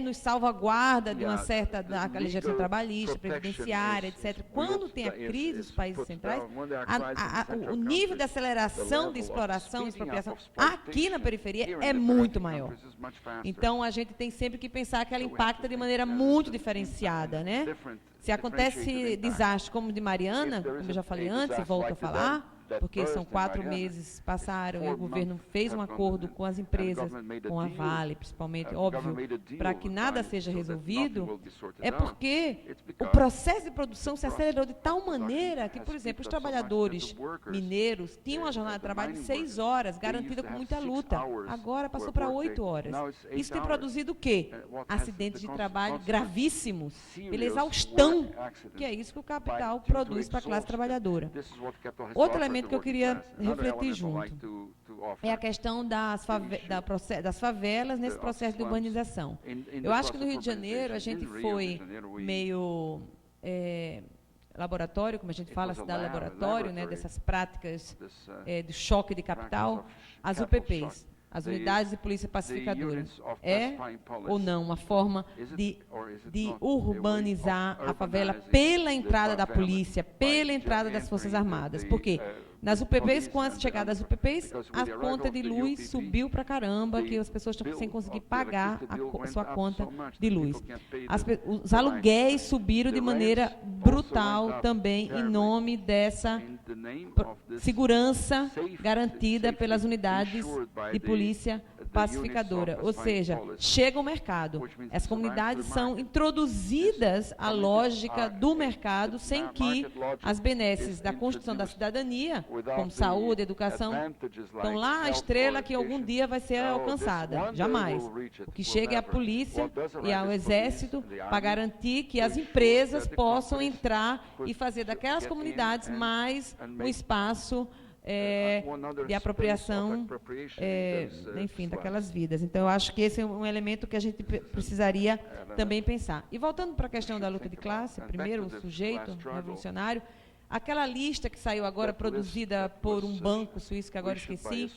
nos salvaguarda de uma certa da legislação trabalhista, previdenciária, etc. Quando tem a crise dos países centrais, o nível de aceleração de exploração e expropriação aqui na periferia é muito maior. Então, a gente tem sempre que pensar que ela impacta de maneira muito diferenciada, né? Se acontece desastre como o de Mariana, como eu já falei antes e volto a falar, porque são 4 meses passaram e o governo fez um acordo com as empresas, com a Vale, principalmente, óbvio, para que nada seja resolvido, é porque o processo de produção se acelerou de tal maneira que, por exemplo, os trabalhadores mineiros tinham uma jornada de trabalho de 6 horas, garantida com muita luta. Agora passou para 8 horas. Isso tem produzido o quê? Acidentes de trabalho gravíssimos, pela exaustão, que é isso que o capital produz para a classe trabalhadora. Outro elemento que eu queria refletir junto é a questão das favelas nesse processo de urbanização. Eu acho que no Rio de Janeiro a gente foi meio laboratório, como a gente fala, cidade laboratório, né, dessas práticas de choque de capital, as UPPs. As unidades de polícia pacificadora. É ou não uma forma de urbanizar a favela pela entrada da polícia, pela entrada das Forças Armadas? Por quê? Nas UPPs, com a chegada das UPPs, a conta de luz subiu para caramba, que as pessoas estão sem conseguir pagar a sua conta de luz. Os aluguéis subiram de maneira brutal também em nome dessa segurança garantida pelas unidades de polícia pacificadora. Ou seja, chega o mercado. As comunidades são introduzidas à lógica do mercado sem que as benesses da construção da cidadania, como saúde, educação, estão lá a estrela que algum dia vai ser alcançada. Jamais. O que chega é a polícia e ao exército para garantir que as empresas possam entrar e fazer daquelas comunidades mais um espaço de apropriação, enfim, daquelas vidas. Então, eu acho que esse é um elemento que a gente precisaria também pensar. E voltando para a questão da luta de classe, primeiro o sujeito revolucionário, aquela lista que saiu agora, produzida por um banco suíço, que agora esqueci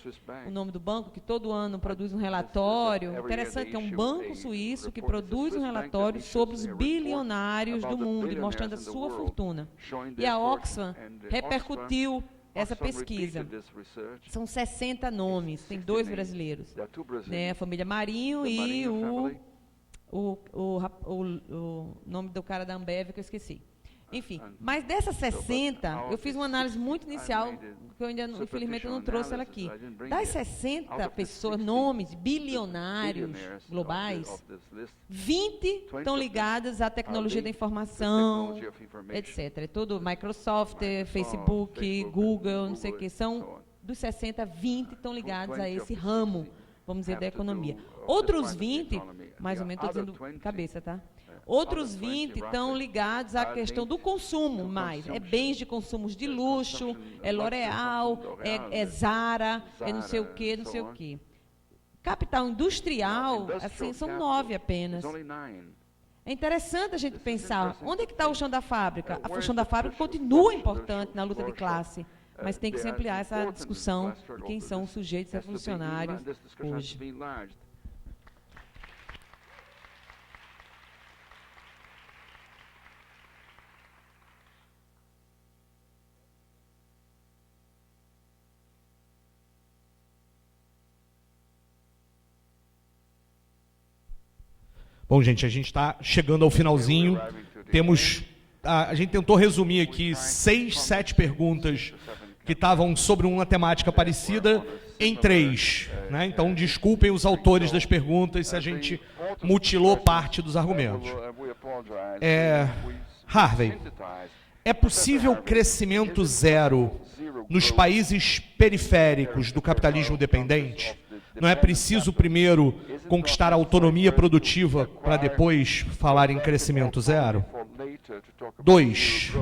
o nome do banco, que todo ano produz um relatório, interessante, que é um banco suíço que produz um relatório sobre os bilionários do mundo, mostrando a sua fortuna. E a Oxfam repercutiu essa pesquisa. São 60 nomes, tem 2 brasileiros, né? A família Marinho e o nome do cara da Ambev que eu esqueci. Enfim, mas dessas 60, eu fiz uma análise muito inicial, que eu ainda, infelizmente, eu não trouxe ela aqui. Das 60 pessoas, nomes bilionários globais, 20 estão ligadas à tecnologia da informação, etc. É tudo Microsoft, Facebook, Google, não sei o que. São, dos 60, 20 estão ligados a esse ramo, vamos dizer, da economia. Outros 20, mais ou menos, estou dizendo de cabeça, tá? Outros 20 estão ligados à questão do consumo, mais. É bens de consumos de luxo, é L'Oréal, é Zara, é não sei o quê, não sei o quê. Capital industrial, assim, são 9 apenas. É interessante a gente pensar, onde é que está o chão da fábrica? O chão da fábrica continua importante na luta de classe, mas tem que se ampliar essa discussão de quem são os sujeitos revolucionários hoje. Bom, gente, a gente está chegando ao finalzinho. A gente tentou resumir aqui 6, 7 perguntas que estavam sobre uma temática parecida em 3. Né? Então, desculpem os autores das perguntas se a gente mutilou parte dos argumentos. Harvey, é possível crescimento zero nos países periféricos do capitalismo dependente? Não é preciso primeiro conquistar a autonomia produtiva para depois falar em crescimento zero? 2.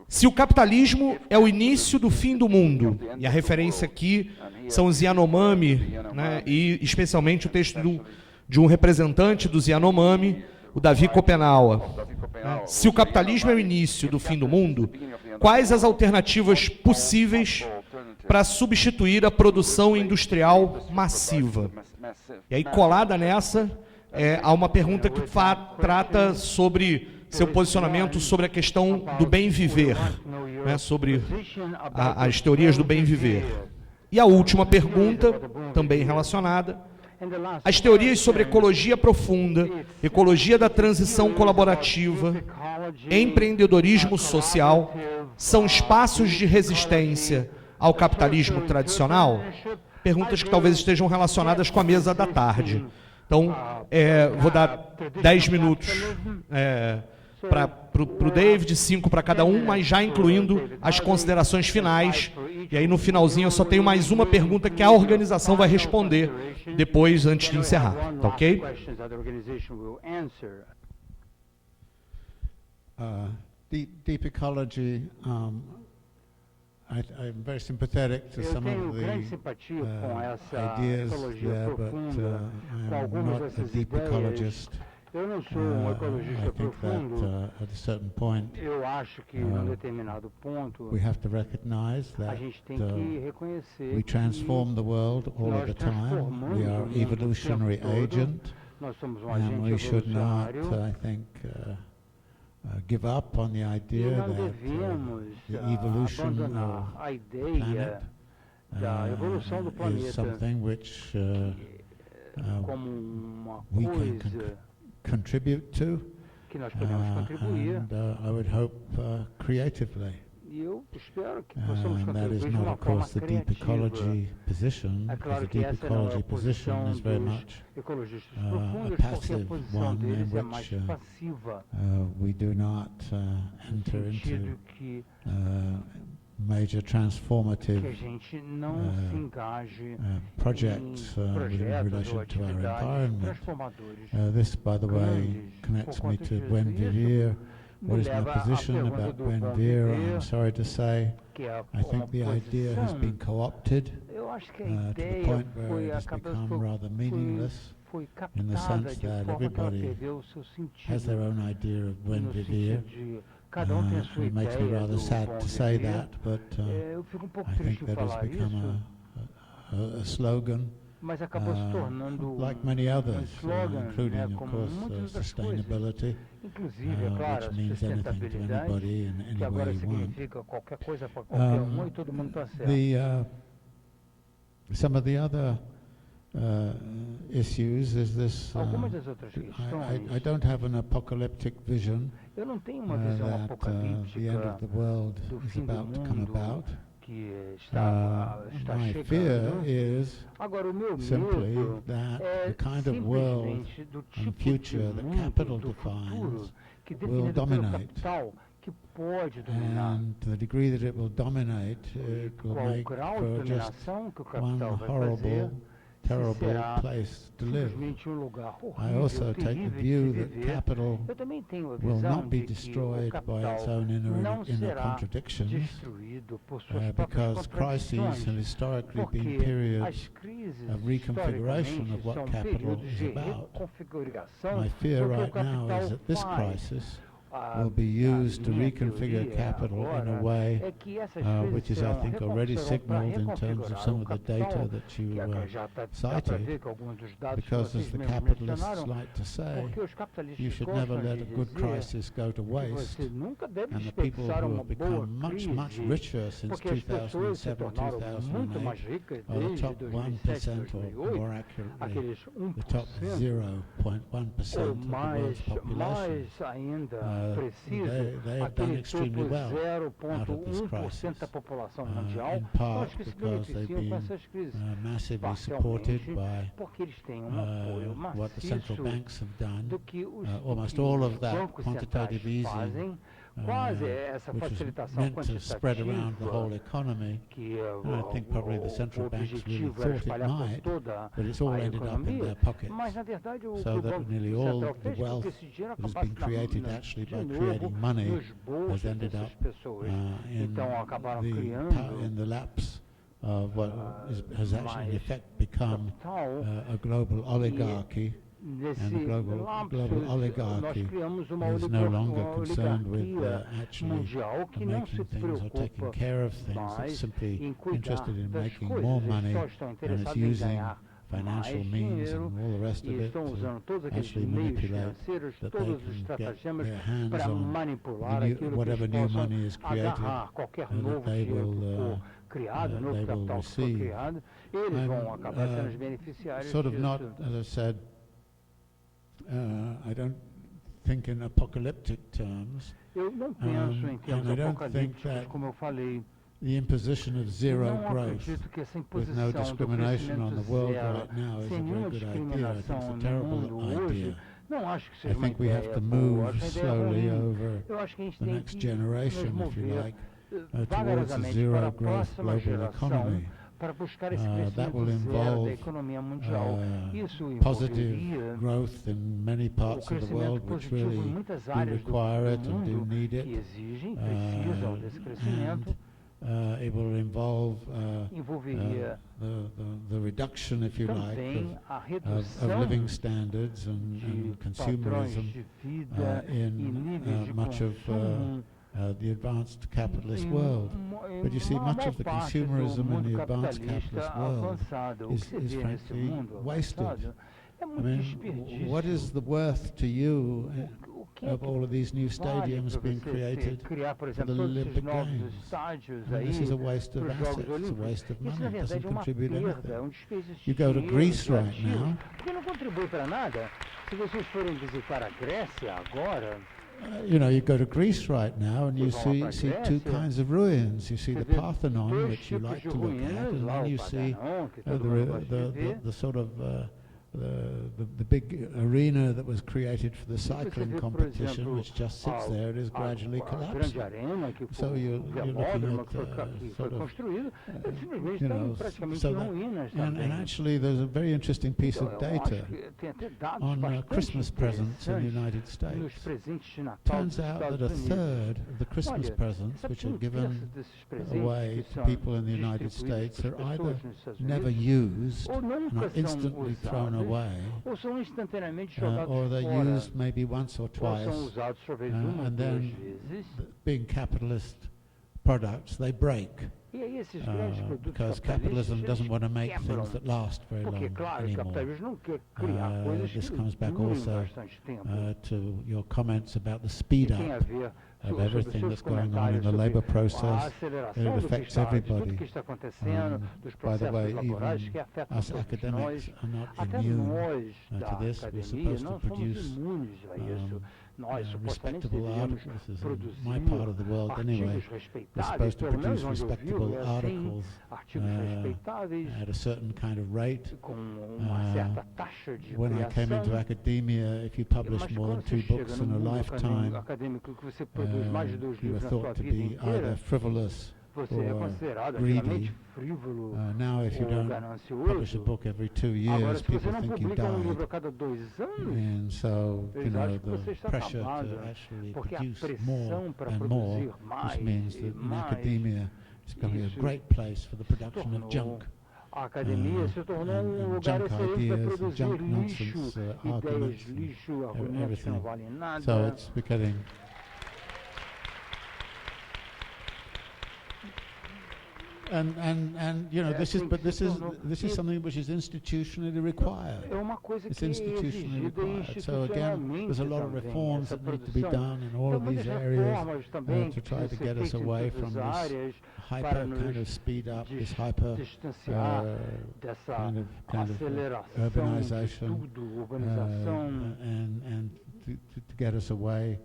Se o capitalismo é o início do fim do mundo, e a referência aqui são os Yanomami, né, e especialmente o texto de um representante dos Yanomami, o Davi Copenaua. Se o capitalismo é o início do fim do mundo, quais as alternativas possíveis para substituir a produção industrial massiva. E aí, colada nessa, há uma pergunta que trata sobre seu posicionamento sobre a questão do bem viver, né, sobre as teorias do bem viver. E a última pergunta, também relacionada, as teorias sobre ecologia profunda, ecologia da transição colaborativa, empreendedorismo social, são espaços de resistência ao capitalismo tradicional? Perguntas que talvez estejam relacionadas com a mesa da tarde. Então, vou dar 10 minutos para o David, 5 para cada um, mas já incluindo as considerações finais. E aí, no finalzinho, eu só tenho mais uma pergunta que a organização vai responder depois, antes de encerrar. Tá ok? Deep ecology, I'm very sympathetic to some of the ideas there, but I'm not a deep ecologist. Eu não sou um ecologista profundo. At a certain point, eu acho que num determinado ponto we have to recognize that a gente tem que reconhecer we transform the world all of the time. We are evolutionary agent, nós somos and we should not, I think, give up on the idea that the evolution of the planet is something which we can contribute to, and I would hope creatively. And that is not, of course, the deep ecology position, because the deep ecology position is very much a passive one in which we do not enter into major transformative projects in relation to our environment. This, by the way, connects me to buen vivir. What is my position about buen vivir? I'm sorry to say, I think the idea has been co-opted to the point where it has become rather meaningless, in the sense that everybody has their own idea of buen vivir. It makes me rather sad to say that, but I think that has become a slogan, like many others, including, of course, sustainability, which means anything to anybody in any way you want. Some of the other issues is this, I don't have an apocalyptic vision that the end of the world is about to come about. My fear is simply that the kind of world and future that capital defines will dominate. And to the degree that it will dominate, it will make for just one horrible, terrible place to live. I also take the view that capital will not be destroyed by its own inner contradictions, because crises have historically been periods of reconfiguration of what capital is about. My fear right now is that this crisis will be used to reconfigure capital in a way which is, I think, already signaled in terms of some of the data that you cited, because as the capitalists like to say, you should never let a good crisis go to waste, and the people who have become much, much richer since 2007, 2008 are the top 1%, or more accurately, the top 0.1% of the world's population. They have done extremely well out of this crisis, in part because they've been massively supported by what the central banks have done. Almost all of that quantitative easing, which was meant to spread around the whole economy, and I think probably the central banks really thought it might, but it's all ended up in their pockets, so that nearly all the wealth that has been created actually by creating money has ended up in the laps of what has actually in effect become a global oligarchy, And the global oligarchy is no longer concerned with actually making things or taking care of things. It's simply interested in making more money, and it's using financial means and all the rest of it to actually manipulate that they can get their hands on whatever new money is created and that they will receive. I'm sort of not, as I said, I don't think in apocalyptic terms, and I don't think that the imposition of zero growth with no discrimination on the world right now is a very good idea. I think it's a terrible idea. I think we have to move slowly over the next generation, if you like, towards a zero growth global economy. That will involve positive growth in many parts of the world which really do require it and do need it. And it will involve the reduction, if you like, of living standards and consumerism in much of the advanced capitalist world. But you see, much of the consumerism in the advanced capitalist world is frankly wasted. I mean, what is the worth to you of all of these new stadiums being created for the Olympic Games? And this is a waste of assets, it's a waste of money, it doesn't contribute anything. You go to Greece right now, you know, you go to Greece right now and you see two kinds of ruins. You see the Parthenon, which you like to look at, and then you see the sort of the big arena that was created for the cycling competition, which just sits there, it is gradually collapsing. So you're looking at sort of, you know, so that, and actually there's a very interesting piece of data on Christmas presents in the United States. Turns out that a third of the Christmas presents which are given away to people in the United States are either never used, not instantly thrown away, or they're used maybe once or twice, and then being capitalist products, they break. Because capitalism doesn't want to make things that last very long anymore. This comes back also to your comments about the speed up of everything that's going on in the labor process. It affects everybody. By the way, even us academics are not immune to this. We're supposed to produce respectable articles. This is my part of the world anyway. We're supposed to produce respectable articles at a certain kind of rate. When I came into academia, if you published more than 2 books in a lifetime, you were thought to be either frivolous or greedy. Now if you don't publish a book every 2 years, people think you died. And so, you know, the pressure to actually produce more and more, which means that in academia it's going to be a great place for the production of junk. And junk ideas, and junk nonsense arguments, and everything. So it's becoming... And you know, this is something which is institutionally required. It's institutionally required. So again, there's a lot of reforms that need to be done in all of these areas to try to get us away from this hyper kind of speed up, this hyper kind of urbanization, and to get us away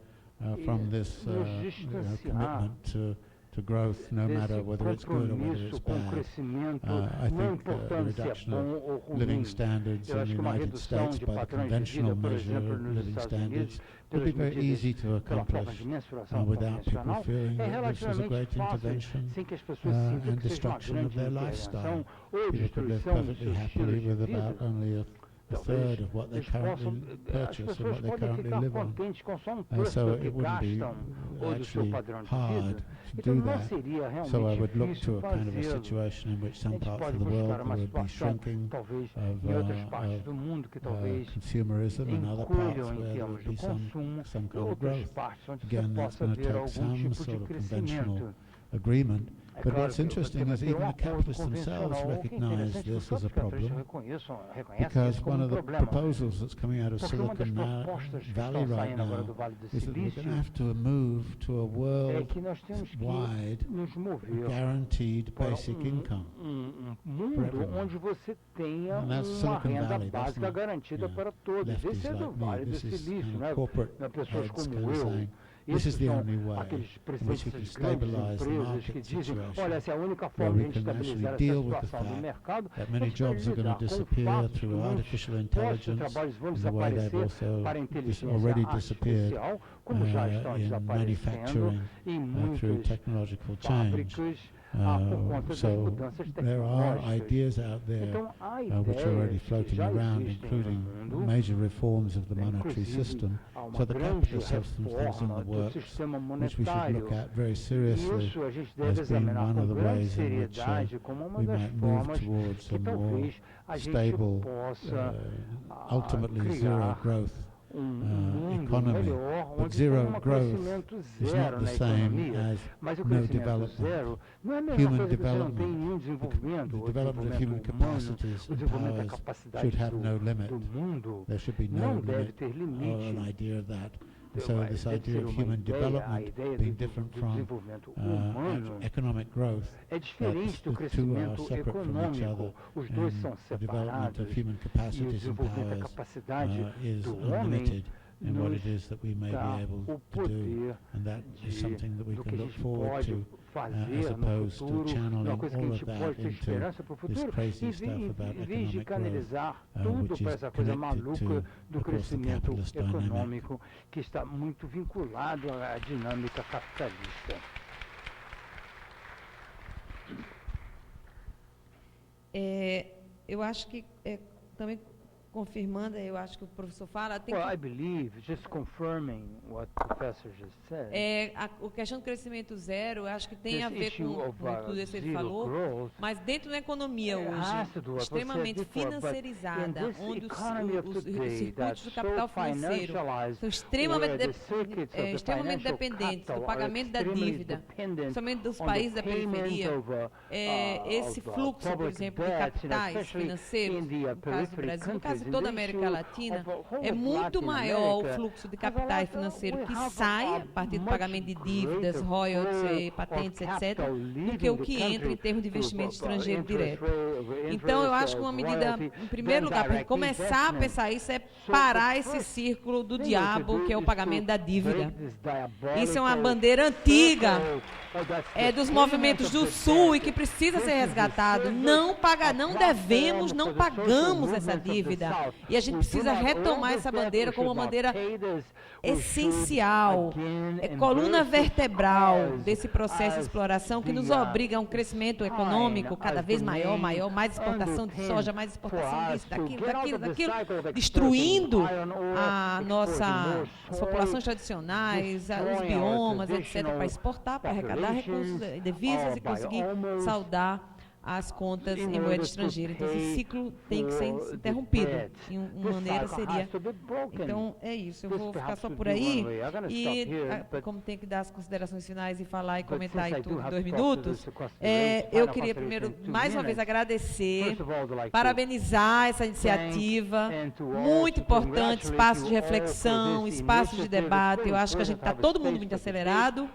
from this commitment to growth, no matter whether it's good or whether it's bad. I think the reduction of living standards in the United States by the conventional measure of living standards would be very easy to accomplish without people feeling that this was a great intervention and destruction of their lifestyle. People could live perfectly happily with about only a a third of what they currently purchase and what they currently live on. So it wouldn't be actually hard to do that. So I would look to a kind of a situation in which some parts of the world would be shrinking of consumerism, and other parts where there would be some kind of growth. Again, that's going to take some sort of conventional agreement. But what's interesting is even the capitalists themselves recognize this as a problem, because one of the proposals that's coming out of Silicon Valley right now is that we're going to have to move to a worldwide guaranteed basic income for everyone. And that's Silicon Valley. That's not lefties like me. This is kind of corporate heads kind of saying, this is the only way in which we can stabilize the market situation, where we can actually deal with the fact that many jobs are going to disappear through artificial intelligence in the way they've also already disappeared in manufacturing through technological change. So there are ideas out there which are already floating around, including major reforms of the monetary system. So the capitalists have some things in the works which we should look at very seriously as being one of the ways in which we might move towards a more stable, ultimately zero growth economy. But zero growth is not the same as no development. Human development, the development of human capacities and powers should have no limit. There should be no limit or an idea of that. So this idea of human development being different from economic growth, that the two are separate from each other, and the development of human capacities and powers is unlimited in what it is that we may be able to do, and that is something that we can look forward to, as opposed to channeling all of that into this crazy stuff about economic growth, which is connected to, of course, the capitalist dynamic. Que está muito vinculado à dinâmica capitalista. Eu acho que também confirmando, eu acho que o professor fala, tem I believe, just confirming what the professor just said. A questão do crescimento zero, eu acho que tem a ver com tudo isso que ele falou, mas dentro da economia hoje, extremamente financiarizada, onde os circuitos do capital financeiro são extremamente dependentes do pagamento da dívida, somente dos países da periferia, esse fluxo, por exemplo, de capitais financeiros, no caso do Brasil, no caso de toda a América Latina, é muito maior o fluxo de capitais financeiros que sai a partir do pagamento de dívidas, royalties, patentes, etc., do que o que entra em termos de investimento estrangeiro direto. Então, eu acho que uma medida, em primeiro lugar, para começar a pensar isso, é parar esse círculo do diabo, que é o pagamento da dívida. Isso é uma bandeira antiga dos movimentos do Sul e que precisa ser resgatado. Não devemos, não pagamos essa dívida. E a gente precisa retomar essa bandeira como uma bandeira essencial, coluna vertebral desse processo de exploração que nos obriga a um crescimento econômico cada vez maior, mais exportação de soja, mais exportação disso, daquilo, destruindo as populações tradicionais, os biomas, etc., para exportar, para arrecadar recursos, divisas e conseguir saldar as contas em moeda estrangeira. Então, esse ciclo tem que ser interrompido. E uma maneira seria... Então, é isso. Eu vou ficar só por aí. E, como tem que dar as considerações finais e falar e comentar em tudo em 2 minutos, eu queria primeiro, mais uma vez, agradecer, parabenizar essa iniciativa, muito importante, espaço de reflexão, espaço de debate. Eu acho que a gente está todo mundo muito acelerado,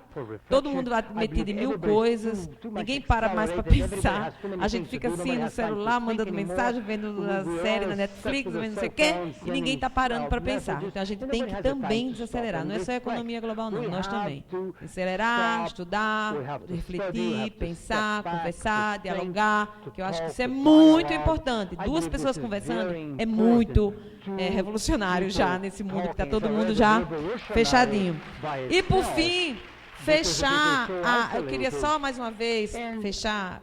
todo mundo metido em 1000 coisas, ninguém para mais para pensar. A gente fica assim no celular, mandando mensagem, vendo a série na Netflix, vendo não sei o quê, e ninguém está parando para pensar. Então a gente tem que também desacelerar. Não é só a economia global, não. Nós também. Acelerar, estudar, refletir, pensar, conversar, dialogar, que eu acho que isso é muito importante. 2 pessoas conversando é muito revolucionário já nesse mundo que está todo mundo já fechadinho. E por fim, eu queria só mais uma vez fechar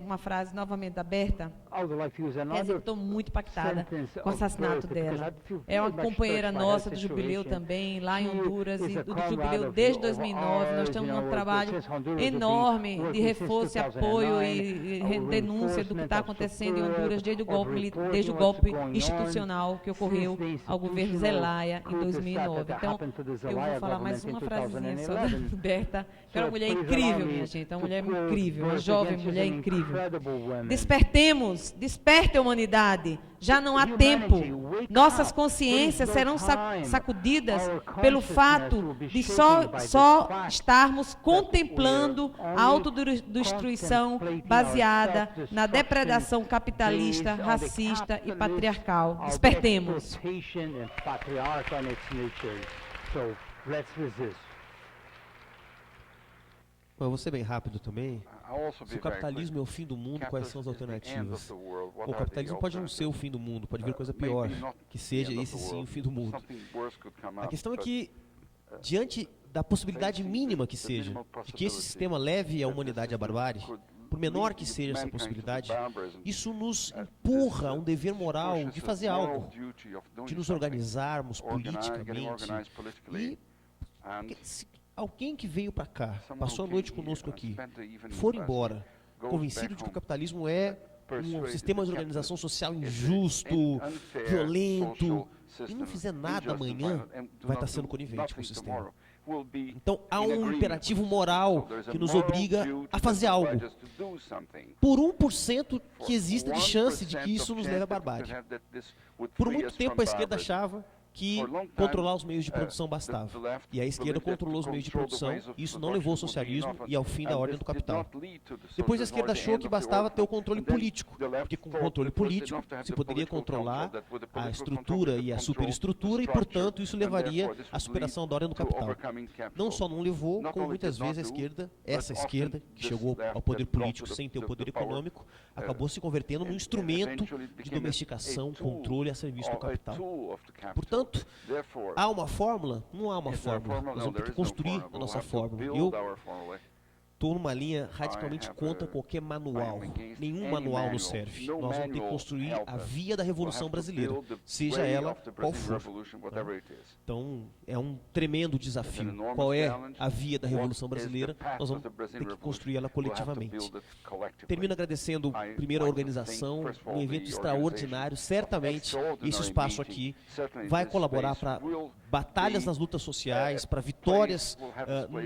uma frase novamente aberta, Quer estou muito impactada com o assassinato dela. É uma companheira nossa do Jubileu também, lá em Honduras, e do Jubileu desde 2009. Nós temos um trabalho enorme de reforço e apoio e denúncia do que está acontecendo em Honduras desde o golpe institucional que ocorreu ao governo Zelaya em 2009. Então, eu vou falar mais uma frasezinha só da Berta, que é uma mulher incrível, minha gente, é uma mulher incrível, uma jovem mulher incrível. Despertemos, desperte a humanidade, já não há tempo. Nossas consciências serão sacudidas pelo fato de só estarmos contemplando a autodestruição baseada na depredação capitalista, racista e patriarcal. Despertemos. Eu vou ser bem rápido também. Se o capitalismo é o fim do mundo, quais são as alternativas? O capitalismo pode não ser o fim do mundo, pode vir coisa pior, que seja esse sim o fim do mundo. A questão é que, diante da possibilidade mínima que seja, de que esse sistema leve a humanidade à barbárie, por menor que seja essa possibilidade, isso nos empurra a um dever moral de fazer algo, de nos organizarmos politicamente. E se alguém que veio para cá, passou a noite conosco aqui, for embora, convencido de que o capitalismo é um sistema de organização social injusto, violento, e não fizer nada amanhã, vai estar sendo conivente com o sistema. Então, há um imperativo moral que nos obriga a fazer algo. Por 1% que exista de chance de que isso nos leve à barbárie. Por muito tempo a esquerda achava que controlar os meios de produção bastava. E a esquerda controlou os meios de produção, e isso não levou ao socialismo e ao fim da ordem do capital. Depois a esquerda achou que bastava ter o controle político, porque com o controle político se poderia controlar a estrutura e a superestrutura, e, portanto, isso levaria à superação da ordem do capital. Não só não levou, como muitas vezes a esquerda, essa esquerda, que chegou ao poder político sem ter o poder econômico, acabou se convertendo num instrumento de domesticação, controle a serviço do capital. Portanto, há uma fórmula? Não há uma fórmula. Nós vamos ter que construir a nossa fórmula. Eu estou numa linha radicalmente contra qualquer manual. Nenhum manual nos serve. Nós vamos ter que construir a via da Revolução Brasileira, seja ela qual for. Então, é um tremendo desafio. Qual é a via da Revolução Brasileira? Nós vamos ter que construir ela coletivamente. Termino agradecendo primeiro a organização, um evento extraordinário. Certamente, esse espaço aqui vai colaborar para batalhas nas lutas sociais, para vitórias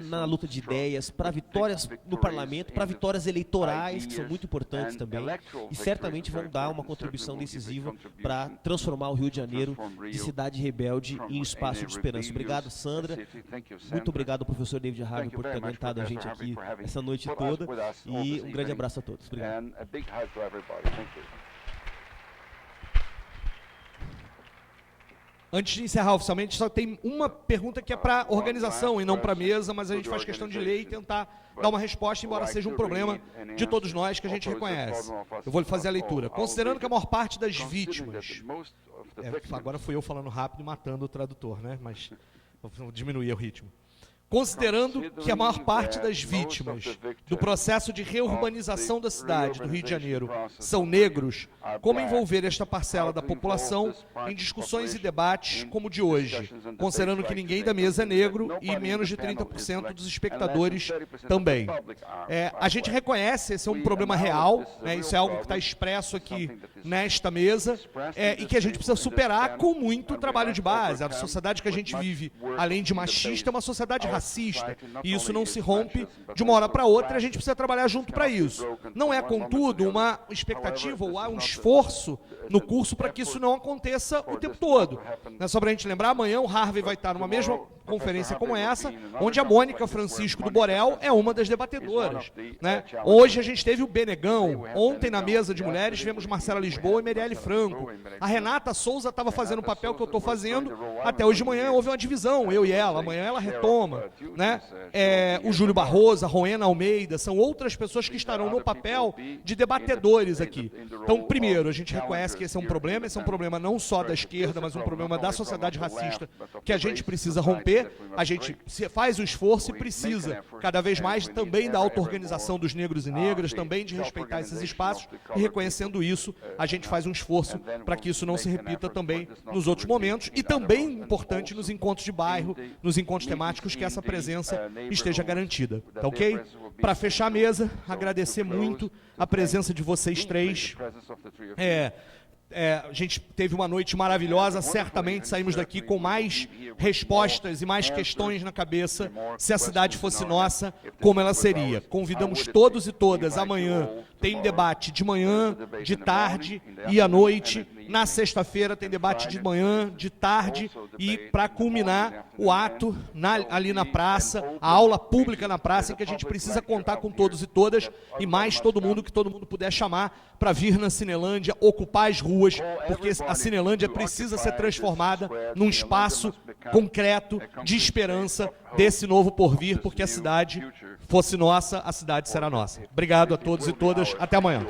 na luta de ideias, para vitórias no parlamento, para vitórias eleitorais, que são muito importantes também, e certamente vão dar uma contribuição decisiva para transformar o Rio de Janeiro de cidade rebelde em espaço de esperança. Obrigado, Sandra. Muito obrigado ao professor David Harvey por ter aguentado a gente aqui essa noite toda, e um grande abraço a todos. Obrigado. Antes de encerrar oficialmente, só tem uma pergunta que é para a organização e não para a mesa, mas a gente faz questão de ler e tentar dar uma resposta, embora seja um problema de todos nós que a gente reconhece. Eu vou lhe fazer a leitura. Considerando que a maior parte das vítimas... agora fui eu falando rápido e matando o tradutor, né? Mas vou diminuir o ritmo. Considerando que a maior parte das vítimas do processo de reurbanização da cidade do Rio de Janeiro são negros, como envolver esta parcela da população em discussões e debates como o de hoje, considerando que ninguém da mesa é negro e menos de 30% dos espectadores também. A gente reconhece, esse é um problema real, né, isso é algo que está expresso aqui nesta mesa, e que a gente precisa superar com muito trabalho de base. A sociedade que a gente vive, além de machista, é uma sociedade racista, e isso não se rompe de uma hora para outra, a gente precisa trabalhar junto para isso. Não é, contudo, uma expectativa ou há um esforço no curso para que isso não aconteça o tempo todo. Só para a gente lembrar, amanhã o Harvey vai estar numa mesma conferência como essa, onde a Mônica Francisco do Borel é uma das debatedoras. Né? Hoje a gente teve o Benegão, ontem na mesa de mulheres tivemos Marcela Lisboa e Merielle Franco. A Renata Souza estava fazendo o papel que eu estou fazendo, até hoje de manhã houve uma divisão, eu e ela, amanhã ela retoma. Né? O Júlio Barroso, a Rowena Almeida, são outras pessoas que estarão no papel de debatedores aqui. Então, primeiro, a gente reconhece que esse é um problema não só da esquerda, mas um problema da sociedade racista que a gente precisa romper. porque a gente faz o esforço e precisa cada vez mais também da auto-organização dos negros e negras, também de respeitar esses espaços, e reconhecendo isso, a gente faz um esforço para que isso não se repita também nos outros momentos, e também importante nos encontros de bairro, nos encontros temáticos, que essa presença esteja garantida, tá ok? Para fechar a mesa, agradecer muito a presença de vocês três. A gente teve uma noite maravilhosa, certamente saímos daqui com mais respostas e mais questões na cabeça. Se a cidade fosse nossa, como ela seria? Convidamos todos e todas, amanhã tem debate de manhã, de tarde e à noite. Na sexta-feira tem debate de manhã, de tarde, e para culminar o ato ali na praça, a aula pública na praça, em que a gente precisa contar com todos e todas, e mais todo mundo que todo mundo puder chamar para vir na Cinelândia, ocupar as ruas, porque a Cinelândia precisa ser transformada num espaço concreto de esperança desse novo porvir, porque a cidade fosse nossa, a cidade será nossa. Obrigado a todos e todas, até amanhã.